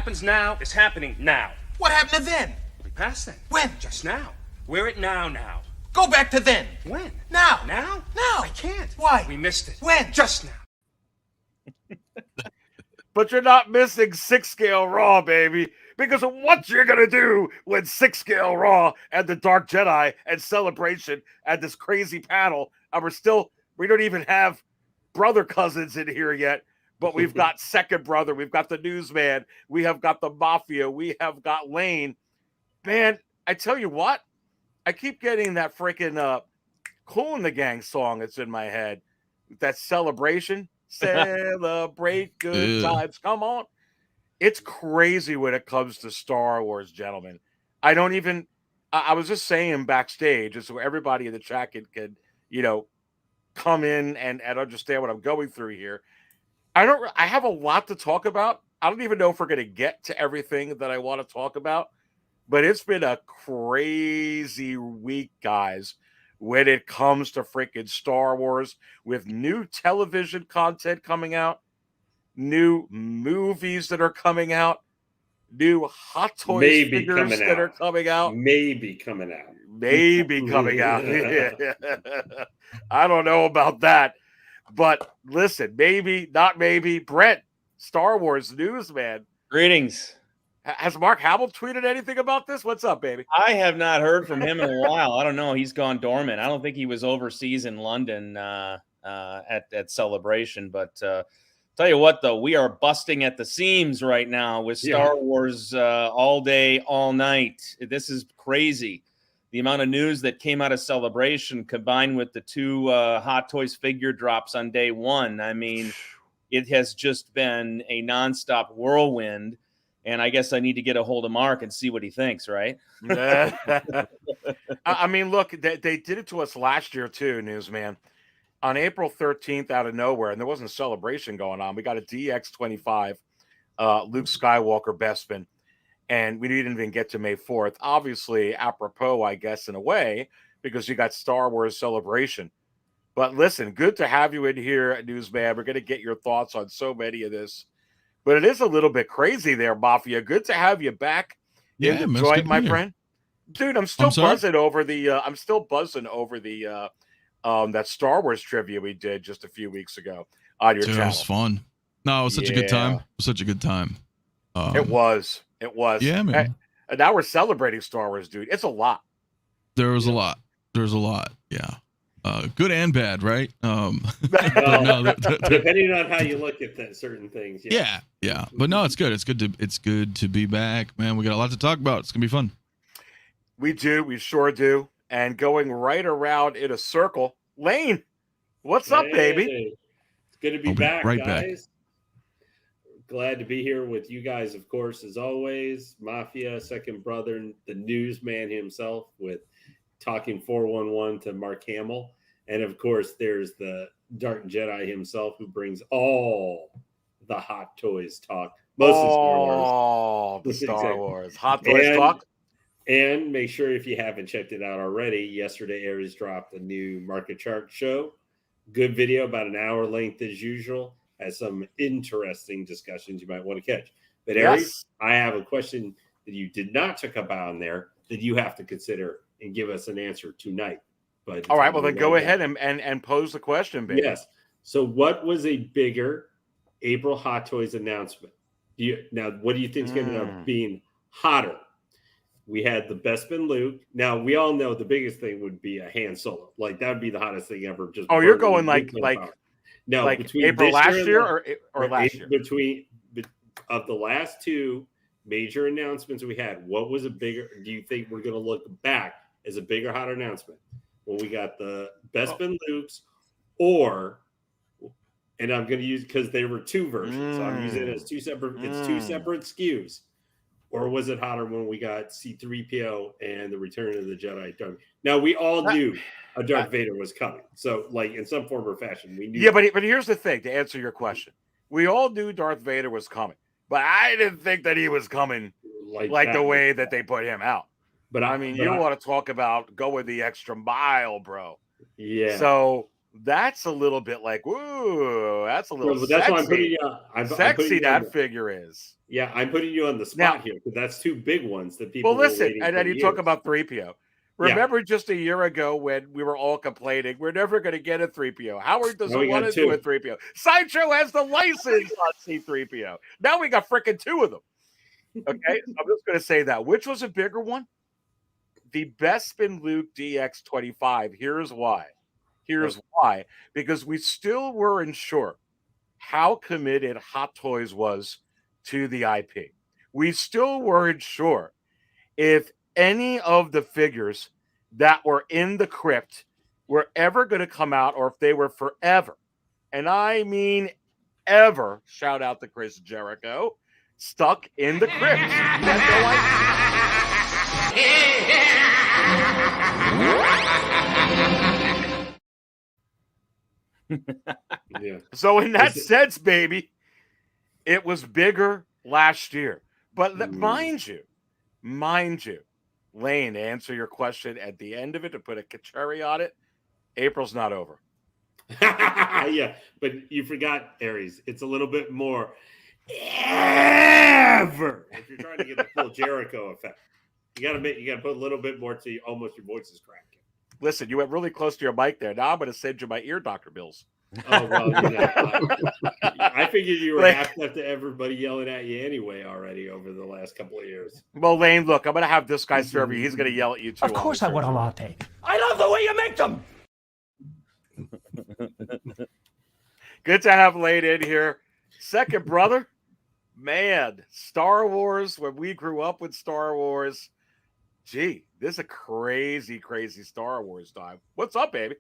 happens now is happening now. What happened to then? We passed then. When? Just now. We're at now. Go back to then. When? Now. Now? Now. I can't. Why? We missed it. When? Just now. But you're not missing 6 Scale Raw, baby. Because of what you're going to do when 6 Scale Raw and the Dark Jedi and Celebration and this crazy panel. And we don't even have brother cousins in here yet. But we've got Second Brother. We've got the Newsman. We have got the Mafia. We have got Lane. Man, I tell you what. I keep getting that freaking Kool and the Gang song that's in my head. That Celebration. Celebrate good times. Come on. It's crazy when it comes to Star Wars, gentlemen. I was just saying backstage, just so everybody in the chat can come in and understand what I'm going through here. I have a lot to talk about. I don't even know if we're going to get to everything that I want to talk about, but it's been a crazy week, guys, when it comes to freaking Star Wars, with new television content coming out, new movies that are coming out, new Hot Toys figures that are coming out. Maybe coming out. I don't know about that. But listen, maybe, not maybe. Brent, Star Wars Newsman. Greetings. Has Mark Hamill tweeted anything about this? What's up, baby? I have not heard from him in a while. I don't know. He's gone dormant. I don't think he was overseas in London at Celebration. But tell you what, though, we are busting at the seams right now with Star Wars all day, all night. This is crazy. The amount of news that came out of Celebration combined with the two Hot Toys figure drops on day one. I mean, it has just been a nonstop whirlwind. And I guess I need to get a hold of Mark and see what he thinks, right? I mean, look, they did it to us last year too, Newsman. On April 13th, out of nowhere, and there wasn't a celebration going on, we got a DX25 Luke Skywalker Bespin. And we didn't even get to May 4th. Obviously, apropos, I guess, in a way, because you got Star Wars Celebration. But listen, good to have you in here, Newsman. We're going to get your thoughts on so many of this. But it is a little bit crazy there, Mafia. Good to have you back in the joint, my friend. Dude, I'm still buzzing over the that Star Wars trivia we did just a few weeks ago on your channel. It was fun. No, it was such a good time. It was such a good time. It was. Yeah, man. And now we're celebrating Star Wars, dude. It's a lot. There was a lot. Yeah. Good and bad, right? Depending on how you look at certain things. Yeah. But no, it's good. It's good to be back, man. We got a lot to talk about. It's gonna be fun. We do. We sure do. And going right around in a circle, Lane, what's up, baby? It's good to be back, right guys. Glad to be here with you guys, of course, as always. Mafia, Second Brother, the Newsman himself, with talking 411 to Mark Hamill. And of course, there's the Dark Jedi himself, who brings all the Hot Toys talk. Most of Star Wars. Oh, the Star Wars. Hot Toys talk. And make sure, if you haven't checked it out already, yesterday Aries dropped a new market chart show. Good video, about an hour length as usual. Has some interesting discussions you might want to catch. But Aries, I have a question that you did not talk about on there that you have to consider and give us an answer tonight. But all right, well then go ahead and pose the question, baby. Yes. So what was a bigger April Hot Toys announcement? Now, what do you think is going to end up being hotter? We had the Bespin Luke. Now, we all know the biggest thing would be a Han Solo. Like, that would be the hottest thing ever. Just you're going like no, like between April last year or last year? Of the last two major announcements we had, what was a bigger? Do you think we're going to look back as a bigger, hotter announcement when we got the Bespin Lukes, and I'm going to use, because there were two versions, so I'm using it as two separate. It's two separate SKUs. Or was it hotter when we got C-3PO and the Return of the Jedi? Now, we all knew a Darth Vader was coming. So, like, in some form or fashion, we knew. Yeah, but here's the thing, to answer your question. We all knew Darth Vader was coming. But I didn't think that he was coming like the way that they put him out. But I mean, you want to talk about going the extra mile, bro. Yeah. So, That's a little bit like, woo, that's a little Well, that's why I'm putting sexy. you. I'm Sexy putting you that on figure is. yeah, I'm putting you on the spot here because that's two big ones that people Well, were listen, waiting and for then you years. talk about 3PO. Remember just a year ago when we were all complaining, we're never going to get a 3PO. Howard doesn't we want got to do two. a 3PO. Sideshow has the license on C3PO. Now we got freaking two of them. Okay, so I'm just going to say that. Which was a bigger one? The Bespin Luke DX25. Here's why. Here's why. Because we still weren't sure how committed Hot Toys was to the IP. We still weren't sure if any of the figures that were in the crypt were ever going to come out or if they were forever. And I mean ever, shout out to Chris Jericho, stuck in the crypt. You had no Yeah. So in that sense, baby, it was bigger last year. But mind you, Lane, to answer your question at the end of it, to put a cherry on it, April's not over. Yeah, but you forgot Aries. It's a little bit more ever. If you're trying to get the full Jericho effect, you gotta put a little bit more to you. Almost your voice is cracking. Listen, you went really close to your mic there. Now I'm going to send you my ear doctor bills. Oh well, I figured you were half up to everybody yelling at you anyway already over the last couple of years. Well, Lane, look, I'm going to have this guy serve you. He's going to yell at you too. Of course, I want a latte. I love the way you make them. Good to have Lane in here. Second brother, man, Star Wars. When we grew up with Star Wars, gee, this is a crazy, crazy Star Wars time. What's up, baby?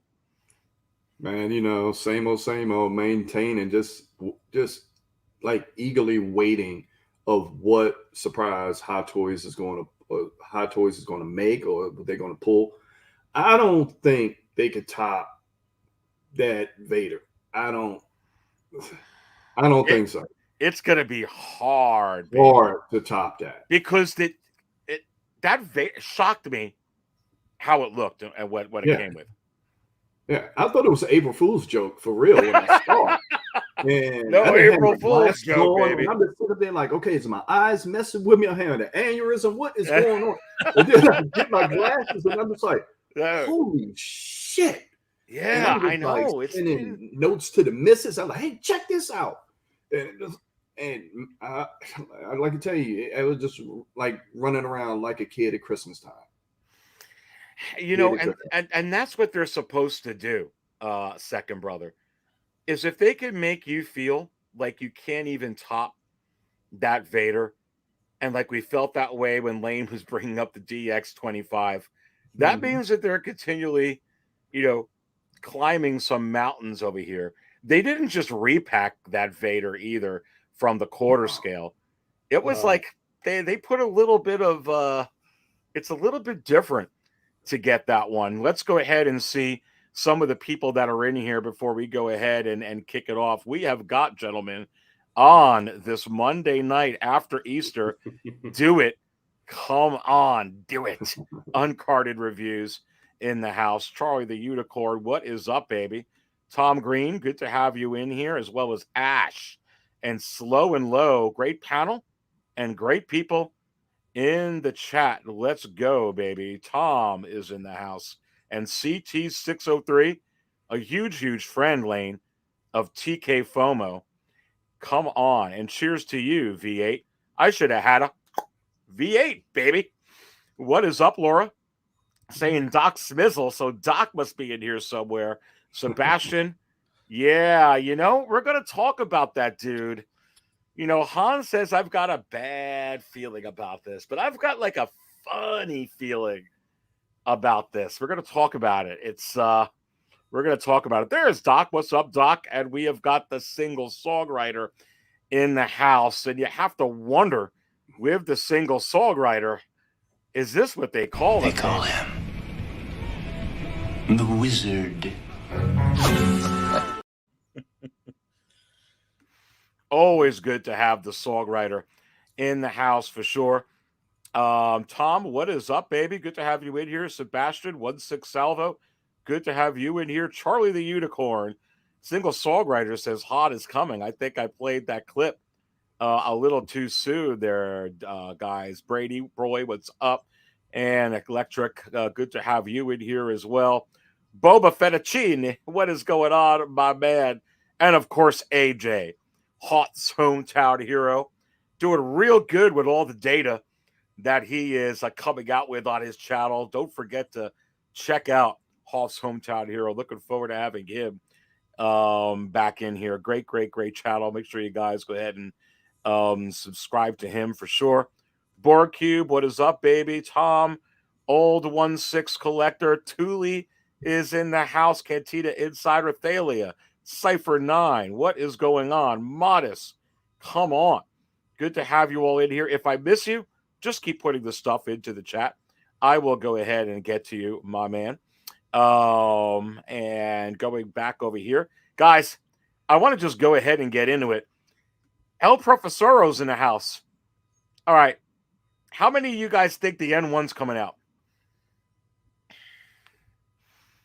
Man, same old, maintaining, just like eagerly waiting of what surprise Hot Toys is going to make or what they're going to pull. I don't think they could top that Vader. I don't think so. It's going to be hard, baby. Hard to top that because that Vader shocked me how it looked and what it came with. Yeah, I thought it was an April Fool's joke for real when I saw it. And no April Fool's joke, baby. I'm just sitting there like, okay, is my eyes messing with me? I'm having an aneurysm. What is going on? And then I get my glasses, and I'm just like, holy shit! Yeah, I know. Like, sending notes to the missus. I'm like, hey, check this out. And I like to tell you, it was just like running around like a kid at Christmas time. And that's what they're supposed to do, second brother, is if they can make you feel like you can't even top that Vader, and like we felt that way when Lane was bringing up the DX25, that means that they're continually, climbing some mountains over here. They didn't just repack that Vader either from the quarter scale. It was like they put a little bit of it's a little bit different to get that one. Let's go ahead and see some of the people that are in here before we go ahead and kick it off. We have got, gentlemen, on this Monday night after Easter, do it. Come on, do it. Uncarded reviews in the house. Charlie the Unicorn, what is up, baby? Tom Green, good to have you in here, as well as Ash and Slow and Low. Great panel and great people in the chat. Let's go, baby. Tom is in the house. And CT603, a huge friend, Lane, of TK FOMO. Come on. And cheers to you, V8. I should have had a V8, baby. What is up, Laura? Saying Doc Smizzle, so Doc must be in here somewhere. Sebastian, yeah, we're going to talk about that, dude. Han says, I've got a bad feeling about this, but I've got like a funny feeling about this. We're going to talk about it. We're going to talk about it. There's Doc. What's up, Doc? And we have got the single songwriter in the house. And you have to wonder, with the single songwriter, is this what they call him? They call him the Wizard. Always good to have the songwriter in the house for sure. Tom, what is up, baby? Good to have you in here. Sebastian, 16 Salvo. Good to have you in here. Charlie the Unicorn. Single Songwriter says Hoth is coming. I think I played that clip a little too soon there, guys. Brady, Roy, what's up? And Electric, good to have you in here as well. Boba Fettuccine, what is going on, my man? And of course, AJ, Hoth's hometown hero, doing real good with all the data that he is coming out with on his channel. Don't forget to check out Hoth's hometown hero. Looking forward to having him back in here. Great channel. Make sure you guys go ahead and subscribe to him for sure. Borg Cube, what is up, baby? Tom, old 1/6 collector. Thule is in the house. Cantina Insider. Thalia, Cypher 9, what is going on? Modest, come on. Good to have you all in here. If I miss you, just keep putting the stuff into the chat. I will go ahead and get to you, my man. And going back over here, guys, I want to just go ahead and get into it. El Professoro's in the house. All right. How many of you guys think the N1's coming out?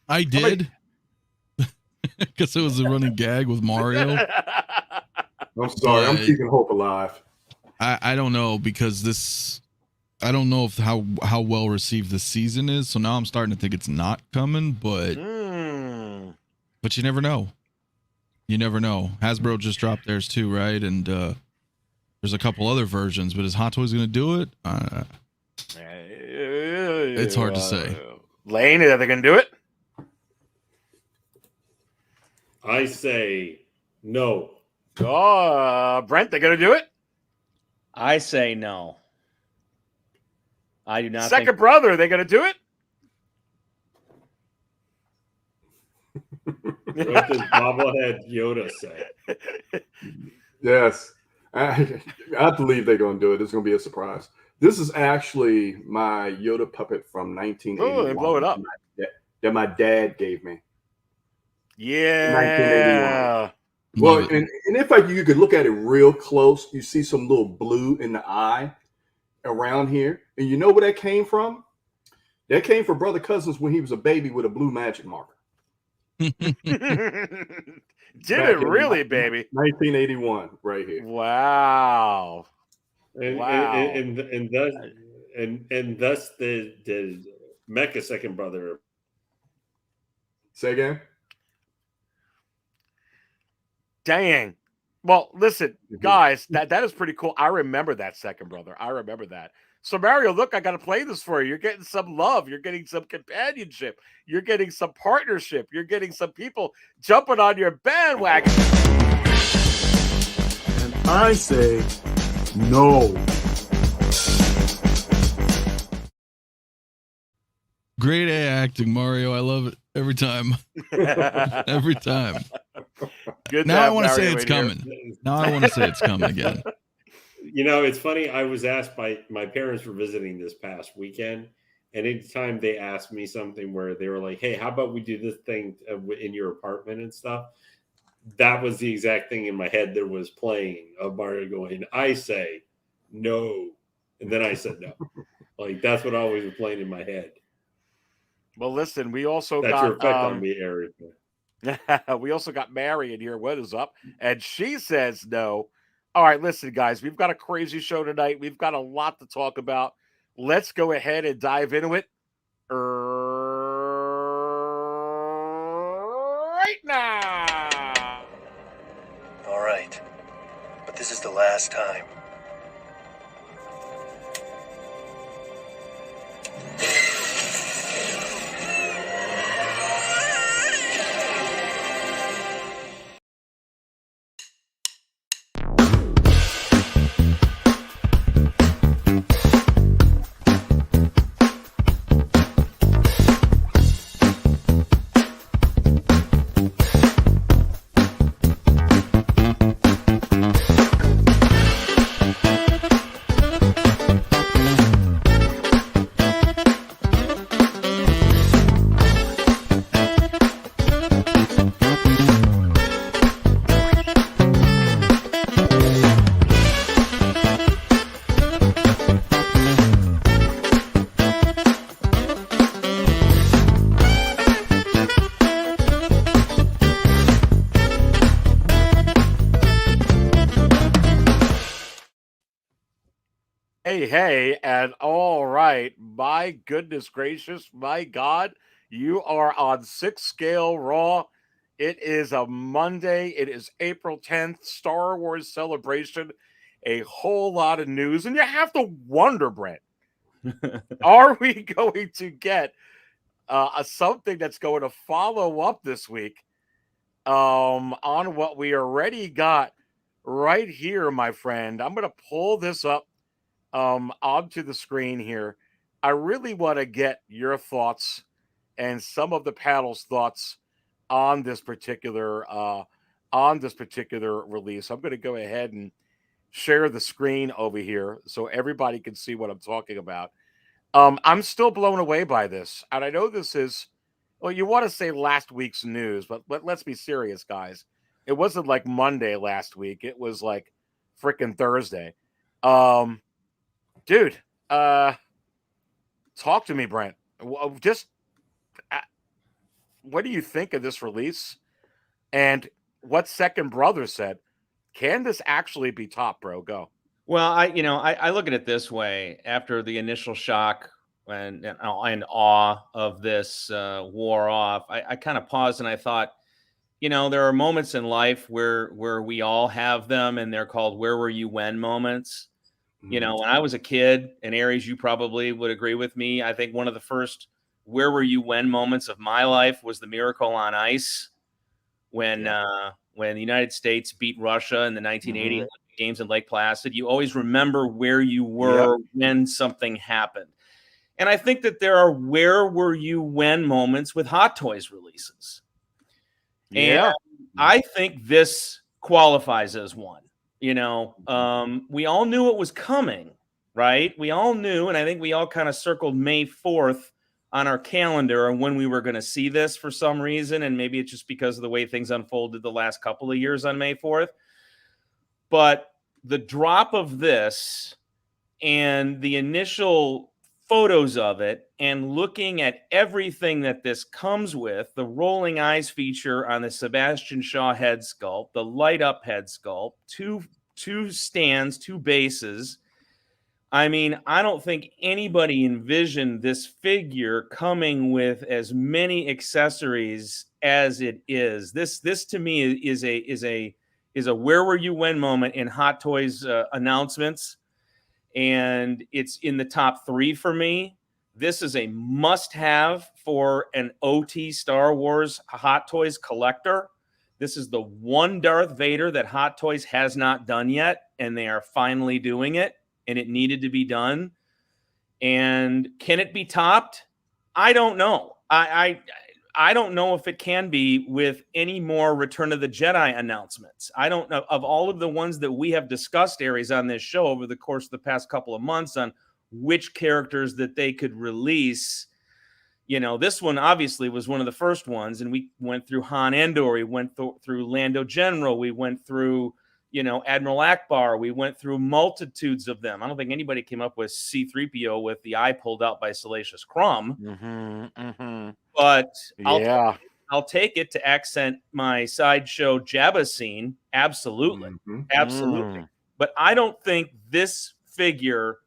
I did. Because it was a running gag with Mario. I'm sorry. I'm keeping hope alive. I don't know, because I don't know if how well received the season is. So now I'm starting to think it's not coming, but you never know. You never know. Hasbro just dropped theirs too, right? And there's a couple other versions, but is Hot Toys going to do it? It's hard to say. Lane, are they going to do it? I say no. Brent, they going to do it? I say no. I do not. Second brother, are they going to do it? What does bobblehead Yoda say? Yes. I believe they're going to do it. It's going to be a surprise. This is actually my Yoda puppet from 1981. Oh, they blow it up. That my dad gave me. Yeah. 1981. Well, and if you could look at it real close, you see some little blue in the eye around here. And you know where that came from? That came from Brother Cousins when he was a baby with a blue magic marker. Did it really, baby? 1981, right here. Wow. And thus the Mecha second brother. Say again. Dang. Well, listen, guys, that is pretty cool. I remember that second brother. I remember that. So, Mario, look, I got to play this for you. You're getting some love. You're getting some companionship. You're getting some partnership. You're getting some people jumping on your bandwagon. And I say no. Great A acting, Mario. I love it every time. Every time. Good. Now I want to say it's coming. Now I want to say it's coming again. You know, it's funny. I was asked by my parents were visiting this past weekend, and anytime they asked me something where they were like, "Hey, how about we do this thing in your apartment and stuff?" That was the exact thing in my head that was playing of Mario going, "I say no," and then I said no. Like that's what always was playing in my head. Well, listen, we also That's got your effect on me, Eric. we also got Mary in here. What is up? And she says no. All right, listen, guys, we've got a crazy show tonight. We've got a lot to talk about. Let's go ahead and dive into it right now. All right, but this is the last time. Hey, and all right. My goodness gracious, my God, you are on Six Scale Raw. It is a Monday. It is April 10th, Star Wars celebration. A whole lot of news. And you have to wonder, Brent, are we going to get something that's going to follow up this week on what we already got right here, my friend? I'm going to pull this up onto the screen here. I really want to get your thoughts and some of the panel's thoughts on this particular release. I'm going to go ahead and share the screen over here so everybody can see what I'm talking about. I'm still blown away by this, and I know this is, well, you want to say last week's news, but let's be serious, guys. It wasn't like Monday last week. It was like freaking Thursday. Dude, talk to me, Brent. Just what do you think of this release? And what Second Brother said? Can this actually be top, bro? Go. Well, I look at it this way. After the initial shock and awe of this wore off, I kind of paused and I thought, there are moments in life where we all have them, and they're called "Where were you when" moments. When I was a kid, and Aries, you probably would agree with me, I think one of the first "Where were you when" moments of my life was the Miracle on Ice when the United States beat Russia in the 1980 Olympic Games in Lake Placid. You always remember where you were when something happened. And I think that there are "Where were you when" moments with Hot Toys releases. Yeah. And I think this qualifies as one. We all knew it was coming, right? We all knew, and I think we all kind of circled May 4th on our calendar and when we were going to see this for some reason, and maybe it's just because of the way things unfolded the last couple of years on May 4th. But the drop of this and the initial photos of it and looking at everything that this comes with, the rolling eyes feature on the Sebastian Shaw head sculpt, the light up head sculpt, two stands, two bases. I mean, I don't think anybody envisioned this figure coming with as many accessories as it is. This to me is a "Where were you when" moment in Hot Toys announcements, and it's in the top 3 for me. This is a must-have for an OT Star Wars Hot Toys collector. This is the one Darth Vader that Hot Toys has not done yet, and they are finally doing it, and it needed to be done. And can it be topped? I don't know. I don't know if it can be with any more Return of the Jedi announcements. I don't know, of all of the ones that we have discussed, Aries, on this show over the course of the past couple of months on which characters that they could release. This one obviously was one of the first ones, and we went through Han Andor, we went through Lando General, we went through, Admiral Akbar, we went through multitudes of them. I don't think anybody came up with C-3PO with the eye pulled out by Salacious Crumb. But I'll take it to accent my sideshow Jabba scene. Absolutely. Absolutely. But I don't think this figure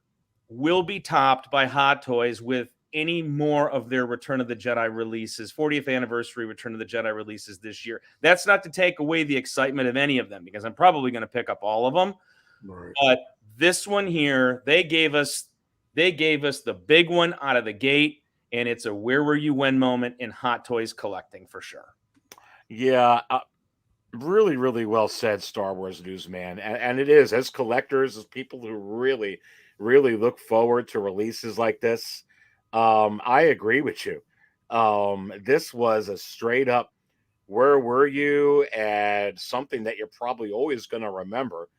will be topped by Hot Toys with any more of their Return of the Jedi releases, 40th anniversary Return of the Jedi releases this year. That's not to take away the excitement of any of them, because I'm probably going to pick up all of them. Right. But this one here, they gave us the big one out of the gate, and it's a "Where were you when" moment in Hot Toys collecting for sure. Yeah, really, really well said, Star Wars newsman. And it is, as collectors, as people who really, really look forward to releases like this, I agree with you. This was a straight up "Where were you?" and something that you're probably always going to remember.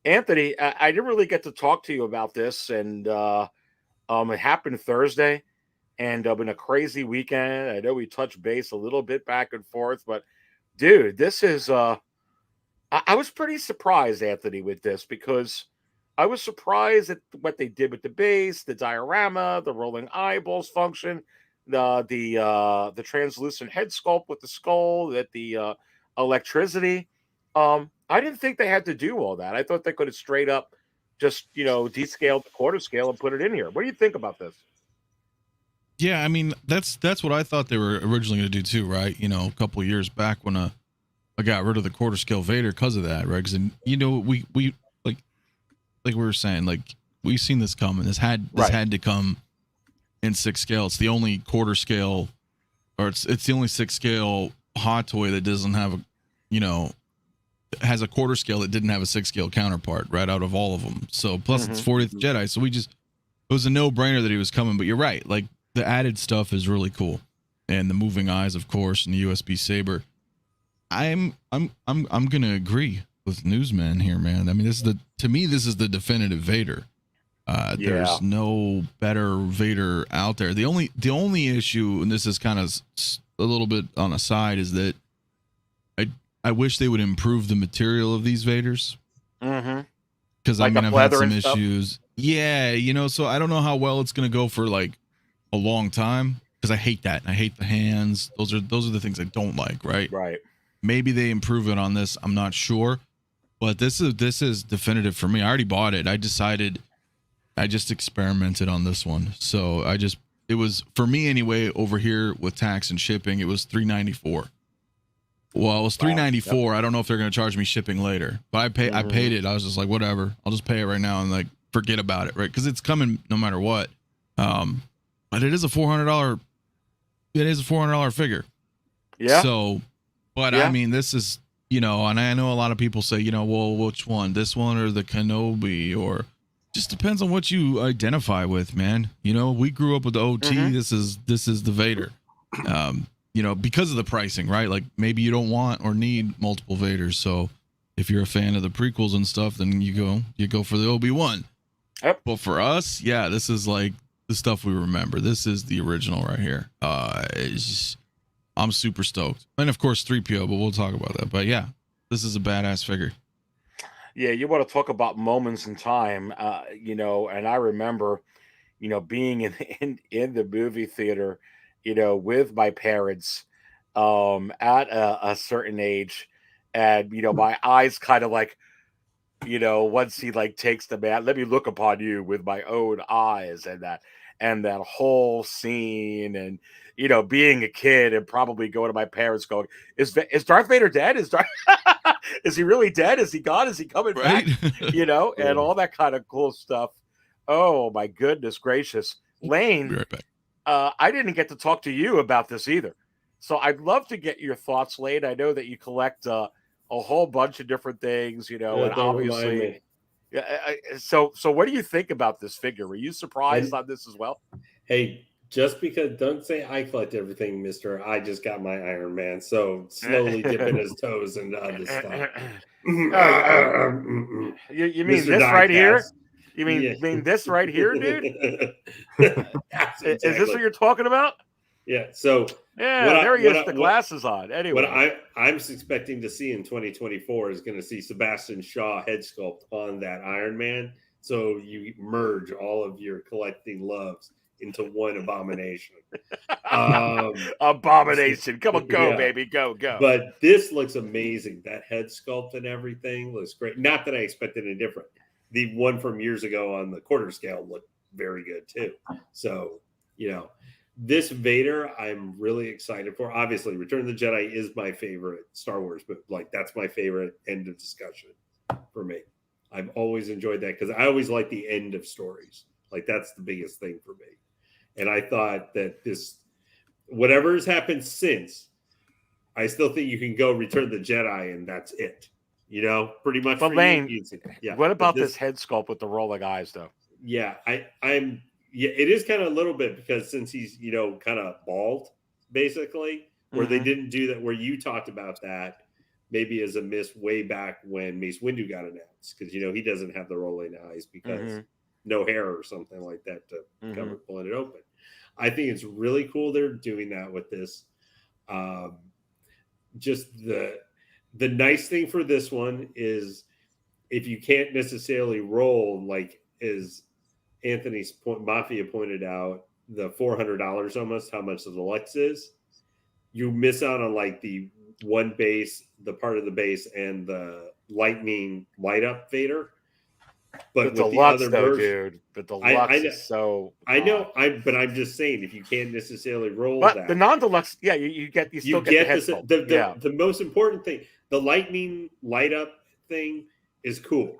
Anthony, I didn't really get to talk to you about this, and it happened Thursday, and in a crazy weekend. I know we touched base a little bit back and forth, but dude, this is I was pretty surprised, Anthony, with this, because I was surprised at what they did with the base, the diorama, the rolling eyeballs function, the translucent head sculpt with the skull, that the electricity. I didn't think they had to do all that. I thought they could have straight up just descale to quarter scale and put it in here. What do you think about this? Yeah, I mean that's what I thought they were originally going to do too, right? A couple of years back when I got rid of the quarter scale Vader because of that, right? Because we like we were saying, like we've seen this coming. This had to come in 6 scale. It's the only quarter scale, or it's the only 6 scale hot toy that doesn't have has a quarter scale that didn't have a 6 scale counterpart, right, out of all of them. So plus it's 40th Jedi, so it was a no-brainer that he was coming. But you're right, like the added stuff is really cool, and the moving eyes, of course, and the USB saber. I'm gonna agree with Newsman here, man. I mean, to me this is the definitive Vader. There's no better Vader out there. The only issue, and this is kind of a little bit on a side, is that I wish they would improve the material of these Vaders. Because Like I've had some issues. Yeah, so I don't know how well it's gonna go for like a long time, because I hate that. I hate the hands. Those are the things I don't like, right? Right. Maybe they improve it on this. I'm not sure. But this is definitive for me. I already bought it. I decided, I just experimented on this one. So it was, for me anyway, over here with tax and shipping, it was $394. Well, it was $394. Yep. I don't know if they're going to charge me shipping later, but I paid it. I was just like, whatever, I'll just pay it right now and like forget about it, right? Because it's coming no matter what. But it is a $400. It is a $400 figure. Yeah. So, but I mean, this is, and I know a lot of people say, well, which one, this one or the Kenobi, or just depends on what you identify with, man. We grew up with the OT. This is the Vader. Because of the pricing, right? Like maybe you don't want or need multiple Vaders. So if you're a fan of the prequels and stuff, then you go for the Obi-Wan. Yep. But for us, this is like the stuff we remember. This is the original right here. I'm super stoked. And of course 3PO, but we'll talk about that. But yeah, this is a badass figure. Yeah, you want to talk about moments in time, and I remember, being in the movie theater, with my parents, at a certain age, and my eyes kind of like, once he like takes the man, let me look upon you with my own eyes, and that whole scene, and being a kid and probably going to my parents going, is Darth Vader dead? Is he really dead? Is he gone? Is he coming back? And all that kind of cool stuff. Oh my goodness gracious. Lane, be right back. I didn't get to talk to you about this either. So I'd love to get your thoughts, Lane. I know that you collect a whole bunch of different things, and obviously. So what do you think about this figure? Were you surprised on this as well? Hey, just because, don't say I collect everything, mister. I just got my Iron Man, so slowly dipping his toes into other stuff. You mean Mr. this right here? You mean this right here, dude? Is this what you're talking about? Yeah. So there he is, the glasses on. Anyway, what I'm expecting to see in 2024 is going to see Sebastian Shaw head sculpt on that Iron Man. So you merge all of your collecting loves into one abomination. Abomination. Come on, go, baby. Go. But this looks amazing. That head sculpt and everything looks great. Not that I expected any different. The one from years ago on the quarter scale looked very good too. So, this Vader, I'm really excited for. Obviously, Return of the Jedi is my favorite Star Wars, but like that's my favorite end of discussion for me. I've always enjoyed that because I always like the end of stories. Like that's the biggest thing for me. And I thought that this, whatever has happened since, I still think you can go Return of the Jedi and that's it. Pretty much. But Lane, what about this head sculpt with the rolling eyes, though? Yeah, I'm. Yeah, it is kind of a little bit because since he's kind of bald, basically, where they didn't do that, where you talked about that maybe as a miss way back when Mace Windu got announced, because he doesn't have the rolling eyes because no hair or something like that to cover pulling it open. I think it's really cool they're doing that with this. Just the nice thing for this one is if you can't necessarily roll, like as Anthony's Mafia pointed out, the $400 almost, how much the deluxe is, you miss out on like the one base, the part of the base, and the lightning light up Vader. But the with deluxe, the other though, version, dude, the deluxe I know, is so. I know, but I'm just saying, if you can't necessarily roll But that, the non-deluxe, yeah, you still get the head sculpt. the most important thing, the lightning light up thing is cool,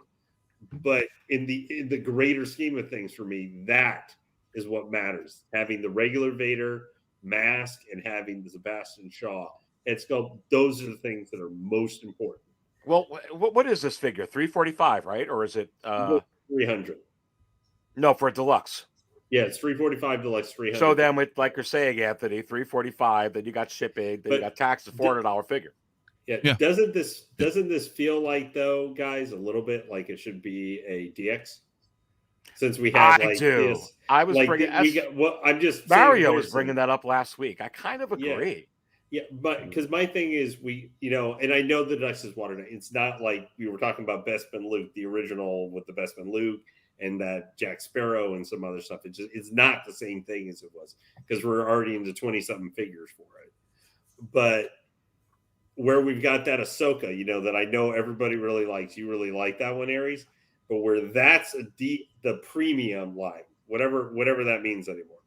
but in the greater scheme of things, for me, that is what matters. Having the regular Vader mask and having the Sebastian Shaw head sculpt, those are the things that are most important. Well, what is this figure? 345, right? Or is it 300? No, for a deluxe. Yeah, it's 345 deluxe, 300. So then, with like you're saying, Anthony, 345. Then you got shipping. Then you got tax. $400 figure. Yeah. Doesn't this feel like, though, guys, a little bit like it should be a DX? Since we have this, I was like bringing. I'm just Mario was bringing that up last week. I kind of agree. Yeah, but because my thing is, and I know the Dice is watered down. It's not like we were talking about Bespin Luke, the original with the Bespin Luke and that Jack Sparrow and some other stuff. It's not the same thing as it was, because we're already into 20-something figures for it. But where we've got that Ahsoka, that I know everybody really likes. You really like that one, Aries. But where that's the premium line, whatever that means anymore,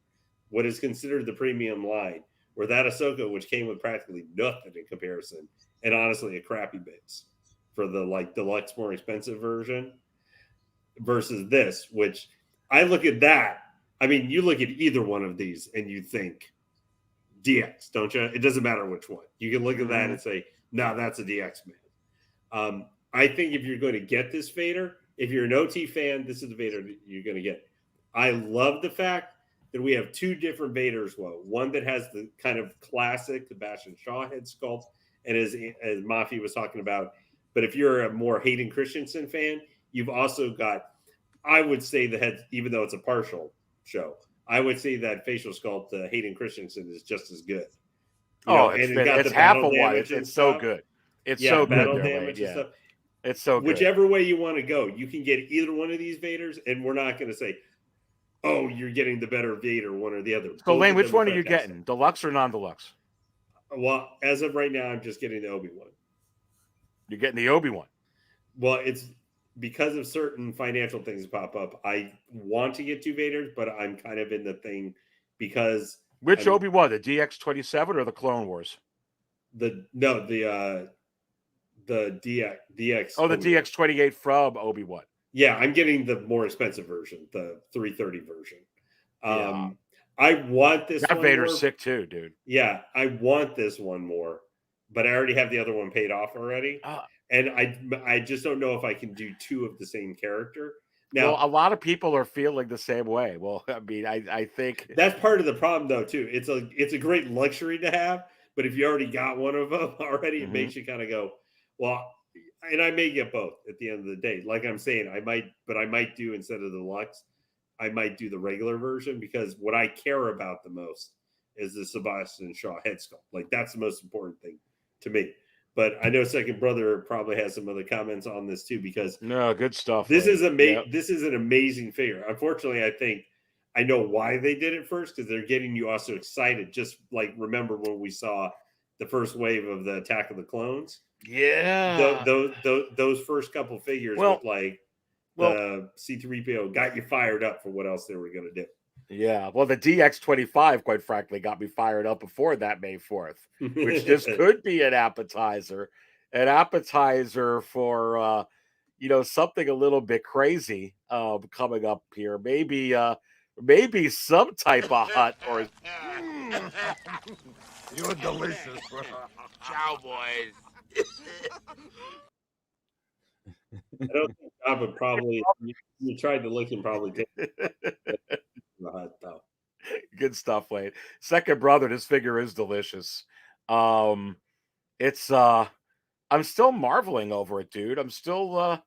what is considered the premium line, where that Ahsoka, which came with practically nothing in comparison, and honestly a crappy base for the deluxe, more expensive version, versus this, which I look at that. I mean, you look at either one of these and you think DX, don't you? It doesn't matter which one. You can look at that and say, no, that's a DX, man. I think if you're going to get this Vader, if you're an OT fan, this is the Vader you're going to get. I love the fact that we have two different Vaders. Well, one that has the kind of classic Sebastian Shaw head sculpt, and as Mafia was talking about. But if you're a more Hayden Christensen fan, you've also got, I would say, the head, even though it's a partial show, I would say that facial sculpt, Hayden Christensen, is just as good. It's half of what it's so good. It's so good. Battle damage and stuff. It's so good. Whichever way you want to go, you can get either one of these Vaders, and we're not going to say, oh, you're getting the better Vader, one or the other. So, Lane, which one are you getting? Deluxe or non-deluxe? Well, as of right now, I'm just getting the Obi-Wan. You're getting the Obi-Wan. Well, it's because of certain financial things pop up. I want to get two Vaders, but I'm kind of in the thing because which Obi-Wan, the DX-27 or the Clone Wars? The DX. Oh, the DX-28 from Obi-Wan. Yeah, I'm getting the more expensive version, the 330 version. I want this. That one Vader's more. Sick too, dude. Yeah, I want this one more, but I already have the other one paid off already. And I just don't know if I can do two of the same character. Now, a lot of people are feeling the same way. Well, I mean, I think that's part of the problem, though, too. It's a great luxury to have, but if you already got one of them already, it makes you kind of go, well, and I may get both at the end of the day. Like I'm saying, I might do, instead of the deluxe, I might do the regular version, because what I care about the most is the Sebastian Shaw head sculpt. Like, that's the most important thing to me. But I know Second Brother probably has some other comments on this too, because good stuff. This is amazing. This is an amazing figure. Unfortunately, I think I know why they did it first, because they're getting you also excited. Just like, remember when we saw the first wave of the Attack of the Clones? Yeah, those first couple figures with the C-3PO got you fired up for what else they were going to do. Yeah, well, the DX-25, quite frankly, got me fired up before that May 4th, which just could be an appetizer for something a little bit crazy coming up here. Maybe some type of hut or. You're delicious, bro. Ciao, boys. I don't think Jabba probably. You tried to lick him, probably take the hut though. Good stuff, Wade. Second Brother, this figure is delicious. It's I'm still marveling over it, dude. I'm still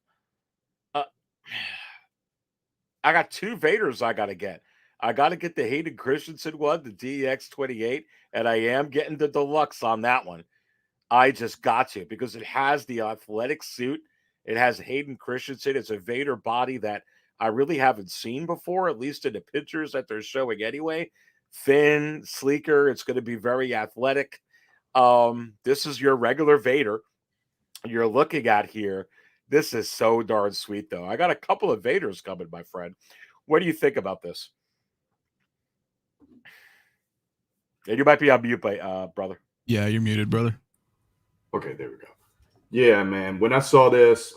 I got two Vaders I gotta get. I gotta get the Hayden Christensen one, the DX-28, and I am getting the deluxe on that one. I just got to, because it has the athletic suit. It has Hayden Christensen. It's a Vader body that I really haven't seen before, at least in the pictures that they're showing anyway. Thin, sleeker. It's going to be very athletic. This is your regular Vader you're looking at here. This is so darn sweet, though. I got a couple of Vaders coming, my friend. What do you think about this? And you might be on mute, brother. Yeah, you're muted, brother. Okay, there we go. Yeah, man. When I saw this,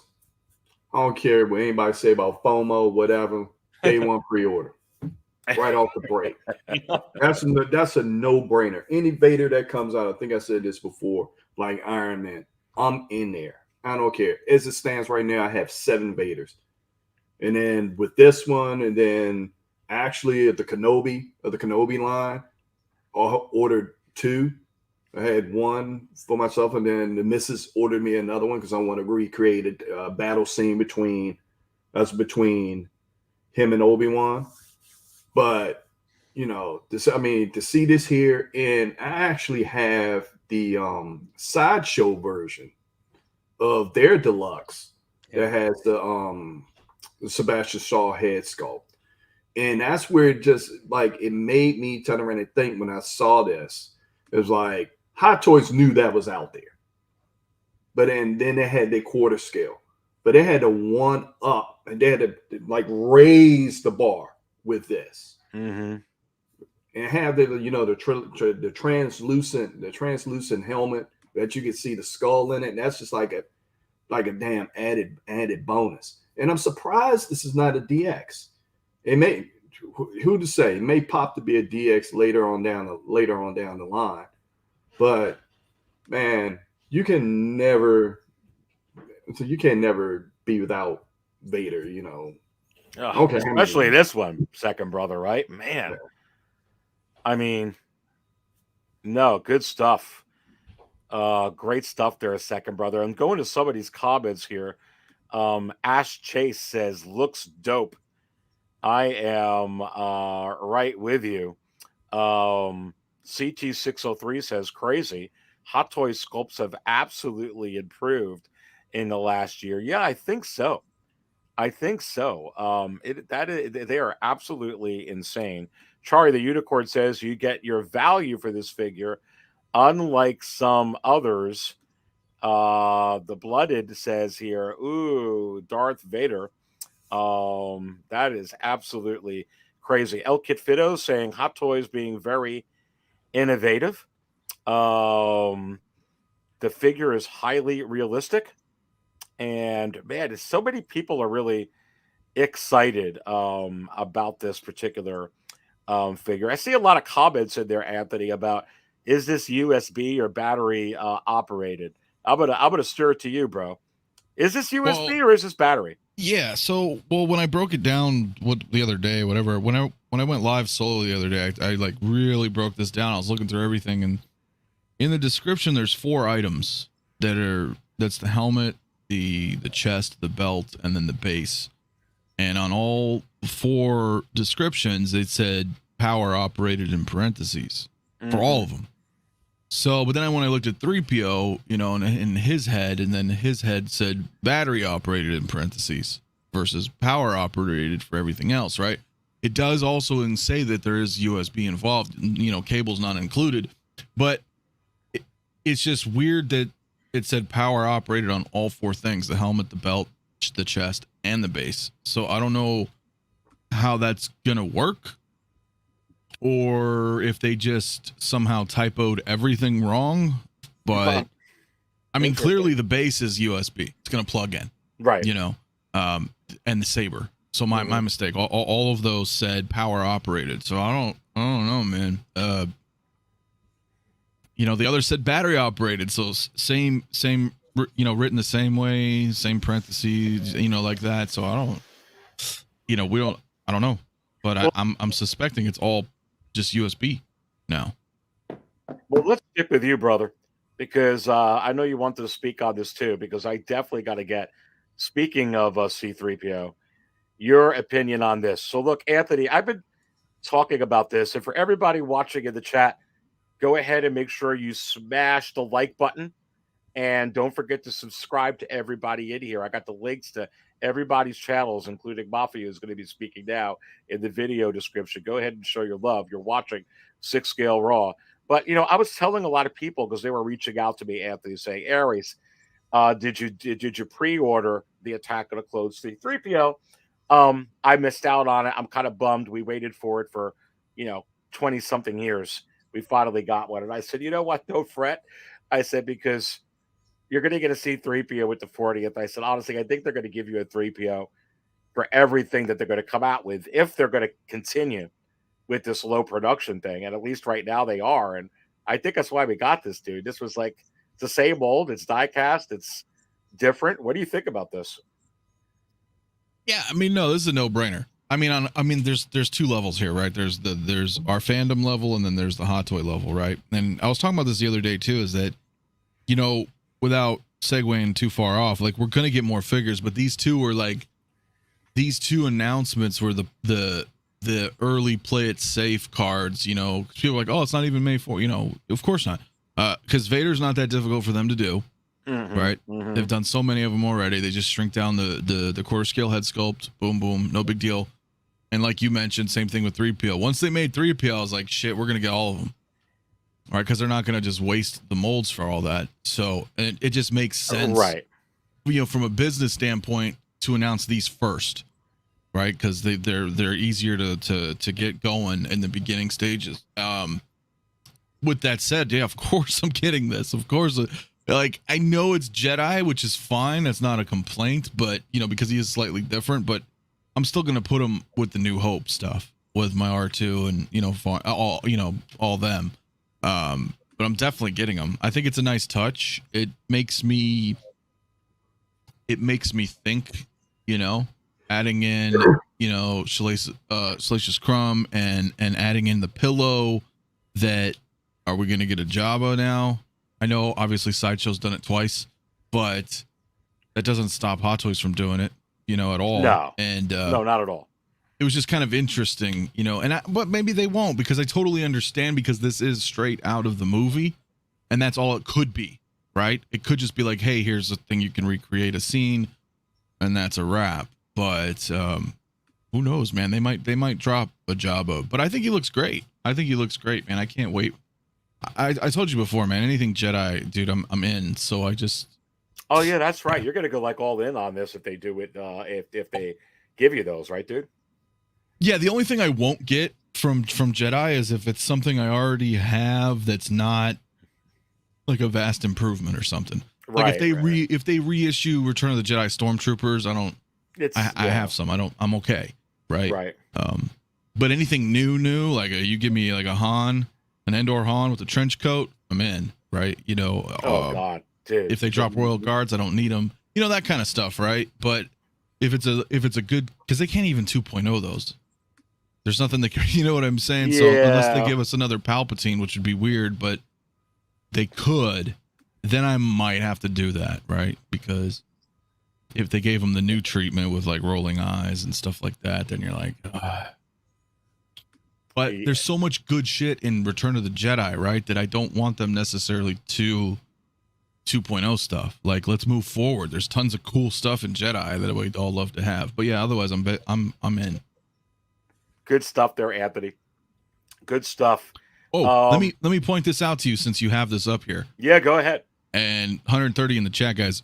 I don't care what anybody say about FOMO, whatever. Day one pre-order, right off the break. That's a no-brainer. Any Vader that comes out, I think I said this before, like Iron Man, I'm in there. I don't care. As it stands right now, I have 7 Vaders, and then with this one, and then actually at the Kenobi line, I ordered 2. I had 1 for myself, and then the missus ordered me another one because I want to recreate a battle scene between him and Obi-Wan. But to see this here, and I actually have the sideshow version of their deluxe that has the Sebastian Shaw head sculpt. And that's where it just like it made me turn around and think when I saw this. It was like Hot Toys knew that was out there. But then they had their quarter scale. But they had to one up and they had to like raise the bar with this. Mm-hmm. And have the translucent helmet that you can see the skull in it. And that's just like a damn added bonus. And I'm surprised this is not a DX. It may, who to say, it may pop to be a DX later on down the line. But man, you can never be without Vader, Okay, especially this one, second brother, right? Man. Yeah. I mean, no, good stuff. Great stuff there, second brother. I'm going to some of these comments here. Ash Chase says, looks dope. I am right with you. CT603 says, crazy. Hot Toys sculpts have absolutely improved in the last year. Yeah, I think so. They are absolutely insane. Charlie the Unicorn says you get your value for this figure, unlike some others. The Blooded says here, ooh, Darth Vader. That is absolutely crazy. El Kit Fido saying Hot Toys being very innovative. The figure is highly realistic. And man, so many people are really excited about this particular figure. I see a lot of comments in there, Anthony, about is this USB or battery operated? I'm gonna stir it to you, bro. Is this USB or is this battery? Yeah. So, when I broke it down the other day, whatever, when I went live solo the other day, I like really broke this down. I was looking through everything, and in the description, there's 4 items that's the helmet, the chest, the belt, and then the base. And on all 4 descriptions, it said power operated in parentheses for all of them. So, but then when I looked at 3PO, in his head, and then his head said battery operated in parentheses versus power operated for everything else, right? It does also say that there is USB involved, cables not included, but it's just weird that it said power operated on all 4 things: the helmet, the belt, the chest, and the base. So I don't know how that's gonna work, or if they just somehow typoed everything wrong. But I mean, clearly the base is USB. It's gonna plug in, right? And the saber. So my mistake. All of those said power operated. So I don't know, man. The other said battery operated. So same, written the same way, same parentheses, like that. So I don't, I don't know, but I'm suspecting it's all just USB now. Well, let's stick with you, brother, because I know you wanted to speak on this too, because I definitely got to get, speaking of C-3PO, your opinion on this. So look, Anthony, I've been talking about this, and for everybody watching in the chat, go ahead and make sure you smash the like button. And don't forget to subscribe to everybody in here. I got the links to everybody's channels, including Mafia, who's going to be speaking now in the video description. Go ahead and show your love. You're watching Six Scale Raw. But, I was telling a lot of people, because they were reaching out to me, Anthony, saying, Aries, did you pre-order the Attack of the Clones C-3PO? I missed out on it. I'm kind of bummed. We waited for it for 20 something years. We finally got one, and I said, you know what? Don't fret. I said, because you're going to get a C-3PO with the 40th. I said, honestly, I think they're going to give you a 3PO for everything that they're going to come out with if they're going to continue with this low production thing. And at least right now they are. And I think that's why we got this, dude. This was like, it's the same old. It's die-cast. It's different. What do you think about this? Yeah, I mean, no, this is a no-brainer. I mean, there's two levels here, right? There's our fandom level, and then there's the hot toy level, right? And I was talking about this the other day too, is that, without segueing too far off, like, we're gonna get more figures, but these two announcements were the early play it safe cards. People are like, oh, it's not even made for, of course not, because Vader's not that difficult for them to do. Right, they've done so many of them already. They just shrink down the quarter scale head sculpt, boom boom, no big deal. And like you mentioned, same thing with 3PO. Once they made 3PO, I was like, shit, we're gonna get all of them, all right? Because they're not gonna just waste the molds for all that. So it just makes sense, right? From a business standpoint, to announce these first, right? Because they're easier to get going in the beginning stages. With that said, yeah, of course I'm getting this. Of course. Like, I know it's Jedi, which is fine. That's not a complaint, but, because he is slightly different, but I'm still going to put him with the New Hope stuff with my R2 and, all them. But I'm definitely getting them. I think it's a nice touch. It makes me think, adding in, Salacious Crumb and adding in the pillow that, are we going to get a Jabba now? I know, obviously, Sideshow's done it twice, but that doesn't stop Hot Toys from doing it, at all. No, and no, not at all. It was just kind of interesting, but maybe they won't, because I totally understand, because this is straight out of the movie, and that's all it could be, right? It could just be like, hey, here's a thing you can recreate a scene, and that's a wrap. But who knows, man? They might drop a Jabba, but I think he looks great. Man. I can't wait. I told you before, man, anything Jedi, dude, I'm in. So I just. Oh yeah, that's right. You're gonna go like all in on this if they do it. If they give you those, right, dude? Yeah, the only thing I won't get from Jedi is if it's something I already have that's not like a vast improvement or something. Like if they reissue Return of the Jedi Stormtroopers, I have some. I'm okay, right? Right. But anything new, like you give me like a Han. An Endor Han with a trench coat, I'm in, right? Oh God, dude. If they drop Royal Guards, I don't need them. That kind of stuff, right? But if it's a good, because they can't even 2.0 those. There's nothing that can, you know what I'm saying? Yeah. So unless they give us another Palpatine, which would be weird, but they could, then I might have to do that, right? Because if they gave them the new treatment with like rolling eyes and stuff like that, then you're like, ugh. But there's so much good shit in Return of the Jedi, right? That I don't want them necessarily to 2.0 stuff. Like, let's move forward. There's tons of cool stuff in Jedi that we'd all love to have. But yeah, otherwise I'm in. Good stuff there, Anthony. Good stuff. Oh, let me point this out to you since you have this up here. Yeah, go ahead. And 130 in the chat, guys.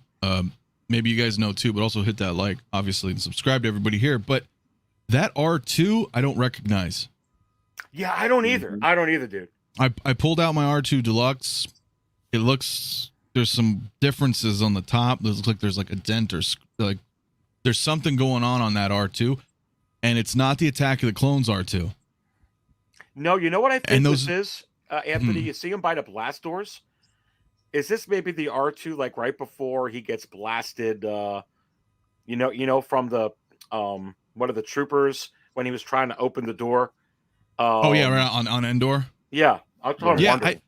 Maybe you guys know too, but also hit that like, obviously, and subscribe to everybody here. But that R2, I don't recognize. Yeah, I don't either. I don't either, dude. I pulled out my R2 Deluxe. It looks, there's some differences on the top. It looks like there's like a dent or like there's something going on that R2, and it's not the Attack of the Clones R2. No, you know what I think this is, Anthony? You see him by the blast doors? Is this maybe the R2 like right before he gets blasted? From the one of the troopers when he was trying to open the door. Right on Endor. Yeah, I'm wondering.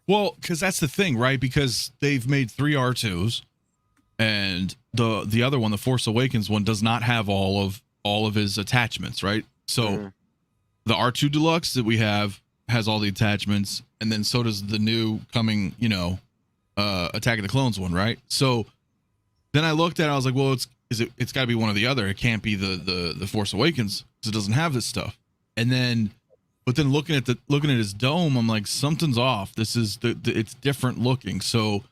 Well, because that's the thing, right? Because they've made 3 R2s, and the other one, the Force Awakens one, does not have all of his attachments, right? So the R2 Deluxe that we have has all the attachments, and then so does the new coming, Attack of the Clones one, right? So then I looked at it, I was like, well, it's got to be one or the other. It can't be the Force Awakens because it doesn't have this stuff. And then, but then looking at his dome, I'm like, something's off. This is it's different looking. So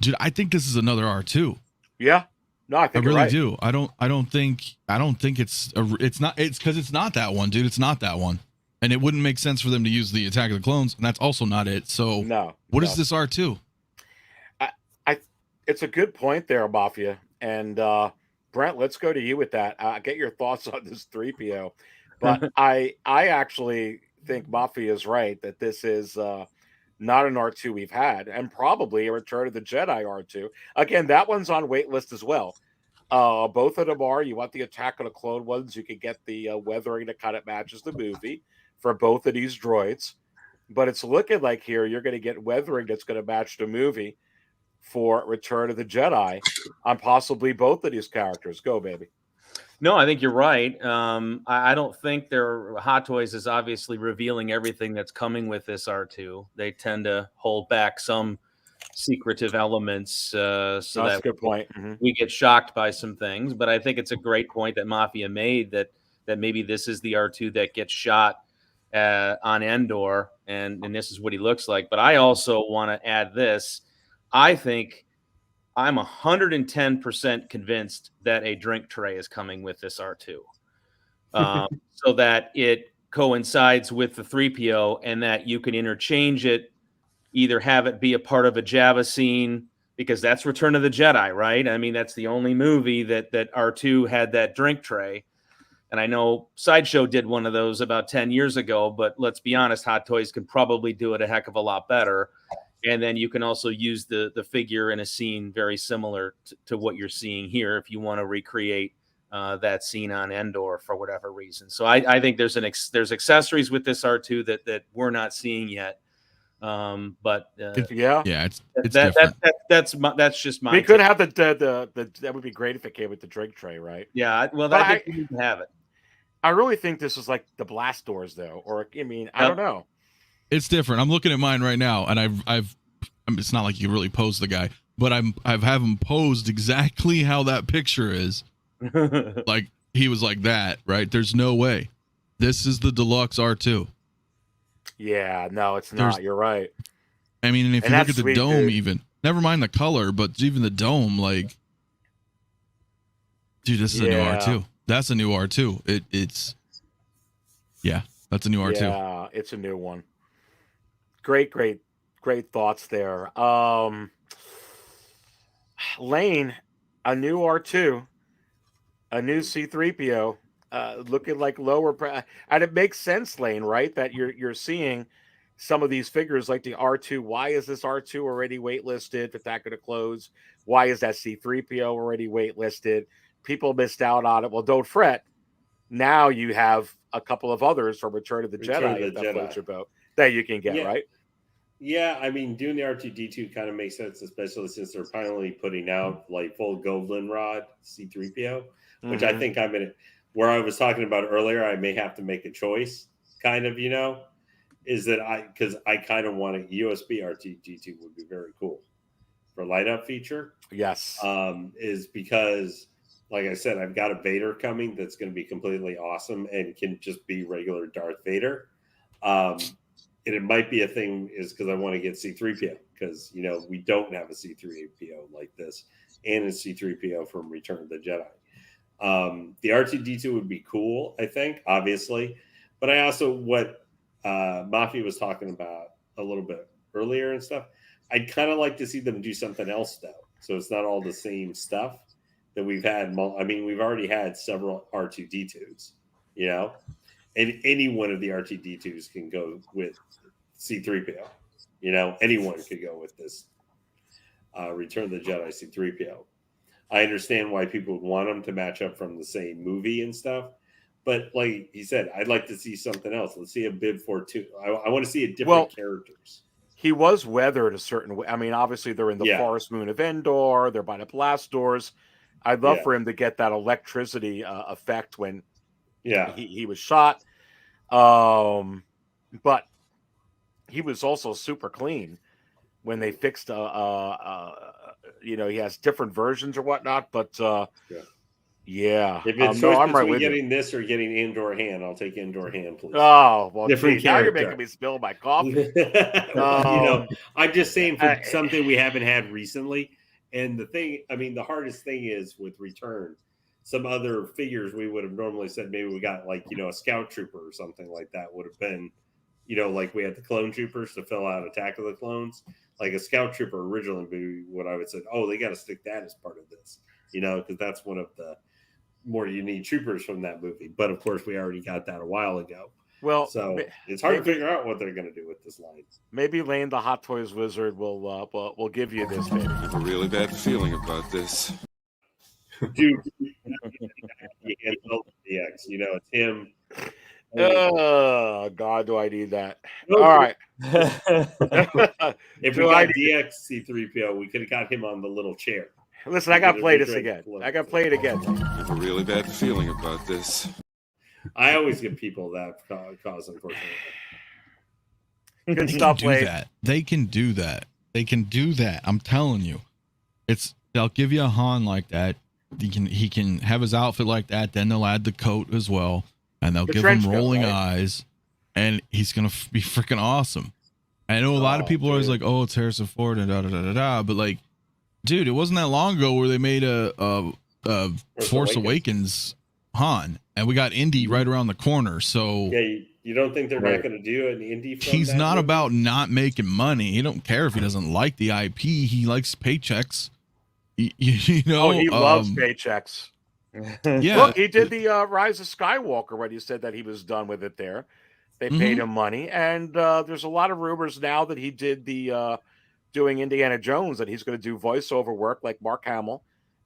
Dude, I think this is another R2. Yeah. No, I I think you're really right. do. I don't think it's because it's not that one, dude. It's not that one. And it wouldn't make sense for them to use the Attack of the Clones, and that's also not it. So No. what is this R2? It's a good point there, Mafia. And Brent, let's go to you with that. Get your thoughts on this 3PO. But I actually think Mafia is right that this is not an R2 we've had, and probably a Return of the Jedi R2. Again, that one's on waitlist as well. Both of them are. You want the Attack of the Clone ones, you can get the weathering that kind of matches the movie for both of these droids. But it's looking like here you're going to get weathering that's going to match the movie for Return of the Jedi on possibly both of these characters. Go, baby. No, I think you're right. I don't think Hot Toys is obviously revealing everything that's coming with this R2. They tend to hold back some secretive elements so That's that a good point. we get shocked by some things. But I think it's a great point that Mafia made that maybe this is the R2 that gets shot on Endor, and this is what he looks like. But I also want to add this. I think I'm 110% convinced that a drink tray is coming with this R2, so that it coincides with the 3PO and that you can interchange it, either have it be a part of a Jabba scene, because that's Return of the Jedi, right? I mean, that's the only movie that R2 had that drink tray. And I know Sideshow did one of those about 10 years ago, but let's be honest, Hot Toys can probably do it a heck of a lot better. And then you can also use the figure in a scene very similar to what you're seeing here if you want to recreate that scene on Endor for whatever reason. So I think there's accessories with this R2 that we're not seeing yet. But it's different. That's just my. We could have the that would be great if it came with the drink tray, right? Yeah, well, But I think we need to have it. I really think this is like the blast doors, though, or I mean, I don't know. It's different. I'm looking at mine right now, and I mean, it's not like you really pose the guy, but I've have him posed exactly how that picture is. Like he was like that, right? There's no way. This is the deluxe R2. Yeah, no, it's not. You're right. I mean, and if you look at the dome, even never mind the color, but even the dome, like, dude, this is a new R2. That's a new R2. It's that's a new R2. Yeah, it's a new one. Great thoughts there. Lane, a new R2, a new C3PO, looking like lower, and it makes sense, Lane, right? That you're seeing some of these figures like the R2. Why is this R2 already waitlisted? Attack of the Clones. Why is that C3PO already waitlisted? People missed out on it. Well, don't fret. Now you have a couple of others from Return of the Jedi that floats your boat that you can get, right? Yeah, I mean, doing the R2D2 kind of makes sense, especially since they're finally putting out like full Goldenrod C3PO, which I think I'm in. Where I was talking about earlier, I may have to make a choice, kind of, is that because I kind of want a USB R2D2 would be very cool for light up feature. Yes, is because, like I said, I've got a Vader coming that's going to be completely awesome and can just be regular Darth Vader. And it might be a thing is because I want to get C3PO because, we don't have a C3PO like this and a C3PO from Return of the Jedi. The R2D2 would be cool, I think, obviously. But I also, what Mafia was talking about a little bit earlier and stuff, I'd kind of like to see them do something else, though. So it's not all the same stuff that we've had. I mean, we've already had several R2D2s, and any one of the R2D2s can go with C3PO. Anyone could go with this Return of the Jedi C3PO. I understand why people would want them to match up from the same movie and stuff. But like he said, I'd like to see something else. Let's see a Bib 4-2. I want to see a different characters. He was weathered a certain way. I mean, obviously they're in the forest moon of Endor. They're by the blast doors. I'd love for him to get that electricity effect when he was shot. But he was also super clean when they fixed he has different versions or whatnot, but Yeah. If it's no, choice I'm right between with you. getting this or getting indoor hand, I'll take indoor hand, please. Oh, well, Different geez, now you're character. making me spill my coffee. I'm just saying for something we haven't had recently. And the thing, I mean, the hardest thing is with returns. Some other figures we would have normally said maybe we got like, a scout trooper or something like that would have been, like we had the clone troopers to fill out Attack of the Clones. Like a scout trooper originally would be what I would say, oh, they got to stick that as part of this, because that's one of the more unique troopers from that movie. But of course, we already got that a while ago. Well, so it's hard to figure out what they're going to do with this line. Maybe Lane, the Hot Toys Wizard, will give you this. Maybe. I have a really bad feeling about this. Dude, DX, it's him. Oh God, do I need that? No, all right. If we got DX C3PO, we could have got him on the little chair. Listen, I got to play this again. I got to play it again. I have a really bad feeling about this. I always give people that cause, unfortunately. Good stuff, They can do that. They can do that. I'm telling you. They'll give you a Han like that. He can have his outfit like that. Then they'll add the coat as well. And they'll give him rolling eyes. And he's going to be freaking awesome. I know a lot of people are always like, oh, it's Harrison Ford and da-da-da-da-da. But like, dude, it wasn't that long ago where they made a Force Awakens Han. And we got Indy right around the corner. So yeah, you don't think they're not going to do an Indy from he's not movie? About not making money. He don't care if he doesn't like the IP. He likes paychecks. He loves paychecks. Yeah. Look, he did the Rise of Skywalker when he said that he was done with it there. They paid him money. And there's a lot of rumors now that he did the doing Indiana Jones, that he's going to do voiceover work like Mark Hamill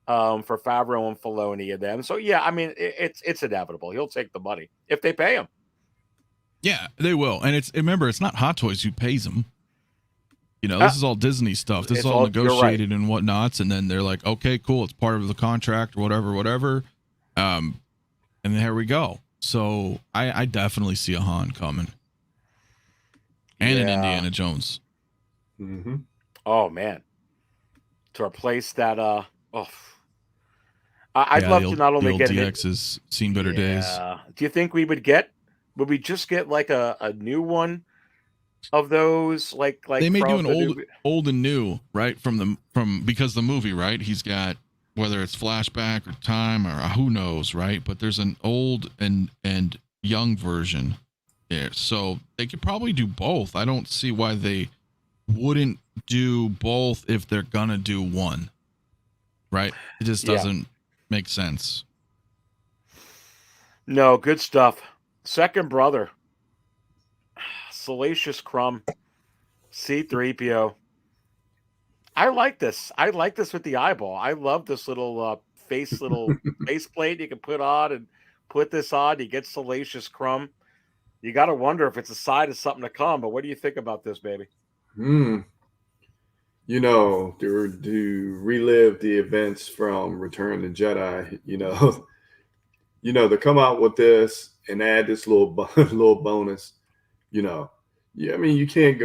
for Favreau and Filoni and them. So, yeah, I mean, it's inevitable. He'll take the money if they pay him. Yeah, they will. And remember, it's not Hot Toys who pays him. This is all Disney stuff. This is all negotiated and whatnots. And then they're like, okay, cool. It's part of the contract or whatever. And there we go. So I definitely see a Han coming. And an Indiana Jones. Mm-hmm. Oh, man. To replace that, I'd love to not only get DX has seen better days. Do you think would we just get like a new one of those? Like they may do an old and new, right? Because the movie, right? He's got, whether it's flashback or time or who knows, right? But there's an old and young version there. So they could probably do both. I don't see why they wouldn't do both if they're gonna do one. Right? It just doesn't make sense. No, good stuff. Second brother. Salacious Crumb. C3PO. I like this. I like this with the eyeball. I love this little face plate you can put on and put this on. You get Salacious Crumb. You got to wonder if it's a side of something to come. But what do you think about this, baby? To relive the events from Return of the Jedi, to come out with this and add this little bonus, I mean, you can't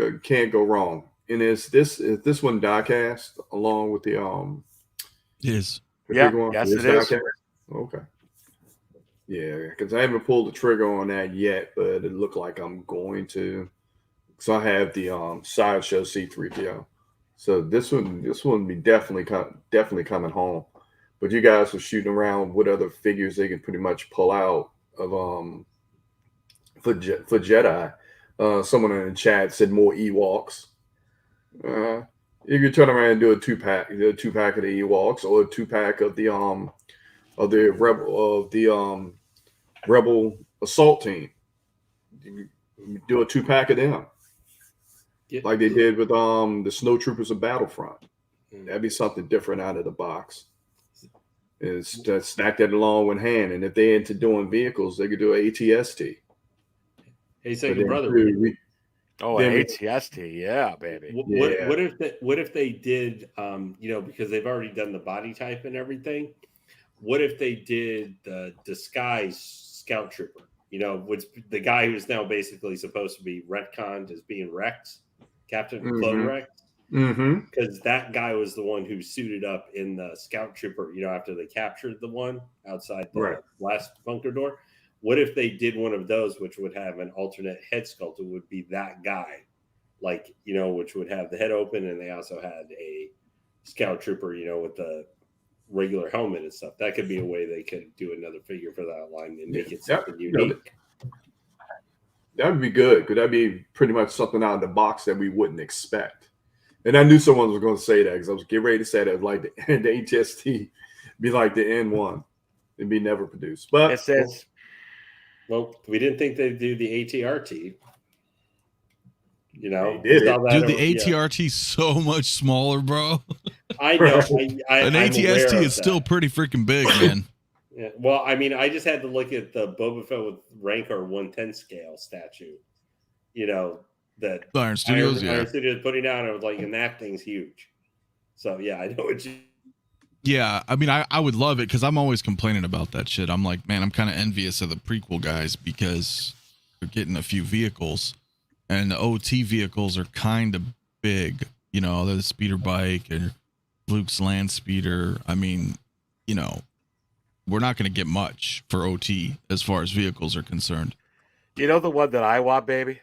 go wrong. And is this one die-cast along with the Yes. Yes, it is. Okay. Yeah, because I haven't pulled the trigger on that yet, but it looked like I'm going to. So I have the Sideshow C3PO. So this one be definitely coming home. But you guys were shooting around what other figures they can pretty much pull out of for Jedi. Someone in the chat said more Ewoks. You could turn around and do a 2-pack, of the Ewoks, or a 2-pack of the Rebel assault team. You do a 2-pack of them, like they did with the Snow Troopers of Battlefront. That'd be something different out of the box. Is to stack that along with hand, and if they're into doing vehicles, they could do an ATST. Hey, second brother. An ATST, yeah, baby. What if they did, because they've already done the body type and everything. What if they did the disguise scout trooper? What's the guy who's now basically supposed to be retconned as being Rex, Captain Clone Rex? Mm-hmm. Because that guy was the one who suited up in the scout trooper, after they captured the one outside the last bunker door. What if they did one of those, which would have an alternate head sculpt? It would be that guy, which would have the head open, and they also had a scout trooper, with the regular helmet and stuff. That could be a way they could do another figure for that line and make it something unique. That would be good, because that'd be pretty much something out of the box that we wouldn't expect. And I knew someone was going to say that, because I was getting ready to say that, like the ATST be like the N1 and be never produced. But it says, well, we didn't think they'd do the ATRT. They did it. Dude, the ATRT is so much smaller, bro. I know. An ATST is still pretty freaking big, man. Yeah. Well, I mean, I just had to look at the Boba Fett with Rancor 110 scale statue. That Iron Studios, Iron Studios putting out. I was like, and that thing's huge. So yeah, I know what you. Yeah, I mean, I would love it, because I'm always complaining about that shit. I'm like, man, I'm kind of envious of the prequel guys, because they're getting a few vehicles, and the OT vehicles are kind of big. They're the speeder bike and Luke's land speeder. I mean, we're not going to get much for OT as far as vehicles are concerned. You know the one that I want, baby?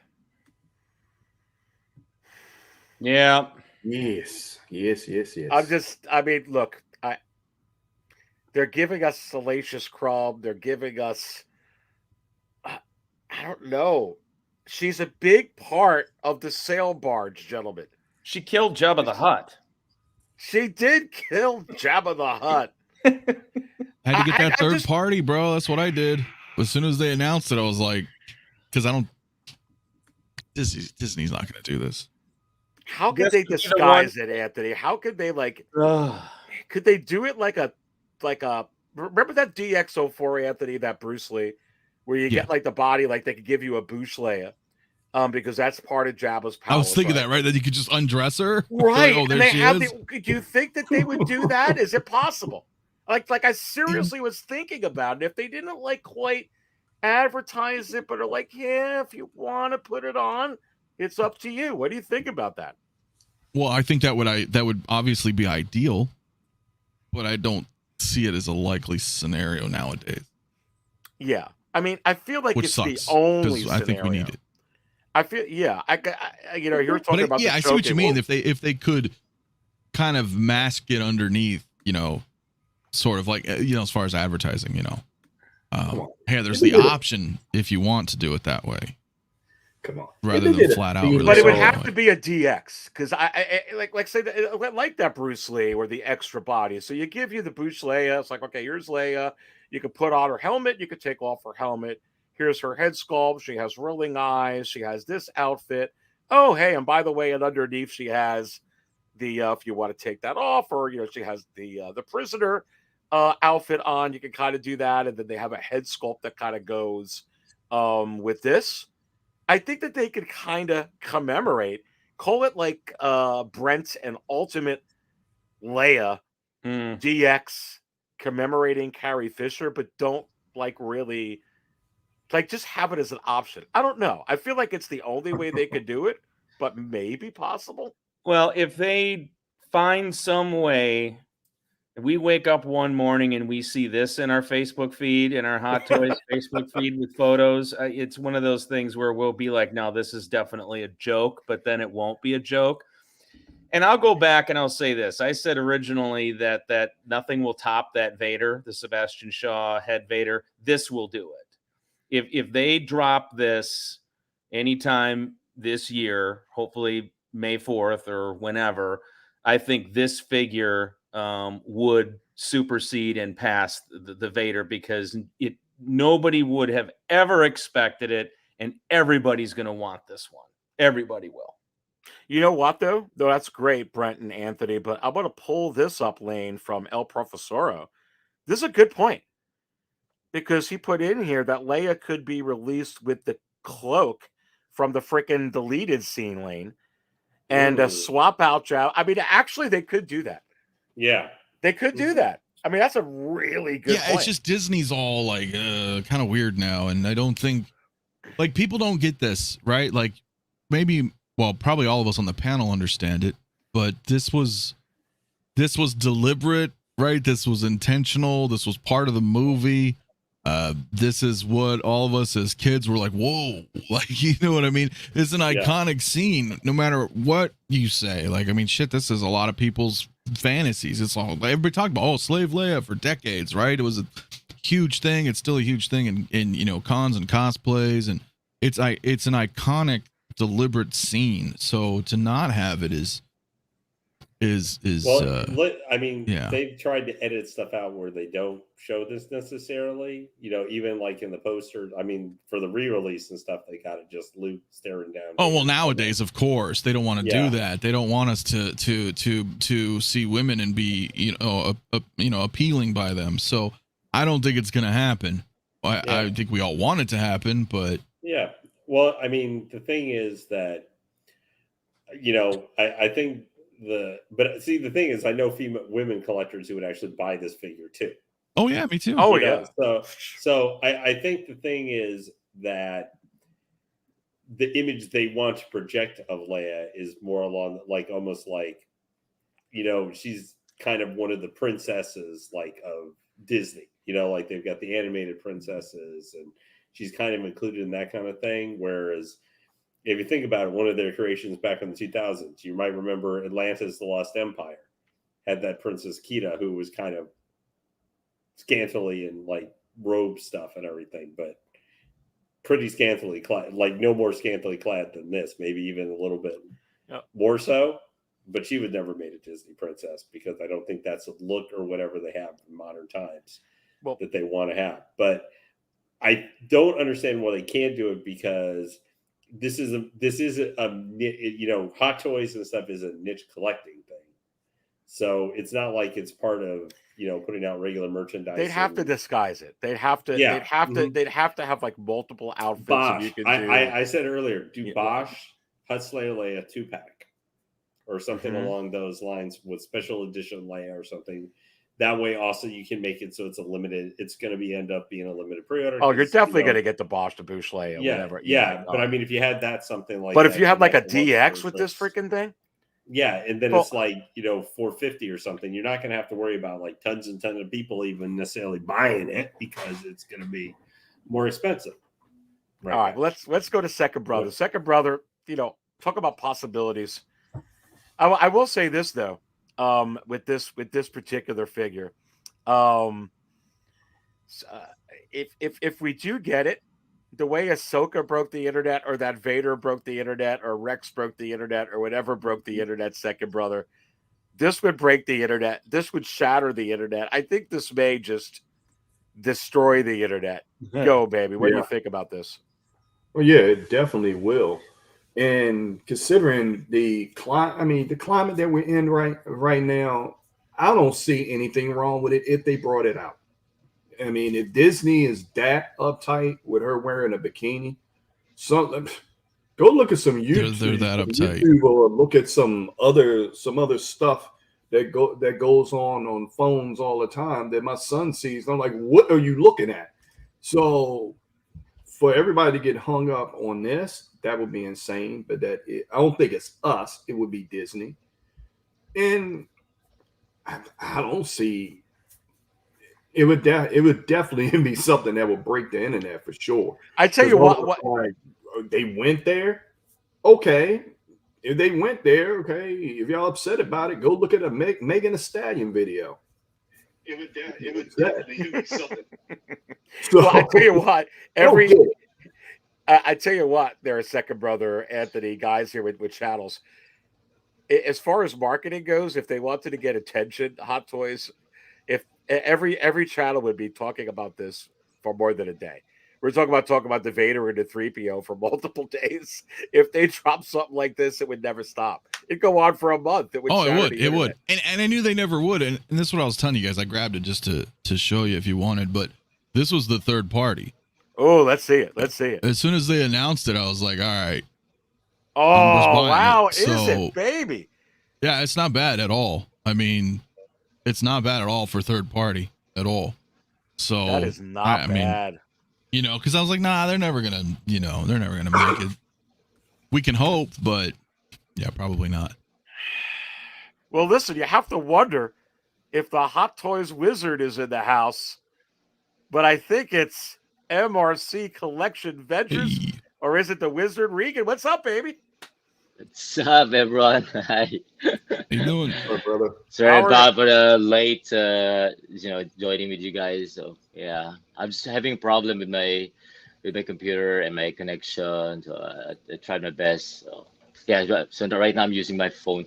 Yeah. Yes. Look, they're giving us Salacious Crumb. They're giving us, I don't know. She's a big part of the sail barge, gentlemen. She killed Jabba the Hutt. She did kill Jabba the Hutt. Had to get that third party, bro. That's what I did. As soon as they announced it, I was like, because Disney's not going to do this. How could they disguise it, Anthony? How could they could they do it like a remember that DX04, Anthony, that Bruce Lee, where you get the body, they could give you a Bush Leia, because that's part of Jabba's power. I was thinking that, right? That you could just undress her, right? Oh, there and she is. Do you think that they would do that? Is it possible? Like I seriously was thinking about it. If they didn't quite advertise it, but are if you want to put it on, it's up to you. What do you think about that? Well, I think that would obviously be ideal, but I don't see it as a likely scenario nowadays. Yeah, I mean, I feel like Which it's sucks, the only scenario. I think we need it. I feel, yeah, you're talking about. Yeah, I see what you mean. If they could kind of mask it underneath, sort of as far as advertising, hey, there's the option if you want to do it that way. Come on, rather than flat out. But it would have to be a DX, because I say that, like that Bruce Lee or the extra body. So you give you the Bush Leia. It's like, okay, here's Leia. You could put on her helmet. You could take off her helmet. Here's her head sculpt. She has rolling eyes. She has this outfit. Oh, hey, and by the way, and underneath she has the if you want to take that off, or she has the prisoner outfit on. You can kind of do that, and then they have a head sculpt that kind of goes with this. I think that they could kind of call it like Brent and Ultimate Leia DX commemorating Carrie Fisher, but don't really just have it as an option. I don't know. I feel like it's the only way they could do it, but maybe possible. Well, if they find some way, if we wake up one morning and we see this in our Facebook feed, in our Hot Toys Facebook feed with photos, it's one of those things where we'll be like, no, this is definitely a joke, but then it won't be a joke. And I'll go back and I'll say this. I said originally that nothing will top that Vader, the Sebastian Shaw head Vader. This will do it. If they drop this anytime this year, hopefully May 4th or whenever, I think this figure would supersede and pass the Vader, because nobody would have ever expected it, and everybody's going to want this one. Everybody will. You know what, though? That's great, Brent and Anthony, but I'm going to pull this up, Lane, from El Professoro. This is a good point, because he put in here that Leia could be released with the cloak from the freaking deleted scene, Lane, and swap out Joao. I mean, actually, they could do that. Yeah, they could do that. I mean, that's a really good point. It's just Disney's all kind of weird now, and I don't think people don't get this, right? Maybe, well, probably all of us on the panel understand it, but this was deliberate, right? This was intentional. This was part of the movie. This is what all of us as kids were like, whoa, like, you know what I mean? It's an iconic scene, no matter what you say. Like, I mean, shit, this is a lot of people's fantasies. It's all everybody talked about, oh, Slave Leia for decades, right? It was a huge thing. It's still a huge thing in you know, cons and cosplays, and it's an iconic, deliberate scene. So to not have it is well, I mean, yeah. they've tried to edit stuff out where they don't show this necessarily, you know, even like in the poster. I mean, for the re-release and stuff, they got it just Luke staring down. Oh, well, nowadays, of course, they don't want to do that. They don't want us to see women and be, you know, appealing by them. So I don't think it's going to happen. I think we all want it to happen, but yeah. Well, I mean, the thing is that, you know, I think but see, the thing is, I know women collectors who would actually buy this figure too. Oh yeah, me too. Oh yeah. So I think the thing is that the image they want to project of Leia is more along, like, almost like, you know, she's kind of one of the princesses, like, of Disney. You know, like they've got the animated princesses, and she's kind of included in that kind of thing. Whereas, if you think about it, one of their creations back in the 2000s, you might remember Atlantis: The Lost Empire had that Princess Kita, who was kind of scantily in like robe stuff and everything, but pretty scantily clad, like no more scantily clad than this, maybe even a little bit more so. But she was never made a Disney princess, because I don't think that's a look or whatever they have in modern times that they want to have. But I don't understand why they can't do it, because this is a you know, Hot Toys and stuff is a niche collecting thing. So it's not like it's part of, you know, putting out regular merchandise. They'd have to disguise it. They'd have to. Yeah. They'd have to have like multiple outfits. Bosch. You could I said earlier, do Bosch Hut Slayer Leia 2-pack or something along those lines with special edition Leia or something. That way, also you can make it so it's a limited. It's going to end up being a limited pre-order. Oh, you're definitely going to get the Bosch to Bouche Leia, whatever. Yeah, but I mean, if you had that something like. But if you had like a DX with this freaking thing. Yeah, and then it's like, you know, $450 or something. You're not going to have to worry about like tons and tons of people even necessarily buying it, because it's going to be more expensive. Right. All right, let's go to Second Brother. Second Brother, you know, talk about possibilities. I will say this though, with this particular figure, if we do get it, the way Ahsoka broke the internet, or that Vader broke the internet, or Rex broke the internet, or whatever broke the internet, Second Brother, this would break the internet. This would shatter the internet. I think this may just destroy the internet. Go, baby. What do you think about this? Well, yeah, it definitely will. And considering the climate that we're in right now, I don't see anything wrong with it if they brought it out. I mean, if Disney is that uptight with her wearing a bikini, go look at some YouTube. They're that uptight. YouTube, or look at some other stuff that goes on phones all the time that my son sees. I'm like, what are you looking at? So for everybody to get hung up on this, that would be insane. But I don't think it's us. It would be Disney. And I don't see. It would definitely be something that would break the internet for sure. I tell you what, like, they went there. Okay. If they went there, okay. If y'all upset about it, go look at a Megan Thee Stallion video. It would definitely be something. So, well, I tell you what, I tell you what, there are Second Brother, Anthony, guys here with channels. As far as marketing goes, if they wanted to get attention, Hot Toys, if every channel would be talking about this for more than a day. We're talking about the Vader and the 3PO for multiple days. If they drop something like this, it would never stop. It'd go on for a month. It would. It would. And I knew they never would. And this is what I was telling you guys. I grabbed it just to show you if you wanted, but this was the third party. Oh, let's see it. Let's see it. As soon as they announced it, I was like, all right. Oh, wow. Is it, baby? Yeah, it's not bad at all. I mean, it's not bad at all for third party at all. So that is not bad. You know, because I was like, nah, they're never gonna make it. We can hope, but yeah, probably not. Well, listen, you have to wonder if the Hot Toys wizard is in the house, but I think it's MRCcollectionventures, Hey, or is it the wizard Regan? What's up, baby? What's up, everyone? Hi. how you doing? Oh, brother. Sorry How are you? about for the late, joining with you guys. So yeah, I'm just having a problem with my computer and my connection. So I tried my best. So yeah, so right now I'm using my phone.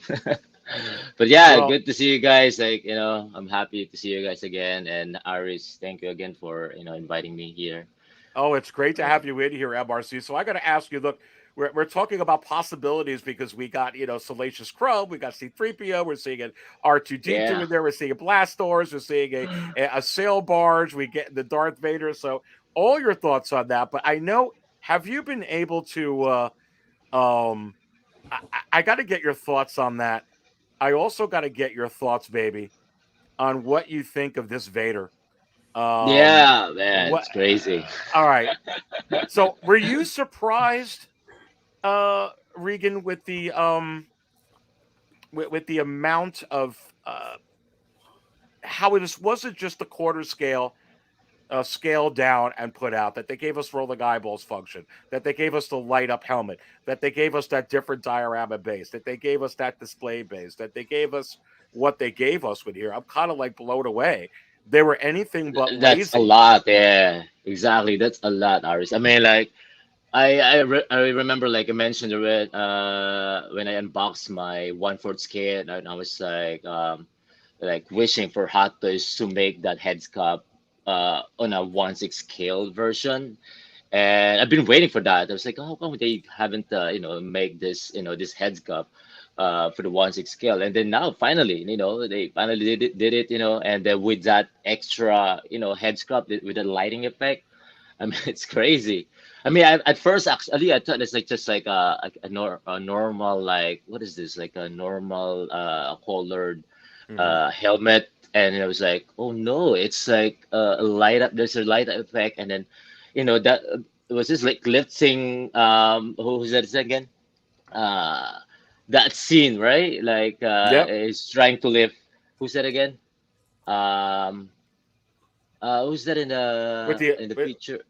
But yeah, Well, good to see you guys. I'm happy to see you guys again. And Aris, thank you again for inviting me here. oh, it's great to Yeah. have you in here, MRC. So I got to ask you, look, we're talking about possibilities because we got, Salacious Crow, we got C-3PO, we're seeing an R2-D2 Yeah. in there, we're seeing blast doors, we're seeing a sail barge, we get the Darth Vader. So all your thoughts on that. But I know, have you been able to, um, I got to get your thoughts on that. I also got to get your thoughts, baby, on what you think of this Vader. Yeah, man, What? it's crazy. All right. So, were you surprised, Regan, with the with the amount of how it wasn't just the quarter scale, scaled down and put out, that they gave us rolling eyeballs function, that they gave us the light up helmet, that they gave us that different diorama base, that they gave us that display base, that they gave us what they gave us with here. I'm kind of like blown away. They were anything but That's a lazy. lot. Yeah, exactly. That's a lot, Aris. I mean, like, I remember, like I mentioned when I unboxed my 1/4 scale, and I was like wishing for Hot Toys to make that heads cup on a 1/6 scale version, and I've been waiting for that. I was like, oh, how come they haven't make this this heads cup for the 1/6 scale? And then now finally, they finally did it, and then with that extra head sculpt with the lighting effect. I mean, it's crazy. I mean, at first, actually, I thought it's like just like a normal, like, what is this? Like a normal colored Mhm. helmet, and I was like, oh no, it's like a light up. There's a light up effect, and then that was this like lifting. Who's that again? Uh, that scene, right? Like Yep. is trying to lift. Who's that again? Um, who's that With the in the picture?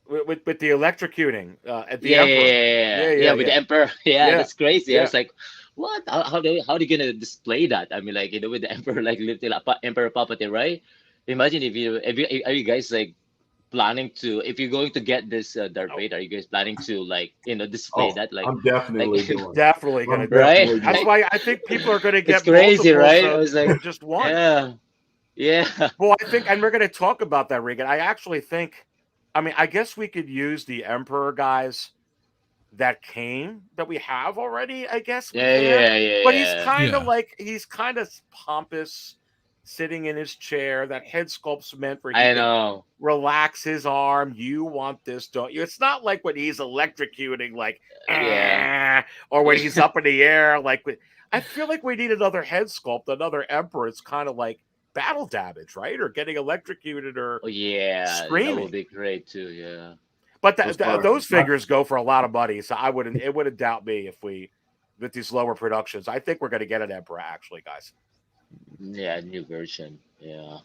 with the electrocuting at the Yeah, yeah, Emperor. yeah, Yeah, yeah, yeah. yeah, With yeah, the emperor. Yeah, yeah, that's crazy. I yeah. was like, what? How they gonna display that? I mean, like with the emperor like lifting up Emperor Palpatine, right? Imagine if you are you guys like planning to, if you're going to get this Darth Oh, Vader, are you guys planning to like display Oh, that I'm like definitely doing. definitely gonna I'm do it. right? definitely That's doing. why I think people are gonna It's get crazy, multiples right? I was like, than just one. yeah, yeah, Well, I think, and we're gonna talk about that, Regan. I actually think, I mean, I guess we could use the Emperor guys that we have already. I guess we yeah, can, yeah, yeah, but he's yeah. kind of Yeah. like he's kind of pompous, sitting in his chair. That head sculpt's meant for he I could know. relax his arm. You want this, don't you? It's not like when he's electrocuting, like, Yeah. or when he's up in the air. I feel like we need another head sculpt, another Emperor. It's kind of like battle damage, right? Or getting electrocuted or Oh yeah, that would screaming. be great too. Yeah. But That's fine. those figures go for a lot of money, so I wouldn't. It wouldn't doubt me if we, with these lower productions. I think we're going to get an Emperor, actually, guys. Yeah, new version. Yeah.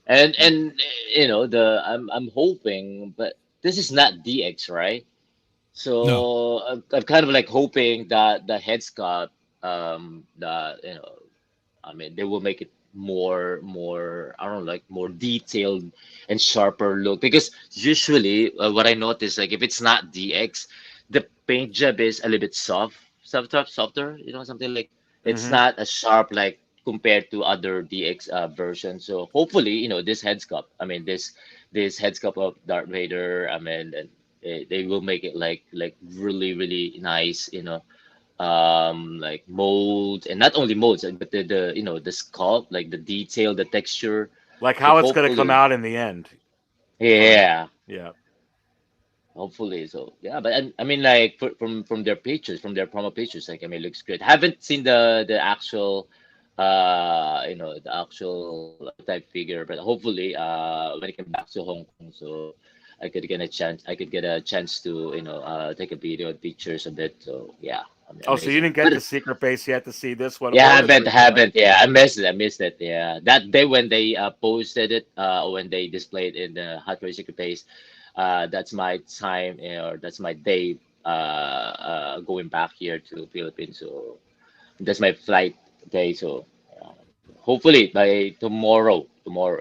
And I'm hoping, but this is not DX, right? No. So I'm kind of like hoping that the head sculpt, that I mean, they will make it more I don't know, like more detailed and sharper look, because usually what I notice, like if it's not DX, the paint job is a little bit softer, something like it's Mm-hmm. not as sharp like compared to other DX versions. So hopefully, this head sculpt, I mean this head sculpt of Darth Vader, I mean, and they will make it like really really nice, like molds, and not only molds, but the the sculpt, like the detail, the texture. Like So how it's going to come hopefully, out in the end, right? yeah, Yeah. hopefully. So yeah, but I mean, like from their pictures, from their promo pictures, like I mean, it looks great. Haven't seen the actual the actual type figure, but hopefully when I come back to Hong Kong, so I could get a chance. I could get a chance to take a video and pictures of it. So yeah, Oh, so you amazing. didn't get But the secret base yet to see this one? yeah, or the haven't original? haven't. Yeah, I missed it. I missed it. Yeah, that day when they posted it, when they displayed in the Hot Toys Secret Base, that's my time, or that's my day, going back here to Philippines. So that's my flight day. So uh, hopefully by tomorrow,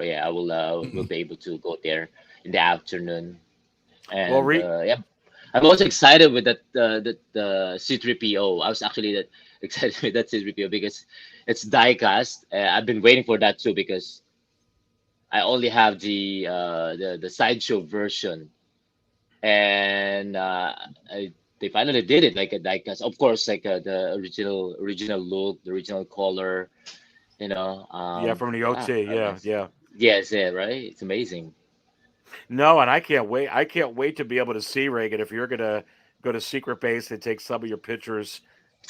yeah, I will be able to go there in the afternoon. Well, And yeah, I'm also excited with that C3PO. I was actually that excited with that C3PO because it's diecast. I've been waiting for that too because I only have the sideshow version, and they finally did it like a diecast. Of course, like the original look, the original color. yeah, from the Yeah, OT. Yeah, yeah. yes, yeah, right. It's amazing. No, and I can't wait. I can't wait to be able to see Reagan. If you're gonna go to Secret Base and take some of your pictures,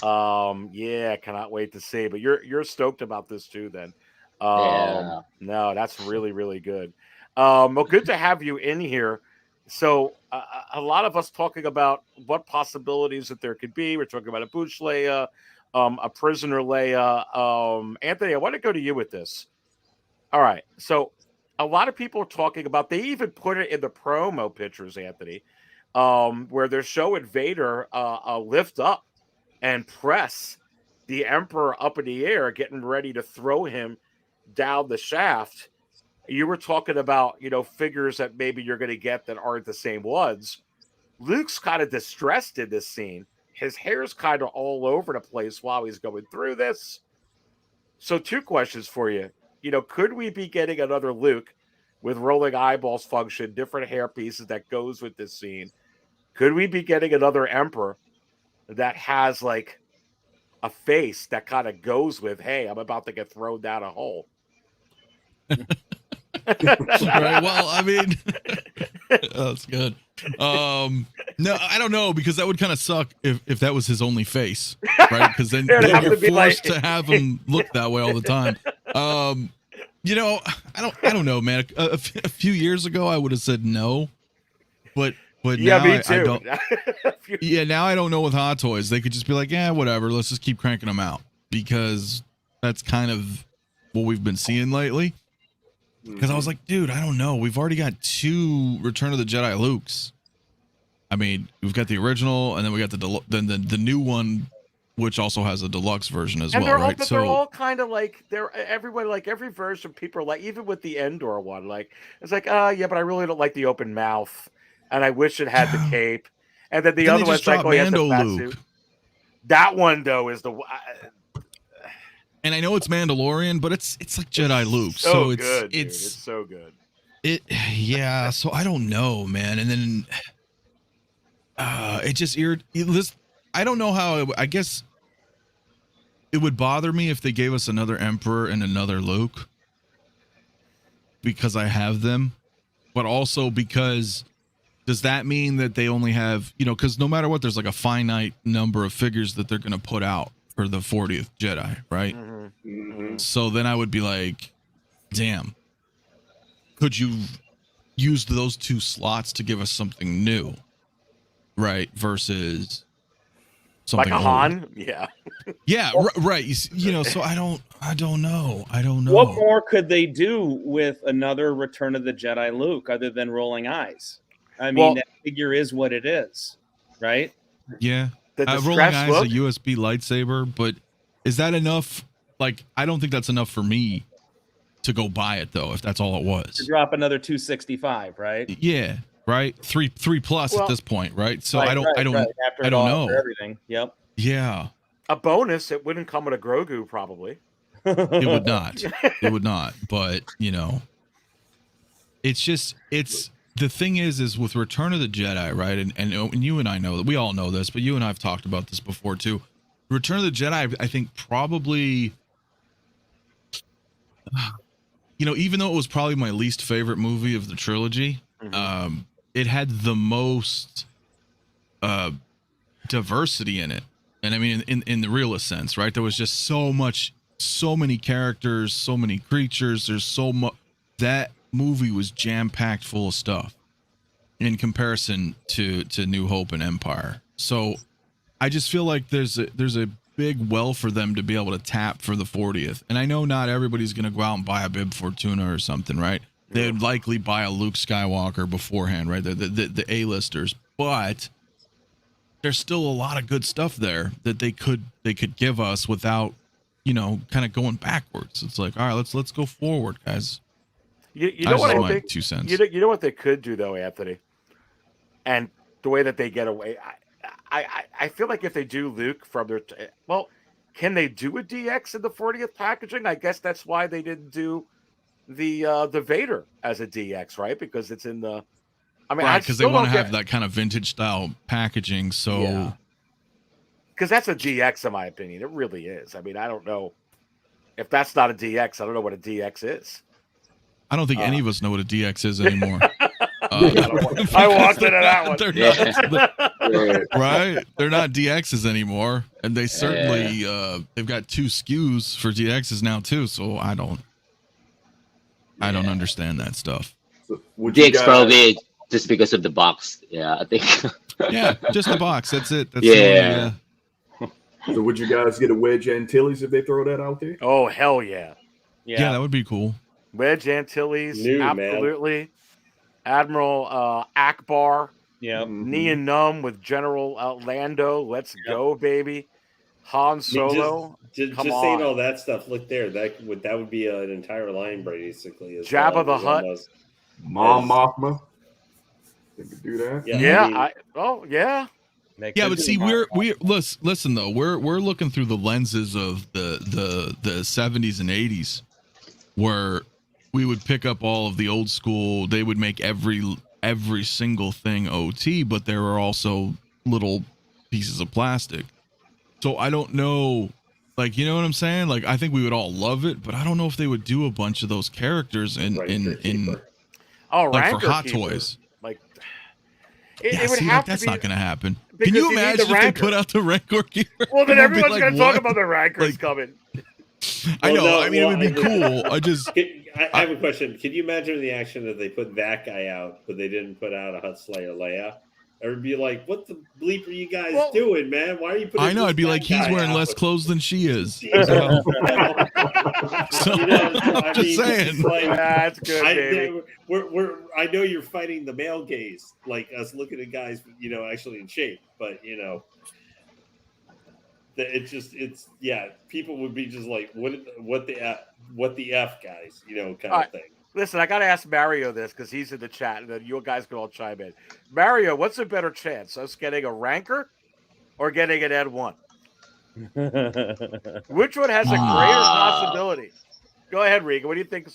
yeah, cannot wait to see. But you're stoked about this too, then. Yeah. No, that's really really good. Well, good to have you in here. So a lot of us talking about what possibilities that there could be. We're talking about a Booch Leia, a prisoner Leia. Anthony, I want to go to you with this. All right. So a lot of people are talking about, they even put it in the promo pictures, Anthony, where they're showing Vader lift up and press the Emperor up in the air, getting ready to throw him down the shaft. You were talking about, figures that maybe you're going to get that aren't the same ones. Luke's kind of distressed in this scene. His hair's kind of all over the place while he's going through this. So 2 questions for you. Could we be getting another Luke with rolling eyeballs function, different hair pieces that goes with this scene? Could we be getting another Emperor that has like a face that kind of goes with, hey, I'm about to get thrown down a hole? Right. Well, I mean, that's good. No, I don't know, because that would kind of suck if that was his only face, right? Because then you're forced to have him look that way all the time. I don't know, man. A few years ago, I would have said no, but Yeah, now me too. I don't. Yeah, now I don't know with Hot Toys. They could just be like, yeah, whatever. Let's just keep cranking them out, because that's kind of what we've been seeing lately. Because I was like, dude, I don't know. We've already got 2 Return of the Jedi Lukes. I mean, we've got the original, and then we got the new one, which also has a deluxe version as well, right? But they're all kind of like, everyone, like every version, people are like, even with the Endor one, like, it's like, yeah, but I really don't like the open mouth, and I wish it had the cape. And then the other one's like, oh, he has the fat suit. That one though is the. And I know it's Mandalorian, but it's like Jedi Luke, so it's good, it's so good. Yeah. So I don't know, man. And then it just I don't know how. I guess it would bother me if they gave us another Emperor and another Luke, because I have them, but also because does that mean that they only have, because no matter what, there's like a finite number of figures that they're going to put out for the 40th Jedi, right? So then I would be like, damn, could you use those 2 slots to give us something new, right? Versus something like a Han? Yeah. Yeah, right. So I don't know. What more could they do with another Return of the Jedi Luke other than rolling eyes? I mean, that figure is what it is, right? Yeah. The rolling eyes, look? a USB lightsaber, but is that enough? Like, I don't think that's enough for me to go buy it, though, if that's all it was. To drop another 265, right? Yeah, right. 3 plus at this point, right? So right, I don't After know. Everything. Yep. Yeah. A bonus, it wouldn't come with a Grogu, probably. It would not. It would not. But it's the thing is with Return of the Jedi, right? And you and I know that, we all know this, but you and I have talked about this before too. Return of the Jedi, I think probably, even though it was probably my least favorite movie of the trilogy, it had the most diversity in it. And I mean, in the realest sense, right? There was just so many characters, so many creatures. There's so much. That movie was jam-packed full of stuff. in comparison to New Hope and Empire. So I just feel like there's a big well for them to be able to tap for the 40th. And I know not everybody's going to go out and buy a Bib Fortuna or something, right? They would likely buy a Luke Skywalker beforehand, right? The A-listers, but there's still a lot of good stuff there that they could give us without, you know, kind of going backwards. It's like, all right, let's go forward, guys. You know what I think? 2 cents. You know what they could do though, Anthony, and the way that they get away. I feel like if they do Luke from their can they do a DX in the 40th packaging? I guess that's why they didn't do the Vader as a DX, right? Because it's in the. I mean, right, because they want to have that kind of vintage style packaging. So, because that's a DX in my opinion, it really is. I mean, I don't know if that's not a DX. I don't know what a DX is. I don't think any of us know what a DX is anymore. I walked into that one. They're not, right? They're not DXs anymore, and they certainly they've got 2 SKUs for DXs now too. So I don't understand that stuff. So DX probably just because of the box. Yeah, I think. Yeah, just the box. That's it. That's yeah. So would you guys get a Wedge Antilles if they throw that out there? Oh hell yeah! Yeah, that would be cool. Wedge Antilles, New, absolutely. Man. Admiral Akbar, Neon Numb with General Lando. Let's go, baby. Han Solo. Just saying all that stuff. Look there. That would be an entire line, basically. Jabba the Hutt. Mom Mothma. They could do that. Yeah. Yeah, but see, we listen though. We're looking through the lenses of the 70s and 80s, where we would pick up all of the old school. They would make every single thing OT, but there were also little pieces of plastic. So I don't know, like, you know what I'm saying? Like, I think we would all love it, but I don't know if they would do a bunch of those characters in like for Hot Toys. Like, it would have that's not going to happen. Can you imagine if they put out the Rancor Keeper? Well, then everyone's going to talk about the Rancors coming. I know. No, I mean, it would be cool. I have a question. Can you imagine the action if they put that guy out, but they didn't put out a Hutt Slayer Leia? I would be like, "What the bleep are you guys doing, man? Why are you putting?" I know. I'd be like, "He's wearing less clothes than she is." So, I'm just saying. Like, that's good, baby. I know you're fighting the male gaze, like us looking at guys, actually in shape, but it's people would be just like, what the F, guys, kind of thing. Listen, I got to ask Mario this because he's in the chat, and then you guys can all chime in. Mario, what's a better chance, us getting a Rancor or getting an N1? Which one has a greater possibility? Go ahead, Regan. What do you think?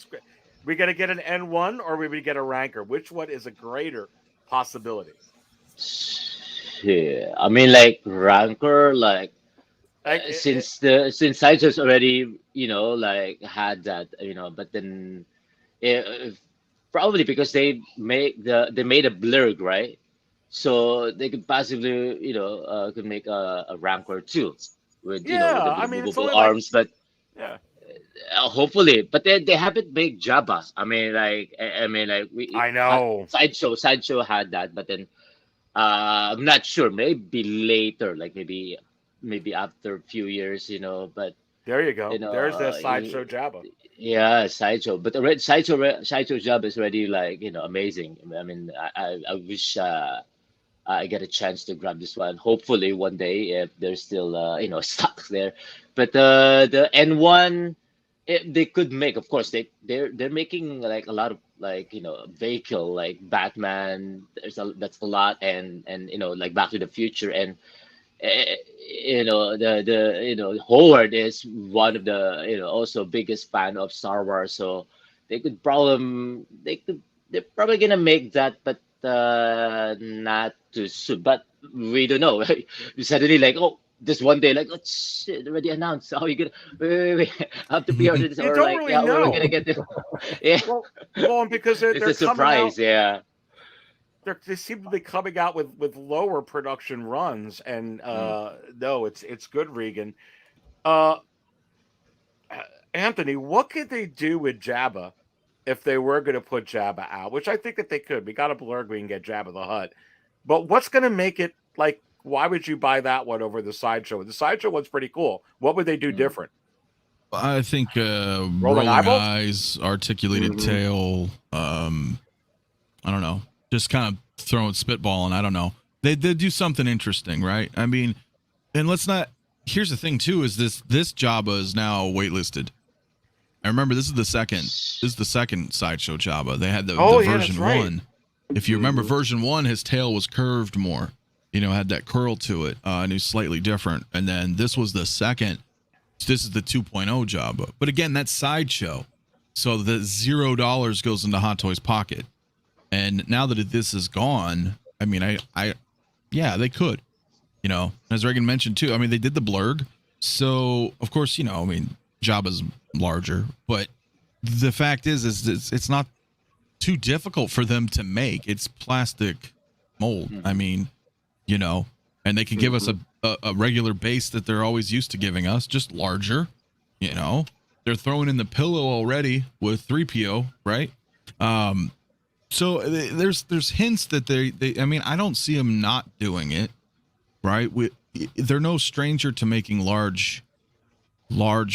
We going to get an N1 or we get a Rancor? Which one is a greater possibility? Yeah, I mean, like Rancor, since Sideshow's already, had that, but then. Probably because they made a blurg, right? So they could possibly, could make a Rancor too with the movable arms, but hopefully. But they haven't made Jabba. I know Sideshow had that, but then I'm not sure. Maybe later, like maybe after a few years, But there you go. There's that Sideshow Jabba. Yeah, Sideshow, but the Sideshow job is already amazing. I mean, I wish I get a chance to grab this one. Hopefully one day if there's still stock there. But the N1, they could make, of course they're making like a lot of vehicle like Batman. That's a lot, and like Back to the Future and. Howard is one of the also biggest fan of Star Wars, so they're probably gonna make that, but not too soon. But we don't know. Suddenly, this one day, oh shit, already announced. How are you gonna wait, I have to pre-order this? You don't really know. We're gonna get this. Yeah. Well, because they're it's a surprise. Yeah. They seem to be coming out with lower production runs, and no, it's good, Regan. Anthony, what could they do with Jabba if they were going to put Jabba out, which I think that they could. We got a blurg, we can get Jabba the Hutt. But what's going to make it like? Why would you buy that one over the sideshow? The sideshow one's pretty cool. What would they do different? I think rolling eyes, articulated tail. I don't know. Just kind of throwing spitballing. I don't know. They do something interesting, right? I mean, and let's not. Here's the thing too: is this Jabba is now waitlisted. I remember this is the second sideshow Jabba. They had the version 1. If you remember version 1, his tail was curved more. You know, had that curl to it, and it was slightly different. And then this was the second. This is the 2.0 Jabba. But again, that's sideshow. So the $0 goes into Hot Toys' pocket. And now that this is gone, I mean, yeah, they could. You know, as Reagan mentioned too, I mean, they did the blurg. So, of course, you know, I mean, Jabba's larger. But the fact is it's not too difficult for them to make. It's plastic mold. I mean, you know, and they can give us a regular base that they're always used to giving us, just larger. You know, they're throwing in the pillow already with 3PO, right? So there's hints that they I mean, I don't see them not doing it, right? They're no stranger to making large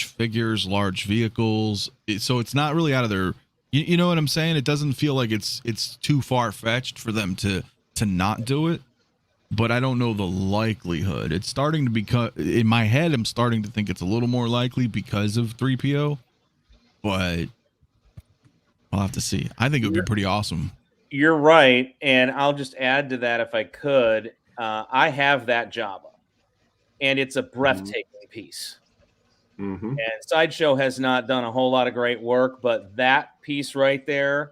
figures, large vehicles. So it's not really out of their, you know what I'm saying? It doesn't feel like it's too far fetched for them to not do it. But I don't know the likelihood. It's starting to become, in my head, I'm starting to think it's a little more likely because of 3PO. But I'll have to see. I think it would be pretty awesome. You're right. And I'll just add to that if I could. I have that Jabba. And it's a breathtaking piece. And Sideshow has not done a whole lot of great work, but that piece right there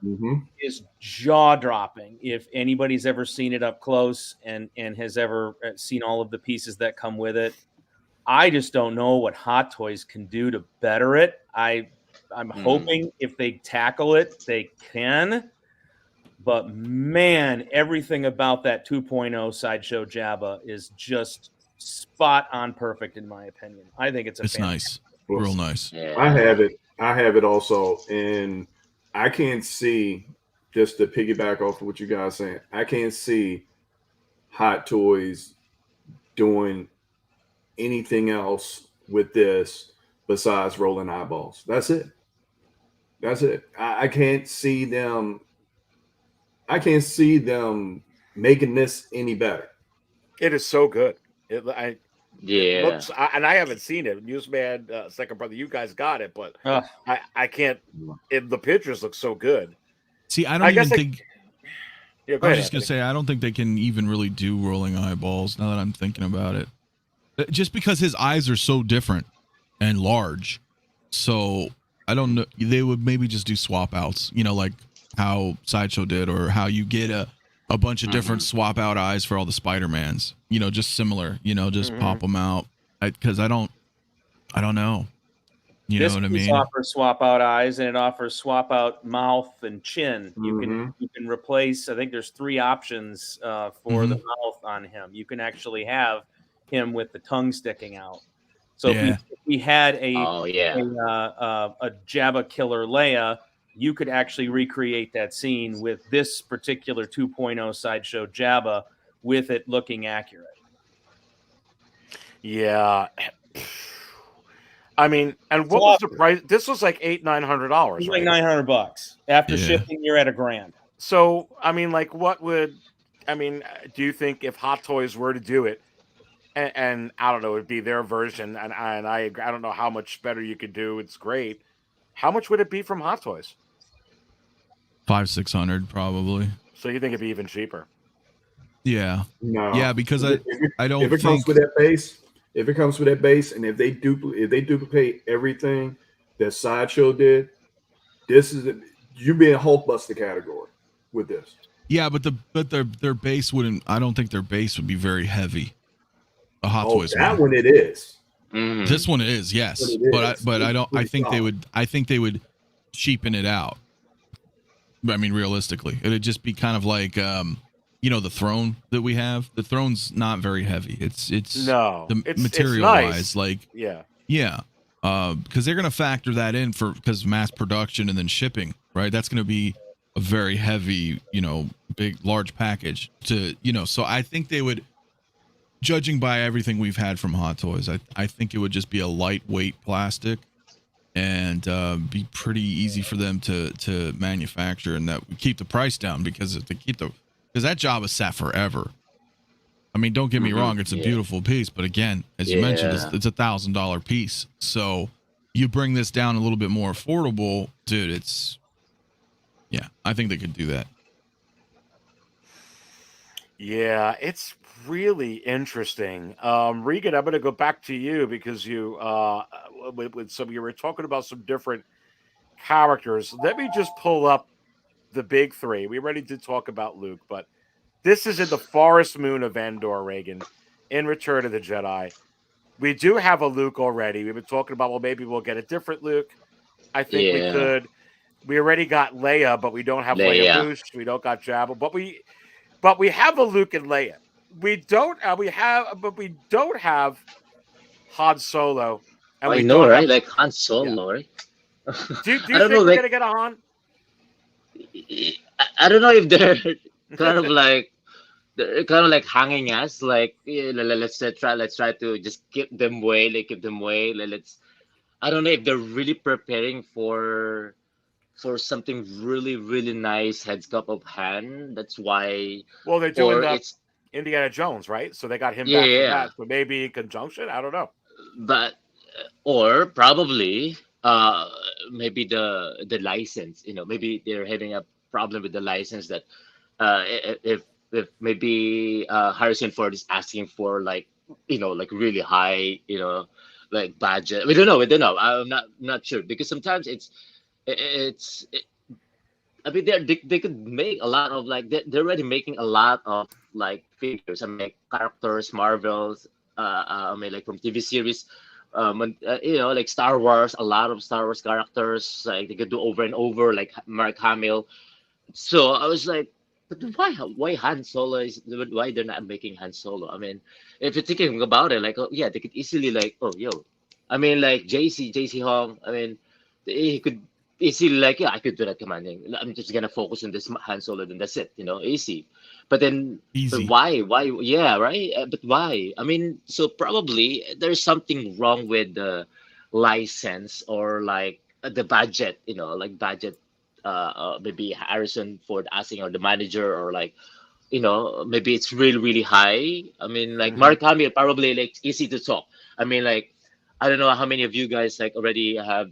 is jaw-dropping. If anybody's ever seen it up close and has ever seen all of the pieces that come with it, I just don't know what Hot Toys can do to better it. I'm hoping if they tackle it, they can. But man, everything about that 2.0 Sideshow Jabba is just spot on perfect in my opinion. I think it's nice. Real nice. Yeah. I have it also, and I can't see, just to piggyback off of what you guys saying, I can't see Hot Toys doing anything else with this besides rolling eyeballs. That's it. I can't see them making this any better. It is so good. Yeah. Looks, and I haven't seen it. Newsman, second brother, you guys got it, but I can't. The pictures look so good. See, I don't think. Yeah, I was just gonna say, I don't think they can even really do rolling eyeballs. Now that I'm thinking about it, just because his eyes are so different and large, so I don't know. They would maybe just do swap outs. You know, like how Sideshow did, or how you get a bunch of different swap out eyes for all the Spider-Mans, you know, just similar, you know, just pop them out. Because I don't know. You know what I mean? This offers swap out eyes, and it offers swap out mouth and chin. You can replace, I think there's 3 options for the mouth on him. You can actually have him with the tongue sticking out. So if we had a Jabba killer Leia, you could actually recreate that scene with this particular 2.0 Sideshow Jabba with it looking accurate. Yeah. I mean, and what was the price? This was like $800-900. It's like $900 after shipping. You're at $1,000. So, I mean, like, do you think if Hot Toys were to do it, and I don't know, it'd be their version, and I agree, I don't know how much better you could do. It's great. How much would it be from Hot Toys? $500-600 probably. So you think it'd be even cheaper? Yeah. No. Yeah, because I don't think. If it comes with that base, and if they duplicate everything that Sideshow did, you're being Hulkbuster category with this. Yeah, but their base wouldn't. I don't think their base would be very heavy. A Hot Toys one it is. This one is, yes, but I don't. I think they would. I think they would cheapen it out. I mean, realistically, it'd just be kind of like, you know, the throne that we have. The throne's not very heavy. It's material wise, like because they're gonna factor that in because mass production and then shipping. right? That's going to be a very heavy, large package to, so I think they would, judging by everything we've had from Hot Toys, I think it would just be a lightweight plastic and be pretty easy for them to manufacture, and that would keep the price down because that job is sat forever. I mean, don't get me wrong, it's a beautiful piece, but again, as you mentioned, it's $1,000 piece. So you bring this down a little bit more affordable, dude, I think they could do that. Yeah, it's really interesting. Regan, I'm going to go back to you because you, you were talking about some different characters. Let me just pull up the big three. We already did talk about Luke, but this is in the Forest Moon of Endor, Reagan, in Return of the Jedi. We do have a Luke already. We've been talking about, well, maybe we'll get a different Luke. I think we could. We already got Leia, but we don't have Leia Boost. We don't got Jabba, but we have a Luke and Leia. We don't have Han Solo. And I know, right? Like Han Solo, right? Do you think we're gonna get a Han? I don't know if they're kind of like hanging us, like let's try to just keep them away. I don't know if they're really preparing for something really, really nice heads up of Han. That's why. Well, they're doing Indiana Jones, right? So they got him back for that. So maybe in conjunction, I don't know. But or probably maybe the license. Maybe they're having a problem with the license that if maybe Harrison Ford is asking for like really high like budget. We don't know. I'm not sure because sometimes I mean, they could make a lot of like they're already making a lot of like figures. I mean, like characters, Marvels. I mean, like from TV series. Like Star Wars, a lot of Star Wars characters. Like they could do over and over, like Mark Hamill. So I was like, but why Han Solo why they're not making Han Solo? I mean, if you're thinking about it, like, oh yeah, they could easily like, oh yo, I mean, like JC Hong. I mean, he could easily like, yeah, I could do that commanding. I'm just gonna focus on this Han Solo, then that's it, easy. But then, but why? Yeah, right. But why? I mean, so probably there's something wrong with the license or like the budget, like budget. Maybe Harrison Ford asking or the manager or like, maybe it's really, really high. I mean, like Mark Hamill probably like easy to talk. I mean, like, I don't know how many of you guys like already have,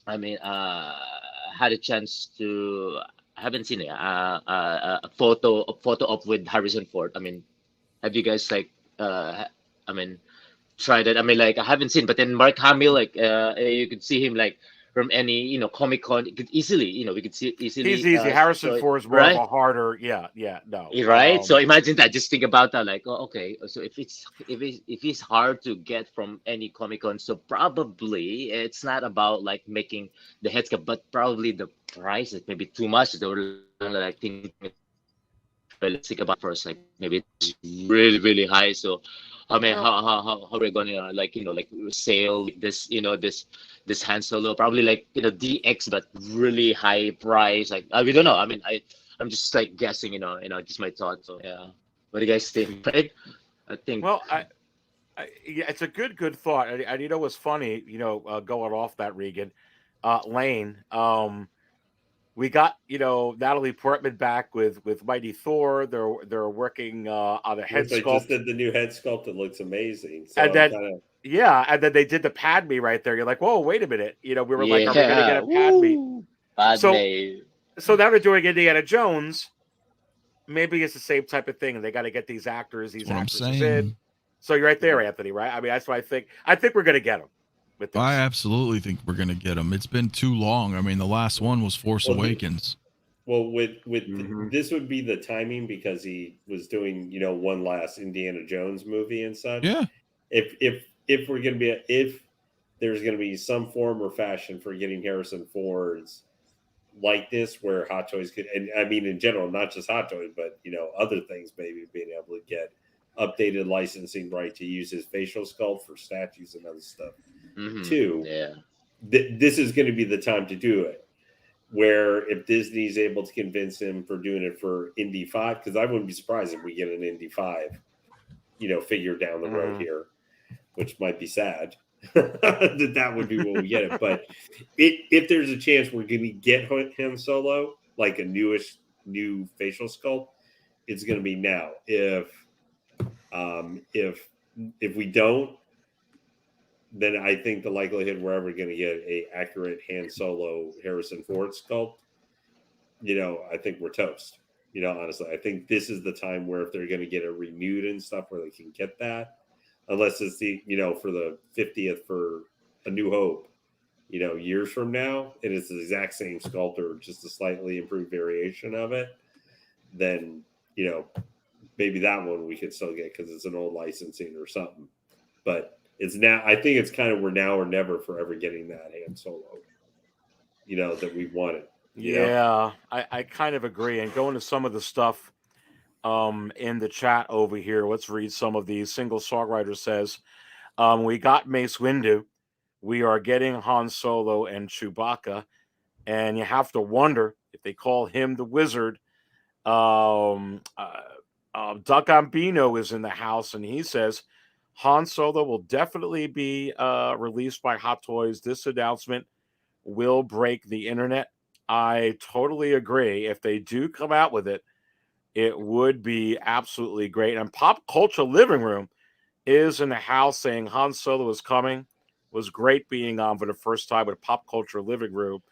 I mean, had a chance to, I haven't seen it, a photo up with Harrison Ford. I mean, have you guys like, I mean, tried it? I mean, like, I haven't seen, but then Mark Hamill, like, you could see him like, from any Comic Con, it could easily we could see easily. He's easy. Harrison Ford is more of a harder, no. Right. So imagine that. Just think about that. Like, oh, okay. So if it's hard to get from any Comic Con, so probably it's not about like making the heads cap, but probably the price is maybe too much. They were like thinking. But let's think about it first. Like maybe it's really, really high. So I mean, how are we gonna like sale this this Han Solo, probably like DX but really high price, like we don't know. I mean, I'm just like guessing, just my thoughts. So yeah, what do you guys think? Right? I think yeah, it's a good thought. And what's funny, going off that, Regan, Lane, we got Natalie Portman back with Mighty Thor. They're working on a head sculpt. They just did the new head sculpt. It looks amazing. So and then and then they did the Padme right there. You're like, whoa, wait a minute. We were like, are we gonna get a Padme? So now they're doing Indiana Jones. Maybe it's the same type of thing, and they got to get these actors in. So you're right there, Anthony. Right? I mean, that's what I think. I think we're gonna get them. I absolutely think we're gonna get them. It's been too long. I mean, the last one was Force Awakens. This would be the timing because he was doing one last Indiana Jones movie and such. Yeah. If we're gonna be if there's gonna be some form or fashion for getting Harrison Ford's likeness where Hot Toys could, and I mean in general, not just Hot Toys, but other things, maybe being able to get updated licensing right to use his facial sculpt for statues and other stuff. Too, this is going to be the time to do it. where if Disney's able to convince him for doing it for Indy 5, because I wouldn't be surprised if we get an Indy 5, figure down the road here, which might be sad that would be when we get it. But if there's a chance we're going to get Han Solo, like a new facial sculpt, it's going to be now. If we don't, then I think the likelihood we're ever going to get a accurate Han Solo Harrison Ford sculpt, I think we're toast. Honestly, I think this is the time where if they're going to get it renewed and stuff, where they can get that, unless it's the for the 50th for A New Hope, years from now, and it's the exact same sculptor, just a slightly improved variation of it, then maybe that one we could still get because it's an old licensing or something. But it's now, I think it's kind of we're now or never for ever getting that Han Solo, that we wanted. Yeah, I kind of agree. And going to some of the stuff in the chat over here, let's read some of these. Single Songwriter says, we got Mace Windu. We are getting Han Solo and Chewbacca. And you have to wonder if they call him the Wizard. Doc Ambino is in the house, and he says, Han Solo will definitely be released by Hot Toys. This announcement will break the internet. I totally agree. If they do come out with it, it would be absolutely great. And Pop Culture Living Room is in the house saying Han Solo is coming. It was great being on for the first time with Pop Culture Living Room,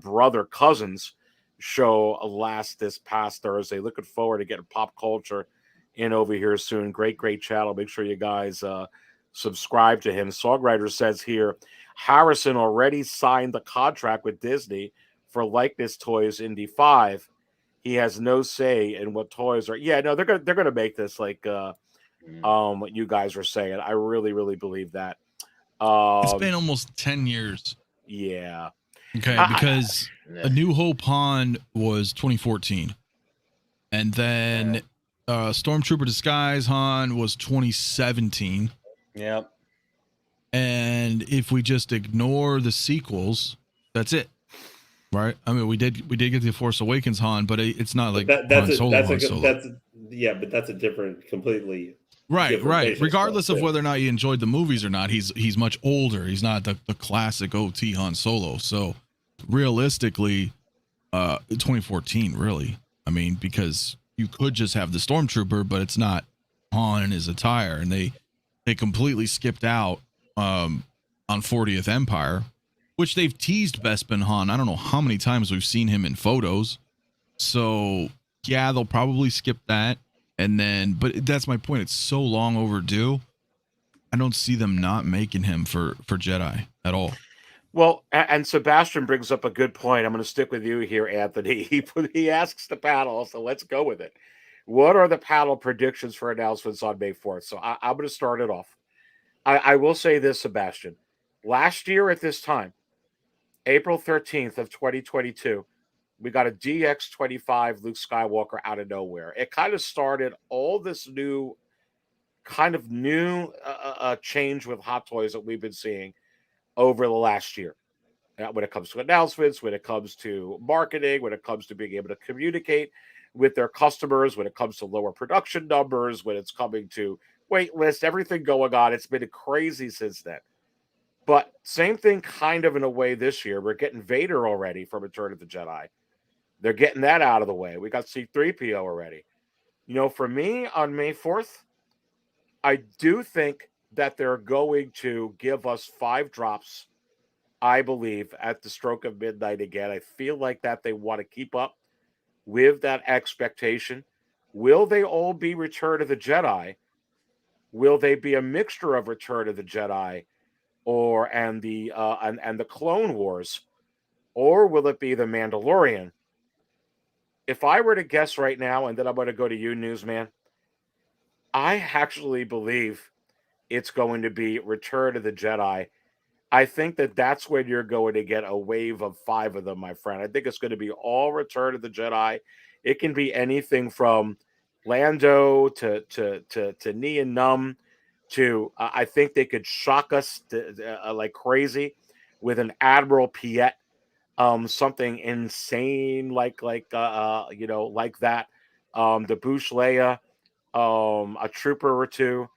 brother cousins show this past Thursday. Looking forward to getting Pop Culture in over here soon. Great channel. Make sure you guys subscribe to him. Songwriter says here, Harrison already signed the contract with Disney for likeness toys Indy 5. He has no say in what toys are. Yeah, no, they're gonna make this like what you guys are saying. I really believe that. It's been almost 10 years. Yeah. Okay, because A New Hope Han was 2014. And then Stormtrooper Disguise Han was 2017. Yep. And if we just ignore the sequels, that's it. Right? I mean, we did get the Force Awakens Han, but it's not like that's Solo. but that's a different, completely right. different Regardless stuff, of whether or not you enjoyed the movies or not, he's much older. He's not the classic OT Han Solo. So realistically, 2014, really. I mean, because you could just have the Stormtrooper, but it's not Han in his attire, and they completely skipped out on 40th Empire, which they've teased Bespin Han. I don't know how many times we've seen him in photos. So yeah, they'll probably skip that. And then, but that's my point. It's so long overdue. I don't see them not making him for Jedi at all. Well, and Sebastian brings up a good point. I'm going to stick with you here, Anthony. He asks the panel, so let's go with it. What are the panel predictions for announcements on May 4th? So I'm going to start it off. I will say this, Sebastian. Last year at this time, April 13th of 2022, we got a DX25 Luke Skywalker out of nowhere. It kind of started all this new change with Hot Toys that we've been seeing over the last year. When it comes to announcements, when it comes to marketing, when it comes to being able to communicate with their customers, when it comes to lower production numbers, when it's coming to wait list, everything going on. It's been crazy since then. But same thing kind of in a way this year. We're getting Vader already from Return of the Jedi. They're getting that out of the way. We got C-3PO already. For me on May 4th, I do think that they're going to give us 5 drops, I believe, at the stroke of midnight again. I feel like that they want to keep up with that expectation. Will they all be Return of the Jedi? Will they be a mixture of Return of the Jedi and the Clone Wars, or will it be the Mandalorian? If I were to guess right now, and then I'm going to go to you, Newsman, I actually believe it's going to be Return of the Jedi. I think that's when you're going to get a wave of 5 of them, my friend. I think it's going to be all Return of the Jedi. It can be anything from Lando to Ni and Num to I think they could shock us like crazy with an Admiral Piet something insane like like that. The Bush Leia, a trooper or two,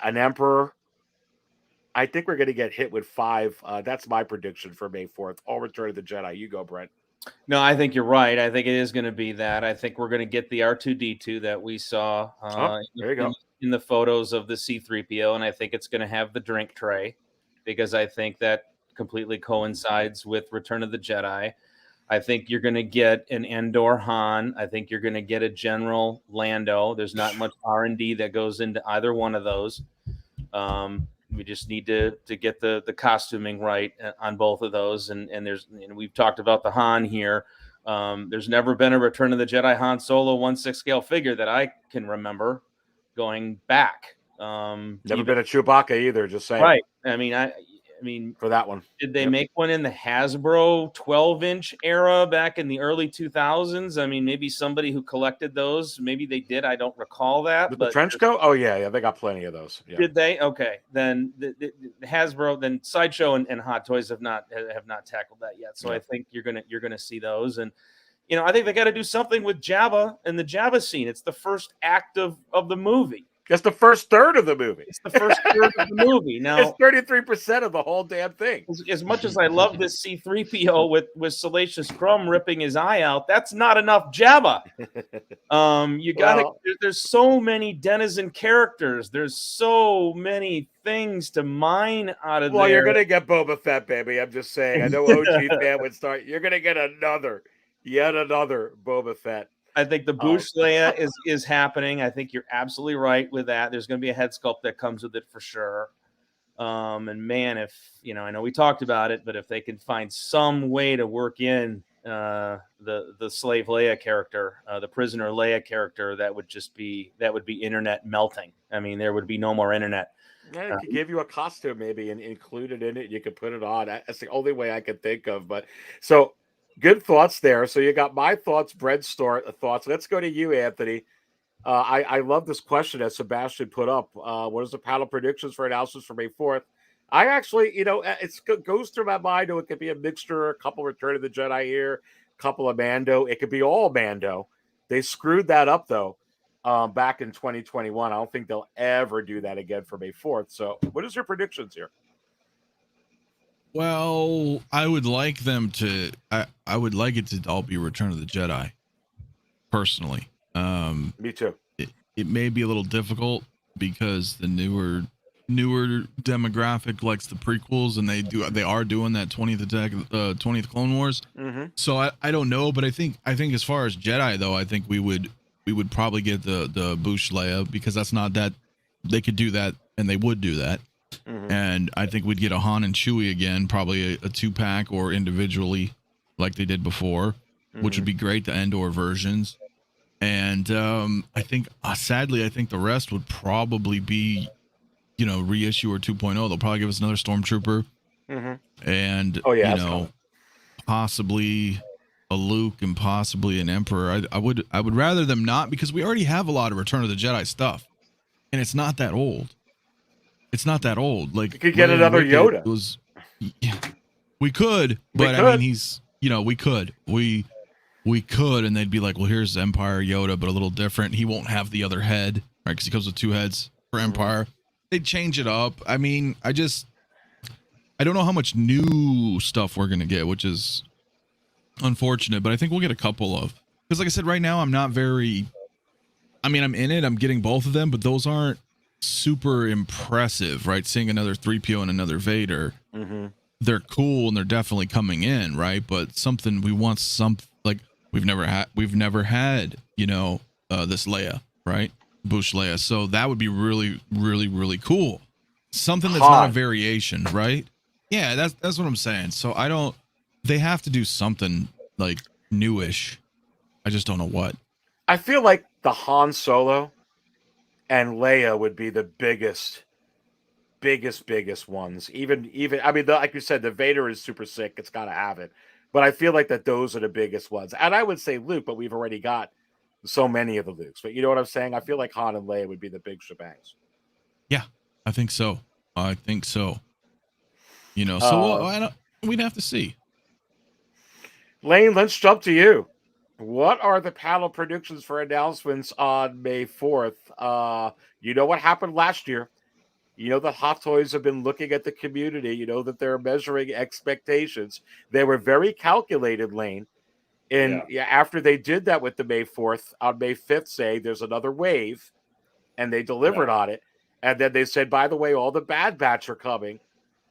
an emperor. I think we're going to get hit with 5. That's my prediction for May 4th. All Return of the Jedi. You go, Brent. No, I think you're right. I think it is going to be that. I think we're going to get the R2D2 that we saw There you go. in the photos of the C3PO, and I think it's going to have the drink tray because I think that completely coincides with Return of the Jedi. I think you're going to get an Endor Han. I think you're going to get a General Lando. There's not much R&D that goes into either one of those. We just need to get the costuming right on both of those. And we've talked about the Han here. There's never been a Return of the Jedi Han Solo 1/6 scale figure that I can remember going back. Never been a Chewbacca either. Just saying. Right. I mean, for that one, did they make one in the Hasbro 12-inch era back in the early 2000s? I mean, maybe somebody who collected those, maybe they did. I don't recall that. With but the trench coat? Oh yeah, they got plenty of those. Yeah. Did they? Okay, then the Hasbro, then Sideshow and Hot Toys have not tackled that yet. So I think you're gonna see those, and I think they got to do something with Jabba and the Jabba scene. It's the first act of the movie. It's the first third of the movie. It's the first third of the movie. Now it's 33% of the whole damn thing. As much as I love this C3PO with Salacious Crumb ripping his eye out, that's not enough Jabba. You gotta. There's so many denizen characters. There's so many things to mine out of there. Well, you're gonna get Boba Fett, baby. I'm just saying. I know OG fan would start. You're gonna get yet another Boba Fett. I think the Bush Leia is happening. I think you're absolutely right with that. There's going to be a head sculpt that comes with it for sure. And man, if I know we talked about it, but if they can find some way to work in the slave Leia character, the prisoner Leia character, that would be internet melting. I mean, there would be no more internet. Yeah, it could give you a costume maybe and include it in it. You could put it on. That's the only way I could think of. But so. Good thoughts there. So you got my thoughts, Brett's thoughts. Let's go to you, Anthony. I love this question that Sebastian put up. What is the panel predictions for announcements for May 4th? I actually, it goes through my mind. It could be a mixture, a couple Return of the Jedi here, a couple of Mando. It could be all Mando. They screwed that up, though, back in 2021. I don't think they'll ever do that again for May 4th. So what is your predictions here? Well, I would like them to. I would like it to all be Return of the Jedi, personally. Me too. It may be a little difficult because the newer demographic likes the prequels, and they are doing that 20th Clone Wars. Mm-hmm. So I don't know, but I think as far as Jedi though, I think we would probably get the Bush Leia, because that's not that they could do that, and they would do that. Mm-hmm. And I think we'd get a Han and Chewie again, probably a 2-pack or individually like they did before, which would be great, the Endor versions. And I think, sadly, I think the rest would probably be, reissue or 2.0. They'll probably give us another Stormtrooper. Mm-hmm. And, possibly a Luke and possibly an Emperor. I would rather them not, because we already have a lot of Return of the Jedi stuff. And it's not that old. Like, you could get another Yoda. We could, but I mean, he's, we could, and they'd be like, well, here's Empire Yoda, but a little different. He won't have the other head, right? Because he comes with 2 heads for Empire. They'd change it up. I mean, I don't know how much new stuff we're gonna get, which is unfortunate. But I think we'll get a couple of, because, like I said, right now I'm not very. I mean, I'm in it. I'm getting both of them, but those aren't super impressive, right? Seeing another 3PO and another Vader, they're cool and they're definitely coming in, right? But something we want, like we've never had this Leia, right? Bush Leia. So that would be really, really, really cool. Something that's not a variation, right? Yeah, that's what I'm saying. So they have to do something like newish. I just don't know what. I feel like the Han Solo and Leia would be the biggest ones. Even I mean, like you said, the Vader is super sick. It's got to have it. But I feel like that those are the biggest ones. And I would say Luke, but we've already got so many of the Lukes. But you know what I'm saying? I feel like Han and Leia would be the big shebangs. Yeah, I think so. So we'd have to see. Lane, let's jump to you. What are the panel predictions for announcements on May 4th? You know what happened last year. You know that Hot Toys have been looking at the community. You know that they're measuring expectations. They were very calculated, Lane. And after they did that with the May 4th, on May 5th, say there's another wave, and they delivered on it. And then they said, by the way, all the Bad Batch are coming,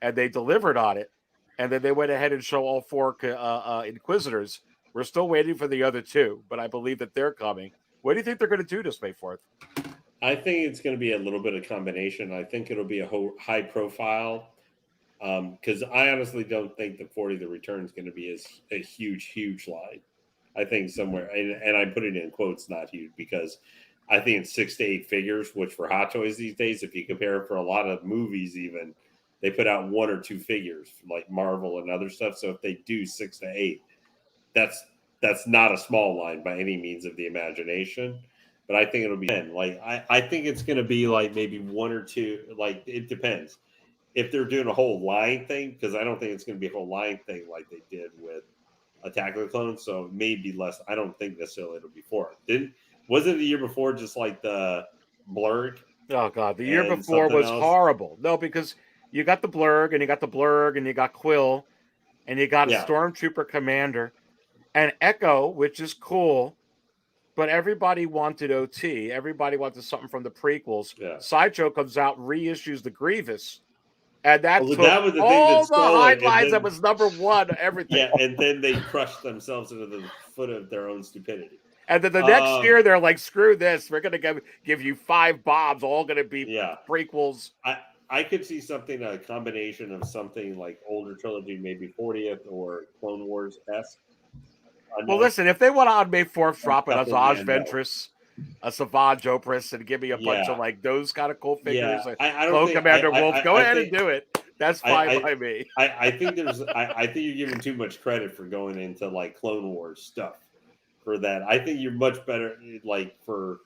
and they delivered on it. And then they went ahead and show all 4 Inquisitors. We're still waiting for the other 2, but I believe that they're coming. What do you think they're going to do this May 4th? I think it's going to be a little bit of combination. I think it'll be a high profile because I honestly don't think the 40 the return is going to be a huge line. I think somewhere, and I put it in quotes, not huge, because I think it's 6 to 8 figures, which for Hot Toys these days, if you compare it for a lot of movies, even they put out 1 or 2 figures like Marvel and other stuff. So if they do 6 to 8, that's not a small line by any means of the imagination. But I think it'll be 10. Like I think it's going to be like maybe 1 or 2. Like it depends if they're doing a whole line thing, because I don't think it's going to be a whole line thing like they did with Attack of the Clones. So maybe less. I don't think necessarily it'll be 4. Wasn't the year before just like the blurg? Oh God, the year before was horrible. No, because you got the blurg and you got the blurg and you got Quill and you got a Stormtrooper commander and Echo, which is cool. But everybody wanted OT. Everybody wanted something from the prequels. Yeah. Sideshow comes out, reissues the Grievous. And that took that was the all thing the highlights that was number 1, everything. Yeah, and then they crushed themselves into the foot of their own stupidity. And then the next year, they're like, screw this. We're going to give you 5 bombs, all going to be prequels. I could see something, a combination of something like older trilogy, maybe 40th or Clone Wars-esque. Well, listen, if they want to on May 4th drop an Asajj Ventress, a Savage Opress, and give me a bunch of like those kind of cool figures, like Clone Commander Wolf, go ahead and do it. That's fine by me. I think I think you're giving too much credit for going into like Clone Wars stuff for that. I think you're much better like for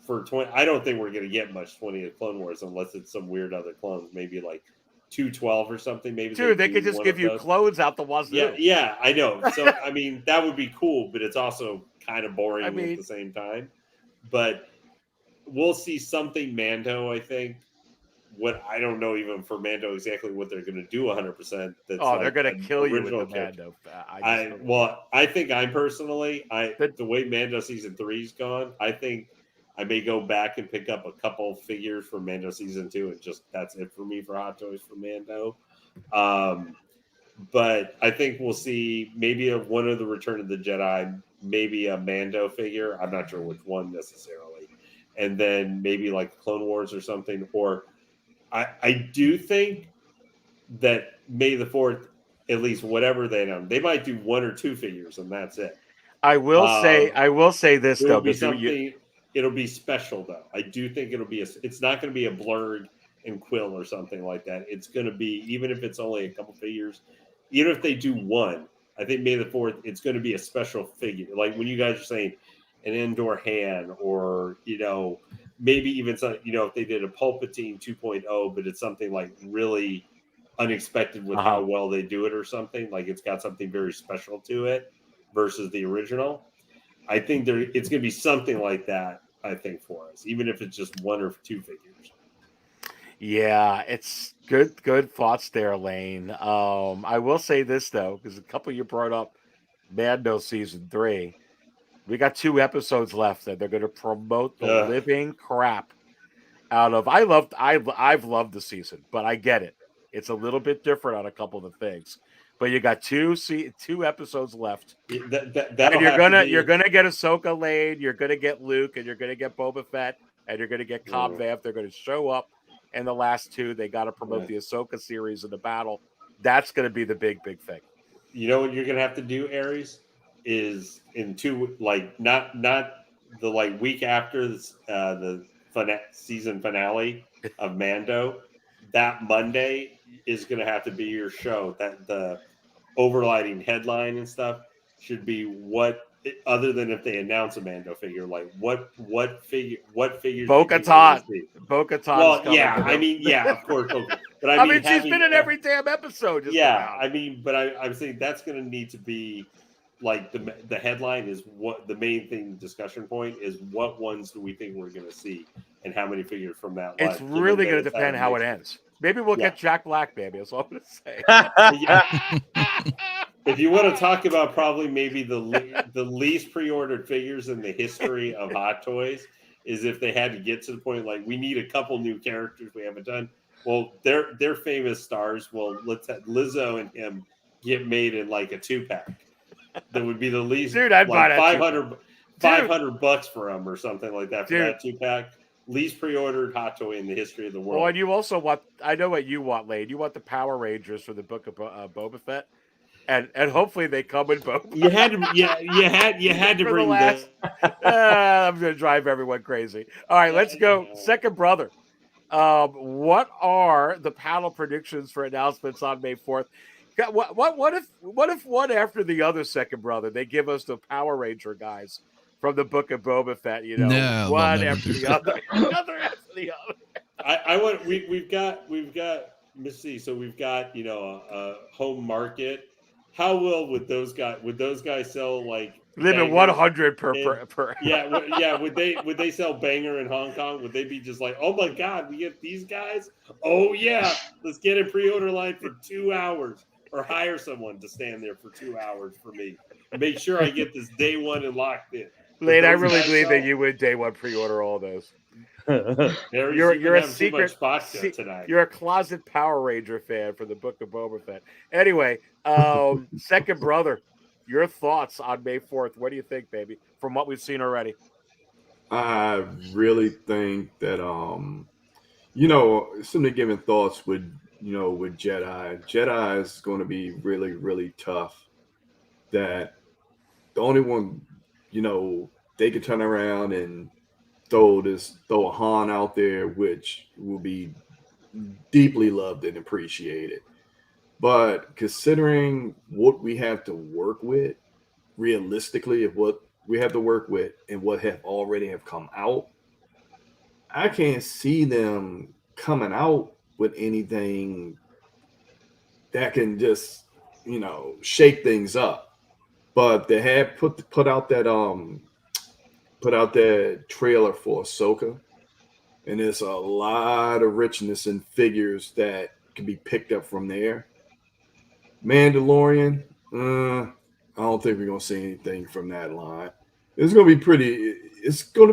20. I don't think we're going to get much 20th Clone Wars unless it's some weird other clones, maybe like 212 or something. Maybe dude, they could just give you clones out the wazoo. Yeah, I know. So I mean, that would be cool, but it's also kind of boring at the same time. But we'll see something Mando, I think. What I don't know even for Mando exactly what they're going to do 100%. They're going to kill you with the Mando. I think I'm personally, the way Mando season 3's gone, I think I may go back and pick up a couple figures for Mando season 2, and just that's it for me for Hot Toys for Mando. But I think we'll see maybe one of the Return of the Jedi, maybe a Mando figure. I'm not sure which one necessarily, and then maybe like Clone Wars or something. Or I do think that May the 4th, at least whatever they might do 1 or 2 figures, and that's it. I will say this though. It'll be special though. I do think it's not going to be a blurg and Quill or something like that. It's going to be, even if it's only a couple figures, even if they do 1, I think May the 4th, it's going to be a special figure. Like when you guys are saying an Endor Han, or, maybe even some, if they did a Palpatine 2.0, but it's something like really unexpected with how well they do it or something, like it's got something very special to it versus the original. I think it's going to be something like that, I think, for us, even if it's just 1 or 2 figures. Yeah, it's good thoughts there, Lane. I will say this, though, because a couple you brought up Mando season 3. We got 2 episodes left that they're going to promote the living crap out of. I've loved the season, but I get it. It's a little bit different on a couple of the things. But you got 2 episodes left. And you're gonna get Ahsoka Lane, you're gonna get Luke, and you're gonna get Boba Fett, and you're gonna get Cobb Vanth. They're gonna show up in the last 2. They got to promote the Ahsoka series in the battle. That's gonna be the big thing. You know what you're gonna have to do, Aries, is in 2 not the week after the season finale of Mando. That Monday is gonna have to be your show. That the overlighting headline and stuff should be other than if they announce a Mando figure, like what figures Bo-Katan. Well, yeah, I mean, yeah, of course, But I mean, she's having, been in every damn episode. Just yeah, about. I mean, but I'm saying that's going to need to be like the headline is what the main thing discussion point is. What ones do we think we're going to see, and how many figures from that line? It's really going to depend how it ends. Maybe we'll get Jack Black, baby. That's all I'm going to say. If you want to talk about probably maybe the least pre-ordered figures in the history of Hot Toys is if they had to get to the point like we need a couple new characters we haven't done. Well, they're famous stars. Well, let's have Lizzo and him get made in like a 2-pack. That would be the least. Dude, I'd buy that 500 bucks for them or something like that for Dude. that 2-pack. Least pre-ordered Hot Toy in the history of the world. Well, and you also want, I know what you want, Lane. You want the Power Rangers for the Book of Boba Fett. And hopefully they come in both. You had to bring that. I'm going to drive everyone crazy. All right, let's go. Second brother. What are the panel predictions for announcements on May 4th? What if one after the other second brother they give us the Power Ranger guys from the Book of Boba Fett? You know, No, one after the other, another after the other. We've got let's see. So we've got a home market. How would those guys sell like limit 100 per? Yeah. Would they sell Banger in Hong Kong? Would they be just like, oh my God, we get these guys? Oh yeah, let's get a pre-order line for 2 hours, or hire someone to stand there for 2 hours for me. Make sure I get this day one and locked in. Lane, I really believe that you would day one pre-order all those. You're a secret tonight. You're a closet Power Ranger fan for the Book of Boba Fett. Anyway, second brother, your thoughts on May 4th? What do you think, baby? From what we've seen already, I really think that somebody giving thoughts with Jedi. Jedi is going to be really, really tough. That the only one, they could turn around and throw a Han out there, which will be deeply loved and appreciated. But considering what we have to work with, realistically, of what we have to work with and what have already come out, I can't see them coming out with anything that can just, shake things up. But they have put out that trailer for Ahsoka, and there's a lot of richness in figures that can be picked up from there. Mandalorian, I don't think we're gonna see anything from that line. It's gonna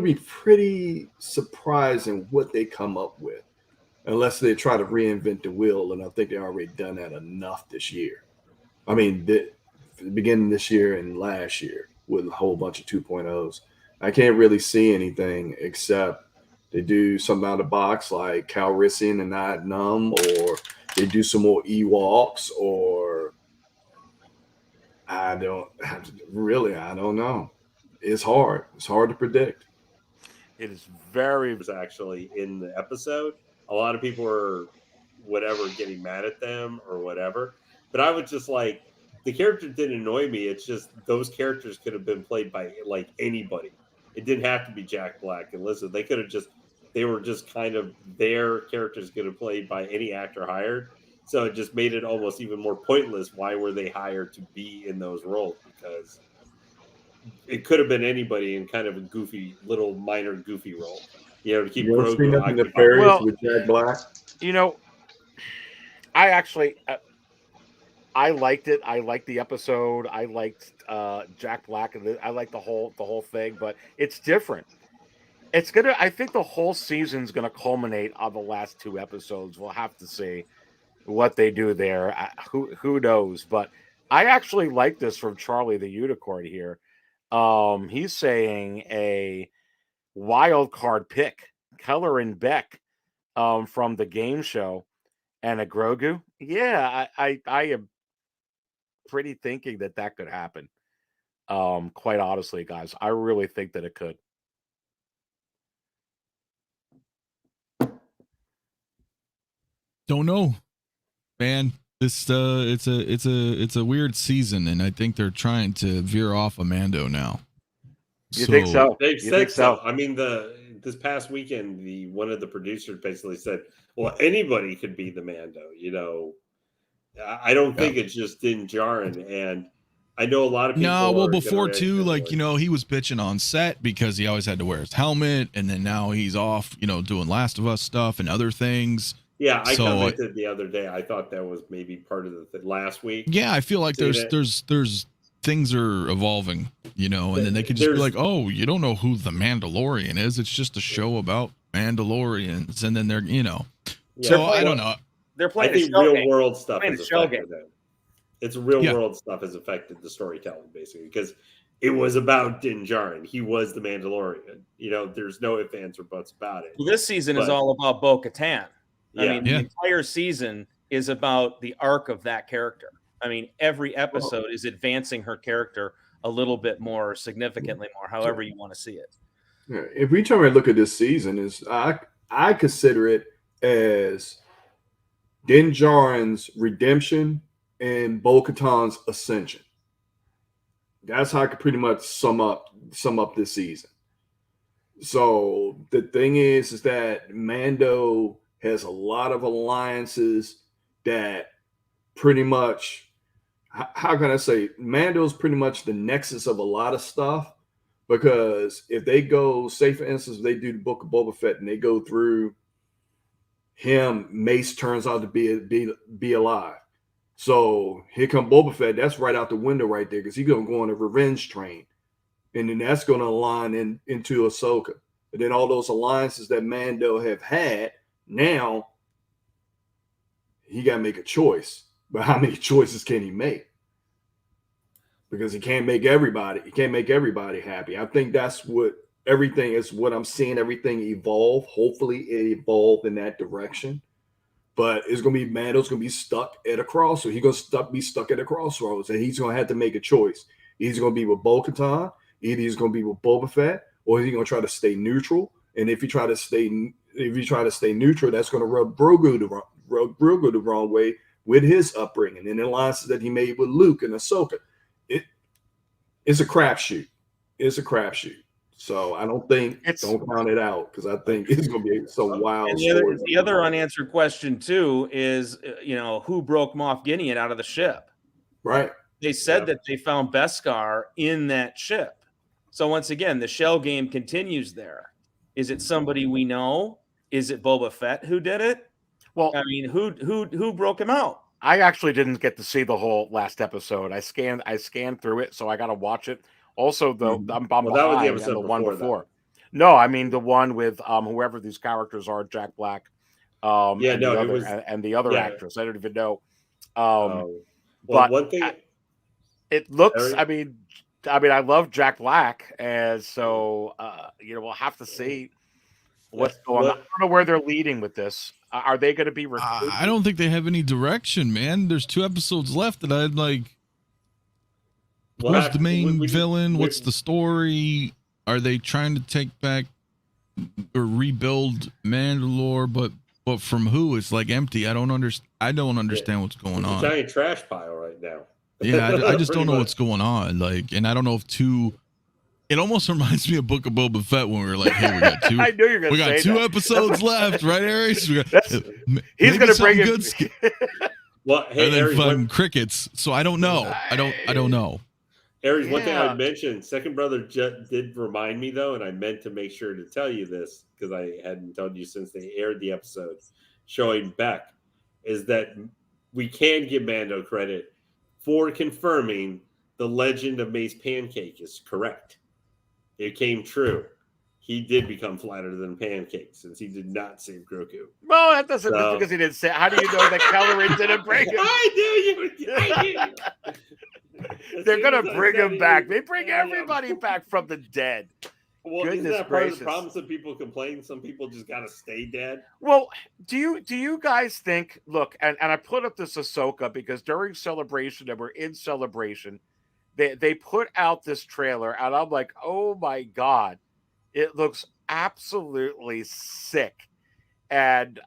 be pretty surprising what they come up with, unless they try to reinvent the wheel, and I think they've already done that enough this year. I mean, the beginning this year and last year with a whole bunch of 2.0s. I can't really see anything except they do something out of the box like Calrissian and not Numb, or they do some more Ewoks, or I don't know. It's hard. It's hard to predict. it is very Was actually in the episode. A lot of people were getting mad at them or whatever. But I was just like, the character didn't annoy me. It's just those characters could have been played by like anybody. It didn't have to be Jack Black and Lizzo. They were just kind of their characters could have played by any actor hired. So it just made it almost even more pointless. Why were they hired to be in those roles? Because it could have been anybody in kind of a minor goofy role. To keep Grogu occupied. With Jack Black. I actually I liked it. I liked the episode. I liked Jack Black, and I liked the whole thing. But it's different. I think the whole season's gonna culminate on the last 2 episodes. We'll have to see what they do there. Who knows? But I actually like this from Charlie the Unicorn here. He's saying a wild card pick, Keller and Beck, from the game show, and a Grogu. Yeah, I am pretty thinking that could happen. Quite honestly, guys, I really think that it could. Don't know, man. This it's a weird season, and I think they're trying to veer off of Mando now. You think so? They've said so. I mean, this past weekend, one of the producers basically said, "Well, anybody could be the Mando." You know, I don't think it's just Din Djarin, and I know a lot of people. No, well, before too, like, you know, he was bitching on set because he always had to wear his helmet, and then now he's off, you know, doing Last of Us stuff and other things. Yeah, I commented the other day. I thought that was maybe part of the last week. Yeah, I feel like there's things are evolving, you know, and then they could just be like, oh, you don't know who the Mandalorian is. It's just a show about Mandalorians, and then they're, you know. Yeah. So I don't know. They're playing. I think real world stuff is affected them. It's real world stuff has affected the storytelling basically because it was about Din Djarin. He was the Mandalorian. You know, there's no ifs, ands, or buts about it. Well, this season is all about Bo-Katan. Yeah. I mean, the entire season is about the arc of that character. I mean, every episode is advancing her character a little bit more, significantly more, however you want to see it. Yeah, if we try to look at this season, is I consider it as Din Djarin's redemption and Bo-Katan's ascension. That's how I could pretty much sum up this season. So the thing is that Mando has a lot of alliances that pretty much, how can I say, Mando's pretty much the nexus of a lot of stuff, because if they go, say for instance, they do the Book of Boba Fett and they go through him, Mace turns out to be alive. So here come Boba Fett. That's right out the window right there because he's going to go on a revenge train. And then that's going to align into Ahsoka. And then all those alliances that Mando have had, now he got to make a choice. But how many choices can he make? Because he can't make everybody. He can't make everybody happy. I think that's what everything is. What I'm seeing, everything evolve. Hopefully, it evolved in that direction. But it's gonna be Mando's gonna be stuck at a crossroads. He's gonna be stuck at a crossroads, and he's gonna have to make a choice. He's gonna be with Bo-Katan, either he's gonna be with Boba Fett, or he's gonna try to stay neutral. And if you try to stay neutral, that's gonna rub Grogu the wrong way with his upbringing and the alliances that he made with Luke and Ahsoka. It's a crapshoot. It's a crapshoot. So I don't count it out because I think it's going to be some wild. And the other unanswered question too is, you know, who broke Moff Gideon out of the ship? Right. They said that they found Beskar in that ship. So once again, the shell game continues there. Is it somebody we know? Is it Boba Fett who did it? Well, I mean, who broke him out? I actually didn't get to see the whole last episode. I scanned through it, so I got to watch it. Also, though, I'm behind that was the on episode the one before. No, I mean the one with whoever these characters are, Jack Black, and the other actress. I don't even know. But one thing, it looks. I mean, I love Jack Black, and so you know, we'll have to see what's going on. I don't know where they're leading with this. Are they going to be? I don't think they have any direction, man. There's 2 episodes left, and I'd like. Who's the main villain? What's the story? Are they trying to take back or rebuild Mandalore? But from who? It's like empty. I don't understand what's going on. It's a giant trash pile right now. Yeah, I just don't know what's going on. Like, and I don't know if 2. It almost reminds me of Book of Boba Fett when we were like, "Hey, we got 2. I knew you were we gonna got say 2 that. episodes left, right, Aries? He's going to bring it. Well, hey, and then Aries, fucking crickets. So I don't know. I don't know. Aries, one thing I would mention, Second Brother did remind me though, and I meant to make sure to tell you this because I hadn't told you since they aired the episode showing Beck, is that we can give Mando credit for confirming the legend of Mace Pancake is correct. It came true. He did become flatter than pancake since he did not save Grogu. Well, that doesn't because he didn't say. How do you know that Kelleran didn't bring him? I do. They're gonna bring him back. They bring everybody back from the dead. Well, Goodness isn't that part gracious. of the problem? Some people complain. Some people just gotta stay dead. Well, do you guys think? Look, and I put up this Ahsoka because during Celebration, and we're in Celebration, they put out this trailer, and I'm like, oh my god, it looks absolutely sick, and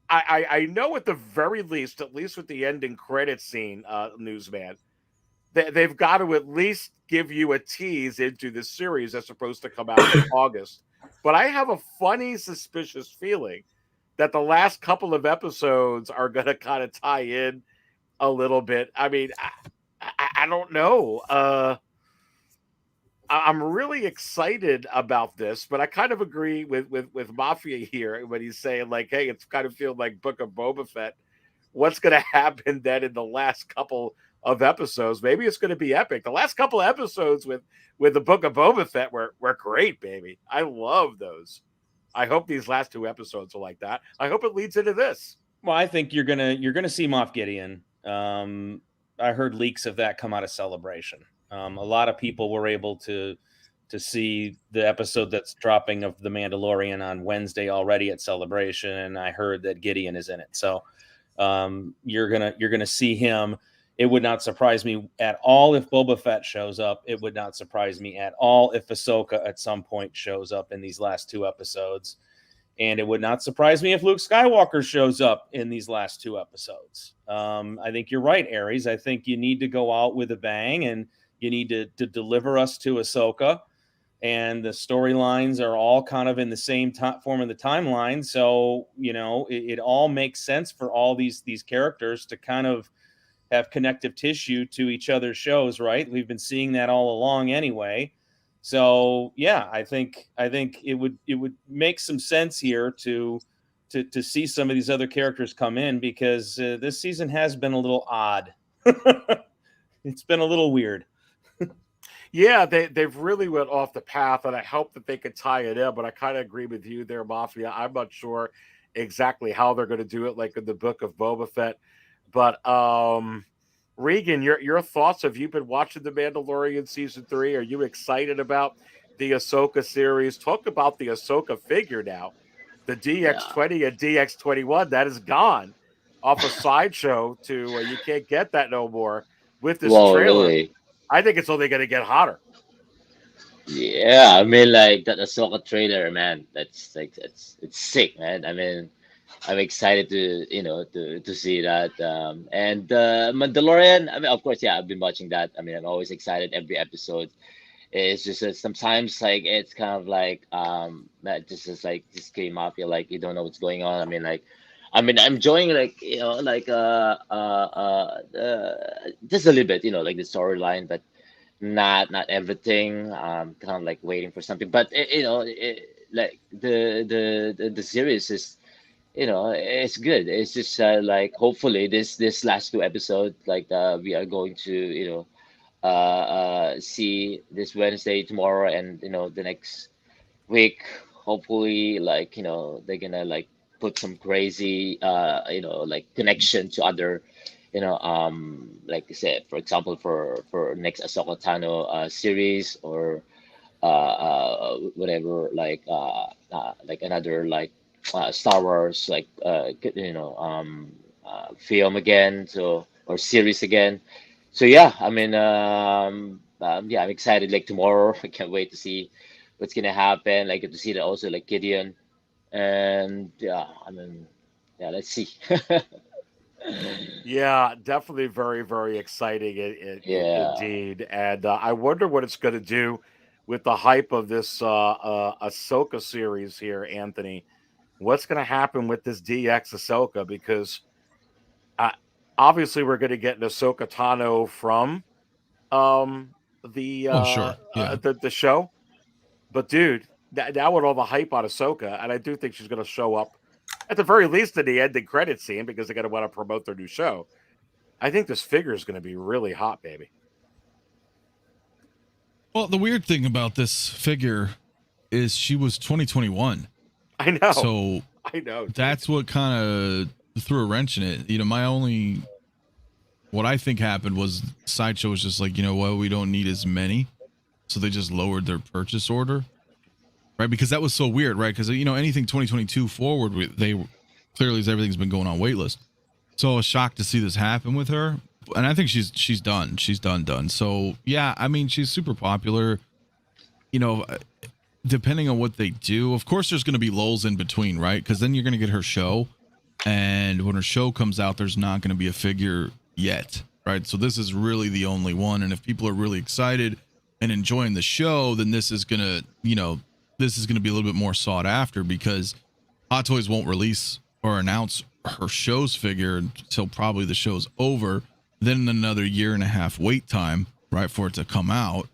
I know at the very least, at least with the ending credit scene, Newsman, they've got to at least give you a tease into the series that's supposed to come out in August. but I have a funny, suspicious feeling that the last couple of episodes are going to kind of tie in a little bit. I mean, I don't know. I'm really excited about this, but I kind of agree with Mafia here when he's saying like, "Hey, it's kind of feeling like Book of Boba Fett." What's going to happen then in the last couple of episodes? Maybe it's going to be epic. The last couple of episodes with the Book of Boba Fett were great, baby. I love those. I hope these last 2 episodes are like that. I hope it leads into this. Well, I think you're gonna see Moff Gideon. I heard leaks of that come out of Celebration. A lot of people were able to see the episode that's dropping of The Mandalorian on Wednesday already at Celebration, and I heard that Gideon is in it. So you're gonna see him. It would not surprise me at all if Boba Fett shows up. It would not surprise me at all if Ahsoka at some point shows up in these last 2 episodes. And it would not surprise me if Luke Skywalker shows up in these last 2 episodes. I think you're right, Aries. I think you need to go out with a bang, and you need to deliver us to Ahsoka. And the storylines are all kind of in the same form of the timeline. So, you know, it all makes sense for all these characters to kind of have connective tissue to each other's shows, right? We've been seeing that all along anyway. So yeah, I think it would make some sense here to see some of these other characters come in, because this season has been a little odd. It's been a little weird. Yeah, they've really went off the path, and I hope that they could tie it in. But I kind of agree with you there, Mafia. I'm not sure exactly how they're going to do it, like in the Book of Boba Fett. But Regan, your thoughts? Have you been watching The Mandalorian season 3? Are you excited about the Ahsoka series? Talk about the Ahsoka figure now. The DX20 and DX21 that is gone off a sideshow to you can't get that no more with this trailer. Really? I think it's only going to get hotter. Yeah, I mean, like that Ahsoka trailer, man. That's like it's sick, man. I mean, I'm excited to see that. And Mandalorian. I mean, of course, yeah, I've been watching that. I mean, I'm always excited every episode. It's just that sometimes like it's kind of like that just is like this game mafia, like you don't know what's going on. I'm enjoying like just a little bit, like the storyline, but not everything. Kind of like waiting for something, but like the series is, it's good. It's just like hopefully this last 2 episodes, like we are going to see this Wednesday, tomorrow, and the next week. Hopefully, like they're gonna like put some crazy like connection to other like I said, for example, for next Ahsoka Tano series, or whatever, like another like Star Wars like film again, or series again. So yeah, I mean yeah, I'm excited. Like tomorrow, I can't wait to see what's gonna happen. Like to see that also like Gideon, and yeah, I mean, yeah, let's see. Yeah, definitely very, very exciting Yeah. indeed. And I wonder what it's going to do with the hype of this Ahsoka series here, Anthony. What's going to happen with this DX Ahsoka? Because obviously we're going to get an Ahsoka Tano from Sure. Yeah. the show. But dude, now with all the hype on Ahsoka, and I do think she's going to show up at the very least in the ending credit scene, because they're going to want to promote their new show. I think this figure is going to be really hot, baby. Well, the weird thing about this figure is she was 2021. I know. So I know. That's what kind of threw a wrench in it. What I think happened was Sideshow was just like, we don't need as many. So they just lowered their purchase order. Right, because that was so weird, right? Because anything 2022 forward, they clearly everything's been going on waitlist. So I was shocked to see this happen with her, and I think she's done. She's done. So yeah, I mean, she's super popular. Depending on what they do, of course, there's going to be lulls in between, right? Because then you're going to get her show, and when her show comes out, there's not going to be a figure yet, right? So this is really the only one, and if people are really excited and enjoying the show, then this is gonna, this is going to be a little bit more sought after because Hot Toys won't release or announce her show's figure until probably the show's over. Then another 1.5 year wait time, right, for it to come out.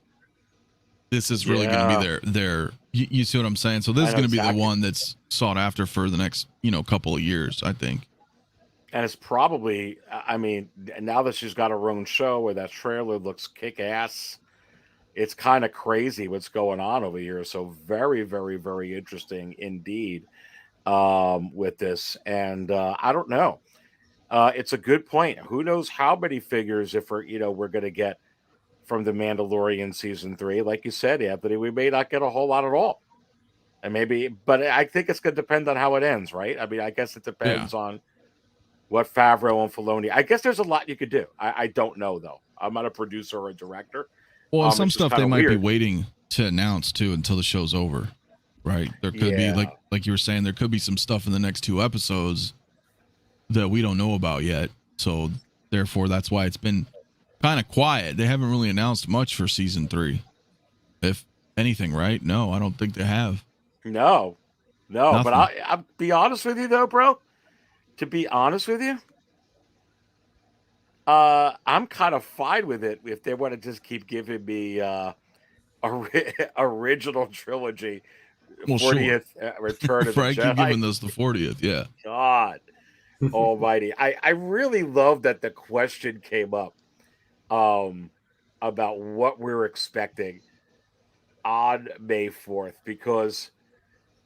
This is really going to be their you see what I'm saying? So this is going to be the one that's sought after for the next, couple of years, I think. And it's probably, I mean, now that she's got her own show where that trailer looks kick-ass, it's kind of crazy what's going on over here. So very, very, very interesting indeed with this. And I don't know. It's a good point. Who knows how many figures if we're going to get from the Mandalorian season 3. Like you said, Anthony, we may not get a whole lot at all. And maybe, but I think it's going to depend on how it ends, right? I mean, I guess it depends on what Favreau and Filoni. I guess there's a lot you could do. I don't know, though. I'm not a producer or a director. Well, some stuff they might be waiting to announce, too, until the show's over, right? There could be, like you were saying, there could be some stuff in the next 2 episodes that we don't know about yet. So, therefore, that's why it's been kind of quiet. They haven't really announced much for season 3. If anything, right? No, I don't think they have. No. Nothing. But I'll be honest with you, though, bro. To be honest with you, I'm kind of fine with it if they want to just keep giving me original trilogy, 40th Return of the Frank, Jedi. you're giving us the 40th, yeah. God almighty. I really love that the question came up about what we're expecting on May 4th, because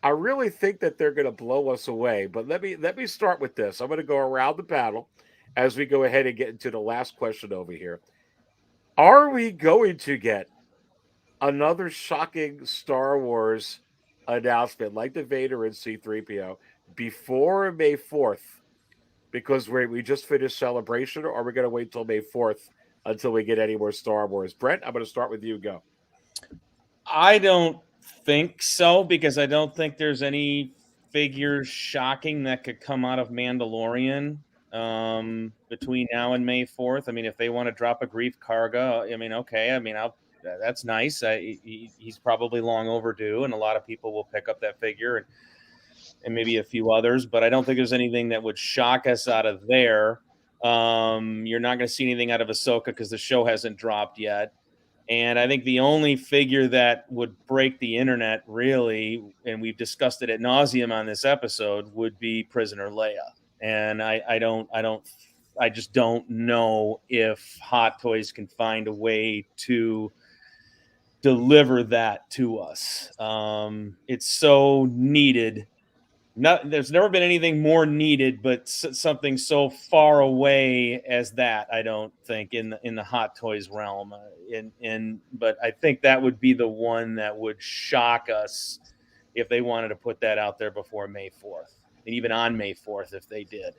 I really think that they're going to blow us away. But let me start with this. I'm going to go around the panel as we go ahead and get into the last question over here. Are we going to get another shocking Star Wars announcement like the Vader and C-3PO before May 4th? Because we just finished Celebration, or are we going to wait till May 4th until we get any more Star Wars? Brent, I'm going to start with you. Go. I don't think so, because I don't think there's any figures shocking that could come out of Mandalorian between now and May 4th. I mean, if they want to drop a Grief Karga, I mean, okay. I mean, that's nice. He's probably long overdue, and a lot of people will pick up that figure and maybe a few others, but I don't think there's anything that would shock us out of there. You're not going to see anything out of Ahsoka because the show hasn't dropped yet. And I think the only figure that would break the internet, really, and we've discussed it ad nauseum on this episode, would be Prisoner Leia. And I just don't know if Hot Toys can find a way to deliver that to us. It's so needed. There's never been anything more needed, but something so far away as that, I don't think, in the Hot Toys realm. But I think that would be the one that would shock us if they wanted to put that out there before May 4th, and even on May 4th if they did.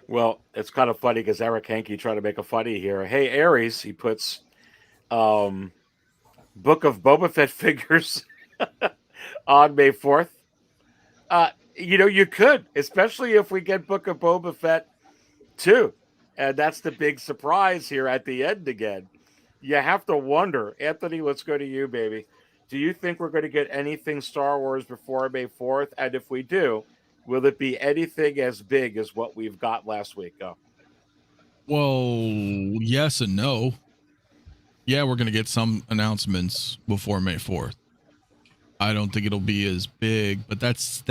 Well, it's kind of funny because Eric Hankey tried to make a funny here. Hey, Aries, he puts Book of Boba Fett figures on May 4th. You could, especially if we get Book of Boba Fett 2. And that's the big surprise here at the end again. You have to wonder. Anthony, let's go to you, baby. Do you think we're going to get anything Star Wars before May 4th? And if we do, will it be anything as big as what we've got last week? Go. Well, yes and no. Yeah, we're going to get some announcements before May 4th. I don't think it'll be as big, but that's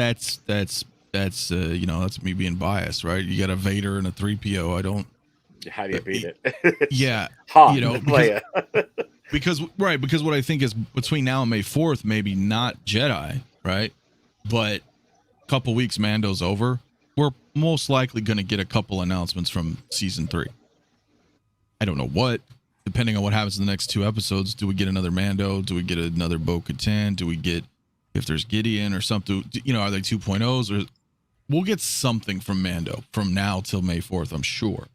me being biased, right? You got a Vader and a 3PO. I don't. How do you beat it? Yeah, because what I think is between now and May 4th, maybe not Jedi, right? But a couple weeks, Mando's over. We're most likely going to get a couple announcements from season 3. I don't know what. Depending on what happens in the next 2 episodes, do we get another Mando? Do we get another Bo-Katan? Do we get, if there's Gideon or something, are they 2.0s? Or we'll get something from Mando from now till May 4th, I'm sure.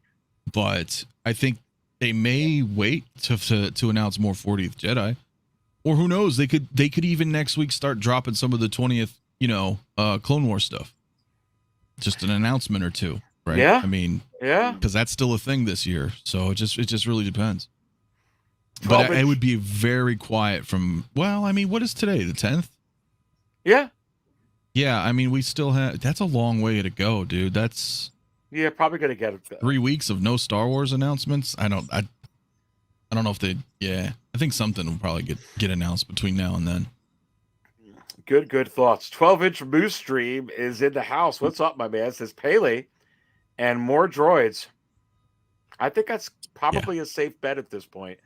But I think they may wait to announce more 40th Jedi, or who knows? They could even next week start dropping some of the 20th, Clone Wars stuff. Just an announcement or two, right? Yeah. I mean, yeah, because that's still a thing this year. So it just really depends. But it would be very quiet from. Well, I mean, what is today? The 10th? Yeah. Yeah, I mean, we still have. That's a long way to go, dude. That's. Yeah, probably gonna get 3 weeks of no Star Wars announcements. I don't know if they. Yeah, I think something will probably get announced between now and then. Good thoughts. 12-inch Moose Stream is in the house. What's up, my man? It says Pele and more droids. I think that's probably a safe bet at this point,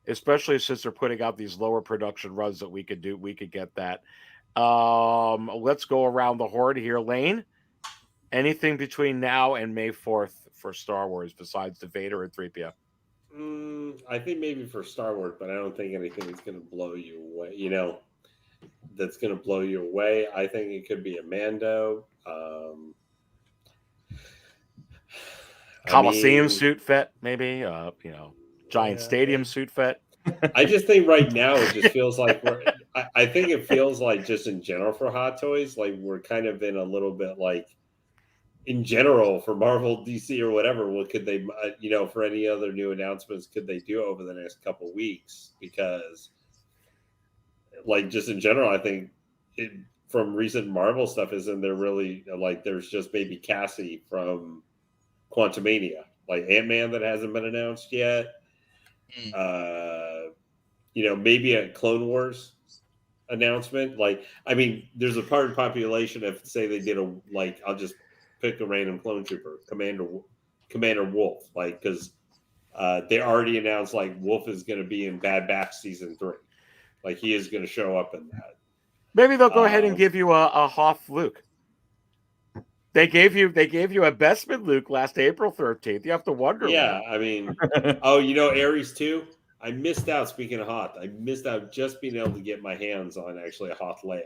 especially since they're putting out these lower production runs that we could do. We could get that. Let's go around the horn here. Lane, anything between now and May 4th for Star Wars besides the Vader and 3PO? I think maybe for Star Wars, but I don't think anything is going to blow you away. That's going to blow you away. I think it could be a Mando. Coliseum suit fit, maybe. Giant stadium suit fit. I just think right now it just feels like I think it feels like just in general for Hot Toys, like we're kind of in a little bit like in general for Marvel, DC, or whatever. What could they, for any other new announcements, could they do over the next couple of weeks? Because, like, just in general, I think from recent Marvel stuff, isn't there really like there's just maybe Cassie from Quantumania, like Ant-Man that hasn't been announced yet. Maybe a Clone Wars announcement. Like, I mean, there's a part of the population if say they did I'll just pick a random clone trooper, Commander Wolf, like, because they already announced like Wolf is going to be in Bad Batch season 3, like he is going to show up in that. Maybe they'll go ahead and give you a Hoth Luke. They gave you a Bespin Luke last April 13th. You have to wonder. Yeah, I mean, Ares too. I missed out. Speaking of Hoth, I missed out just being able to get my hands on actually a Hoth Leia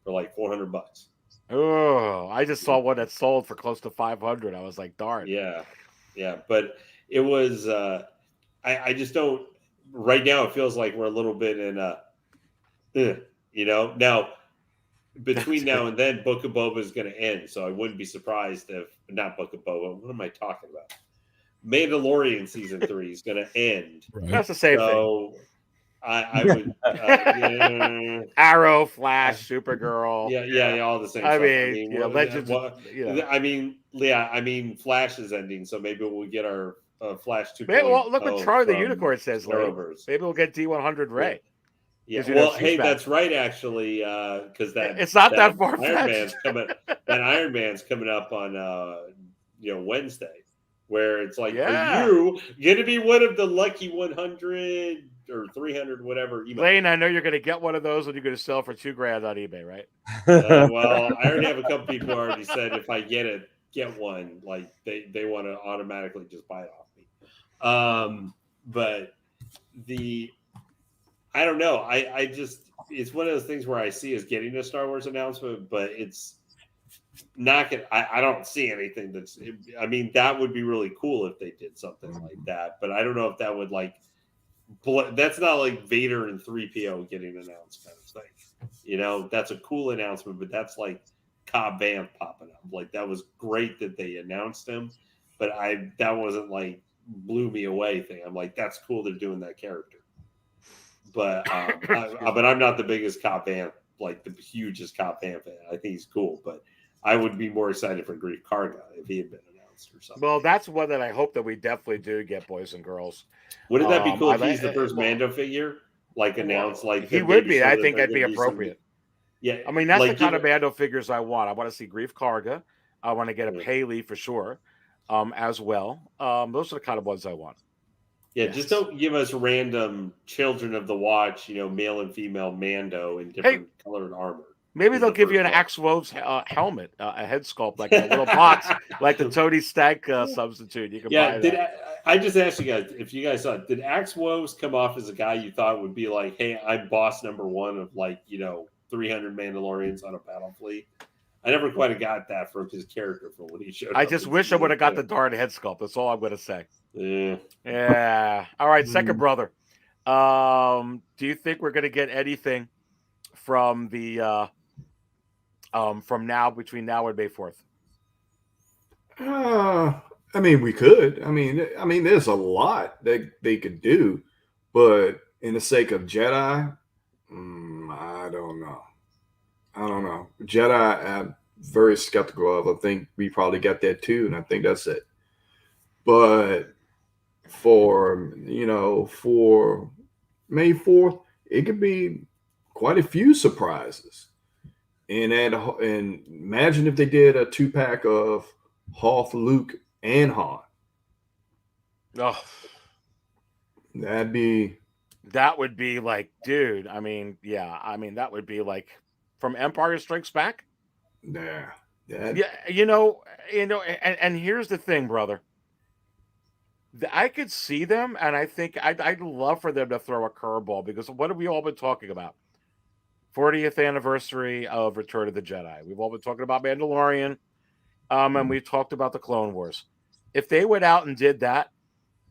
for like $400. Oh, I just saw one that sold for close to 500. I was like, darn. Yeah, but it was. I just don't. Right now, it feels like we're a little bit in now. Between now and then, Book of Boba is going to end, so I wouldn't be surprised if not Book of Boba. What am I talking about? Mandalorian season 3 is going to end. Right. That's the same thing. I would Arrow, Flash, Supergirl. Yeah, all the same. I stuff. mean, Legends. Flash is ending, so maybe we'll get our Flash 2. Well, look what Charlie the Unicorn says. Maybe we'll get D100 Ray. Yeah. Well, hey, that's right, actually, because it's not that far. Iron Man's coming up on Wednesday, where it's like, are you going to be one of the lucky 100 or 300, whatever? Lane, I know you're going to get one of those, and you're going to sell for $2,000 on eBay, right? Well, I already have a couple people who already said if I get one, like they want to automatically just buy it off me. But I don't know. I just, it's one of those things where I see us getting a Star Wars announcement, but it's not going to, I don't see anything that would be really cool if they did something like that, but I don't know if that would that's not like Vader and 3PO getting announced kind of thing. That's a cool announcement, but that's like Cobb Vanth popping up. Like, that was great that they announced him, but that wasn't like blew me away thing. I'm like, that's cool they're doing that character. But but I'm not the biggest Cobb Vanth, like the hugest Cobb Vanth fan. I think he's cool, but I would be more excited for Grief Karga if he had been announced or something. Well, that's one that I hope that we definitely do get, boys and girls. Wouldn't that be cool if he's the first Mando figure, like announced? Like he would be. I think that'd be appropriate. Yeah, I mean, that's the kind of Mando figures I want. I want to see Grief Karga. I want to get a Paley for sure, as well. Those are the kind of ones I want. Yeah, just don't give us random Children of the Watch, male and female Mando in different colored armor. Maybe they'll give you an Axe Woves helmet, a head sculpt, like a little box, like the Tony Stank substitute. You can buy that. I just asked you guys if you guys saw it. Did Axe Woves come off as a guy you thought would be like, hey, I'm boss number one of 300 Mandalorians on a battle fleet? I never quite got that from his character from when he showed up. I just wish I would have got the darn head sculpt. That's all I'm going to say. Yeah. All right, second brother. Do you think we're going to get anything from the from now between now and May 4th? I mean, we could. I mean, there's a lot that they could do, but in the sake of Jedi, I don't know. I don't know. Jedi, I'm very skeptical of. I think we probably got that too, and I think that's it. But for for May 4th, it could be quite a few surprises. And imagine if they did a 2-pack of Hoth, Luke, and Han. Oh, that would be like, dude. I mean, yeah. I mean, that would be like from Empire Strikes Back. Yeah. Yeah. And here's the thing, brother. I could see them, and I think I'd love for them to throw a curveball, because what have we all been talking about? 40th anniversary of Return of the Jedi. We've all been talking about Mandalorian, and we've talked about the Clone Wars. If they went out and did that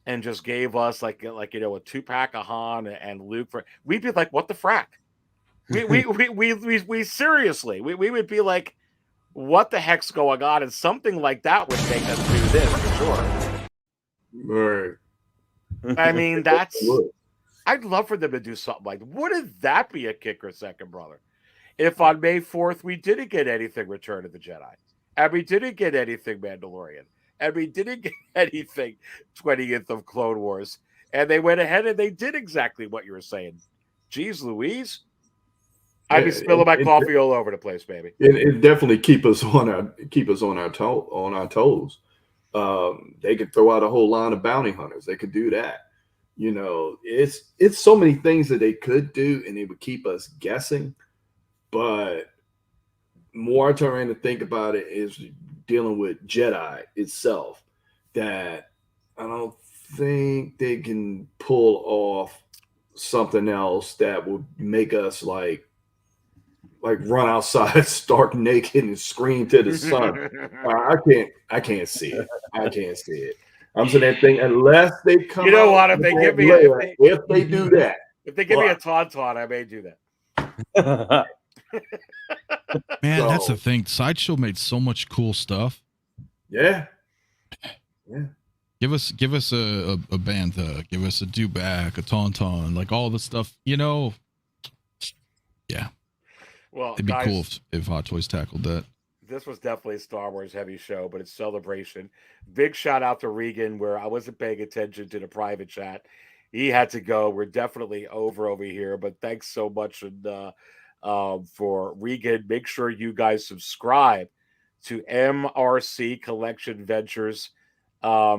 and just gave us like a 2-pack of Han and Luke, we'd be like, what the frack? We seriously, we would be like, what the heck's going on? And something like that would make us do this for sure. Right. I mean, I'd love for them to do something like, wouldn't that be a kicker, second brother? If on May 4th we didn't get anything Return of the Jedi, and we didn't get anything Mandalorian, and we didn't get anything 20th of Clone Wars, and they went ahead and they did exactly what you were saying. Jeez Louise. I'd be spilling my coffee all over the place, baby. It definitely keep us on our toes. They could throw out a whole line of bounty hunters. They could do that. It's so many things that they could do, and it would keep us guessing. But more I trying to think about it is dealing with Jedi itself, that I don't think they can pull off something else that would make us like run outside stark naked and scream to the sun. I can't see it. I can't see it. I'm saying that thing, unless they come. You know what? If they give me if they do that, if they give me a tauntaun, I may do that. Man, that's the thing. Sideshow made so much cool stuff. Yeah. Give us a bantha, give us a dewback, a tauntaun, like all the stuff. Yeah. Well, it'd be cool if Hot Toys tackled that. This was definitely a Star Wars heavy show, but it's celebration. Big shout out to Regan, where I wasn't paying attention to the private chat. He had to go. We're definitely over here, but thanks so much for Regan. Make sure you guys subscribe to MRCcollectionventures.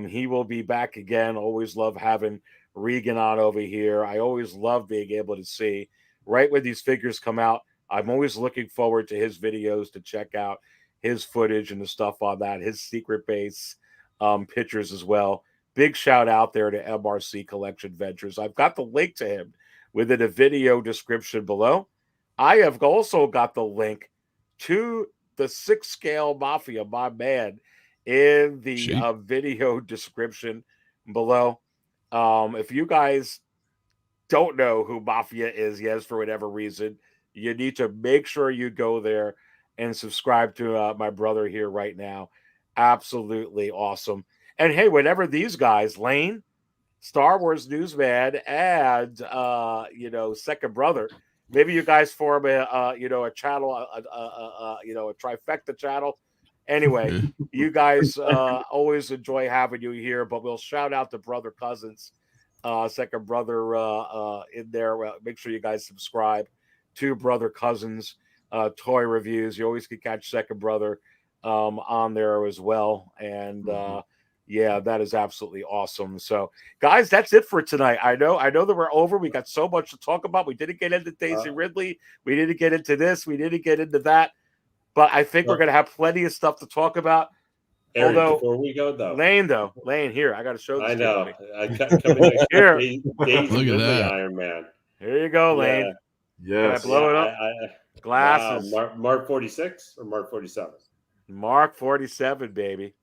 He will be back again. Always love having Regan on over here. I always love being able to see right when these figures come out. I'm always looking forward to his videos to check out his footage and the stuff on that, his secret base pictures as well. Big shout out there to MRC Collection Ventures. I've got the link to him within a video description below. I have also got the link to the Six Scale Mafia, my man, in the video description below. If you guys don't know who Mafia is, yes, for whatever reason, you need to make sure you go there and subscribe to my brother here right now. Absolutely awesome. And hey, whenever these guys, Lane, Star Wars Newsman, and second brother, maybe you guys form a channel, a trifecta channel. Anyway, you guys always enjoy having you here, but we'll shout out to Brother Cousins, second brother in there. Make sure you guys subscribe to Brother Cousins toy reviews. You always can catch second brother on there as well. And yeah, that is absolutely awesome. So guys, that's it for tonight. I know that we're over. We got so much to talk about. We didn't get into Daisy Ridley. We didn't get into this. We didn't get into that. But I think we're going to have plenty of stuff to talk about. Eric, Although, before we go, though. Lane, here. I got to show this. I know. Here. Look at that. Iron Man. Here you go, Lane. Yes. Can I blow it up? Glasses. Wow. Mark 46 or Mark 47? Mark 47, baby.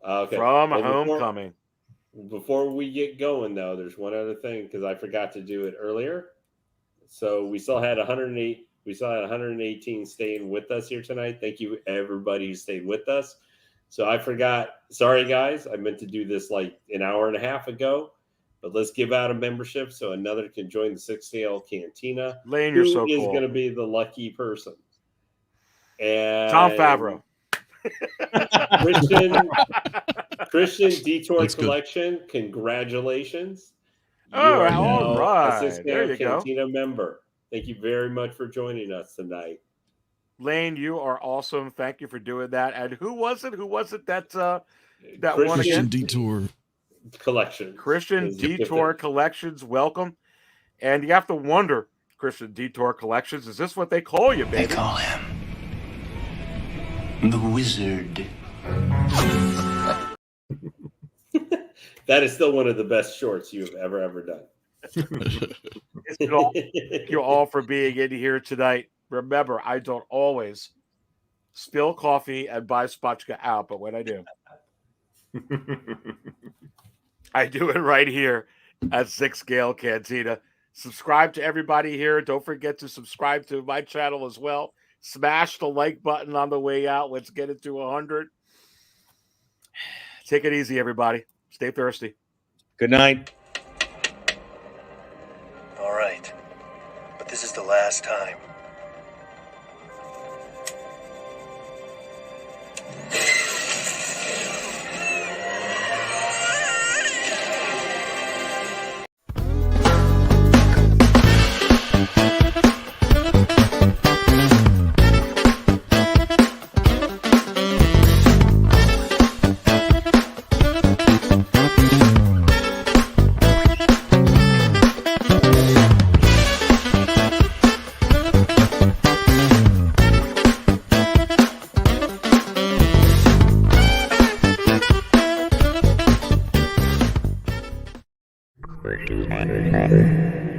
Okay. From Homecoming. Before we get going, though, there's one other thing, because I forgot to do it earlier. So we still had 108. We still had 118 staying with us here tonight. Thank you, everybody who stayed with us. So I forgot. Sorry, guys. I meant to do this like an hour and a half ago. But let's give out a membership so another can join the Six Scale Cantina. Lane, you're Who so is cool. going to be the lucky person? And Tom Favreau. Christian Detour That's good. Collection, congratulations. You All are right, now all right. a Six There Scale you go. Cantina member. Thank you very much for joining us tonight. Lane, you are awesome. Thank you for doing that. And who was it? Who was it that that Christian won Christian again? Detour. Collection. Christian is the gift Detour that- Collections, welcome. And you have to wonder, Christian Detour Collections, is this what they call you, They baby? call him the Wizard. That is still one of the best shorts you've ever done. Thank you all for being in here tonight. Remember, I don't always spill coffee and buy spotchka out, but when I do, I do it right here at Six Scale Cantina. Subscribe to everybody here. Don't forget to subscribe to my channel as well. Smash the like button on the way out. Let's get it to 100. Take it easy, everybody. Stay thirsty. Good night. All right. But this is the last time. Regan.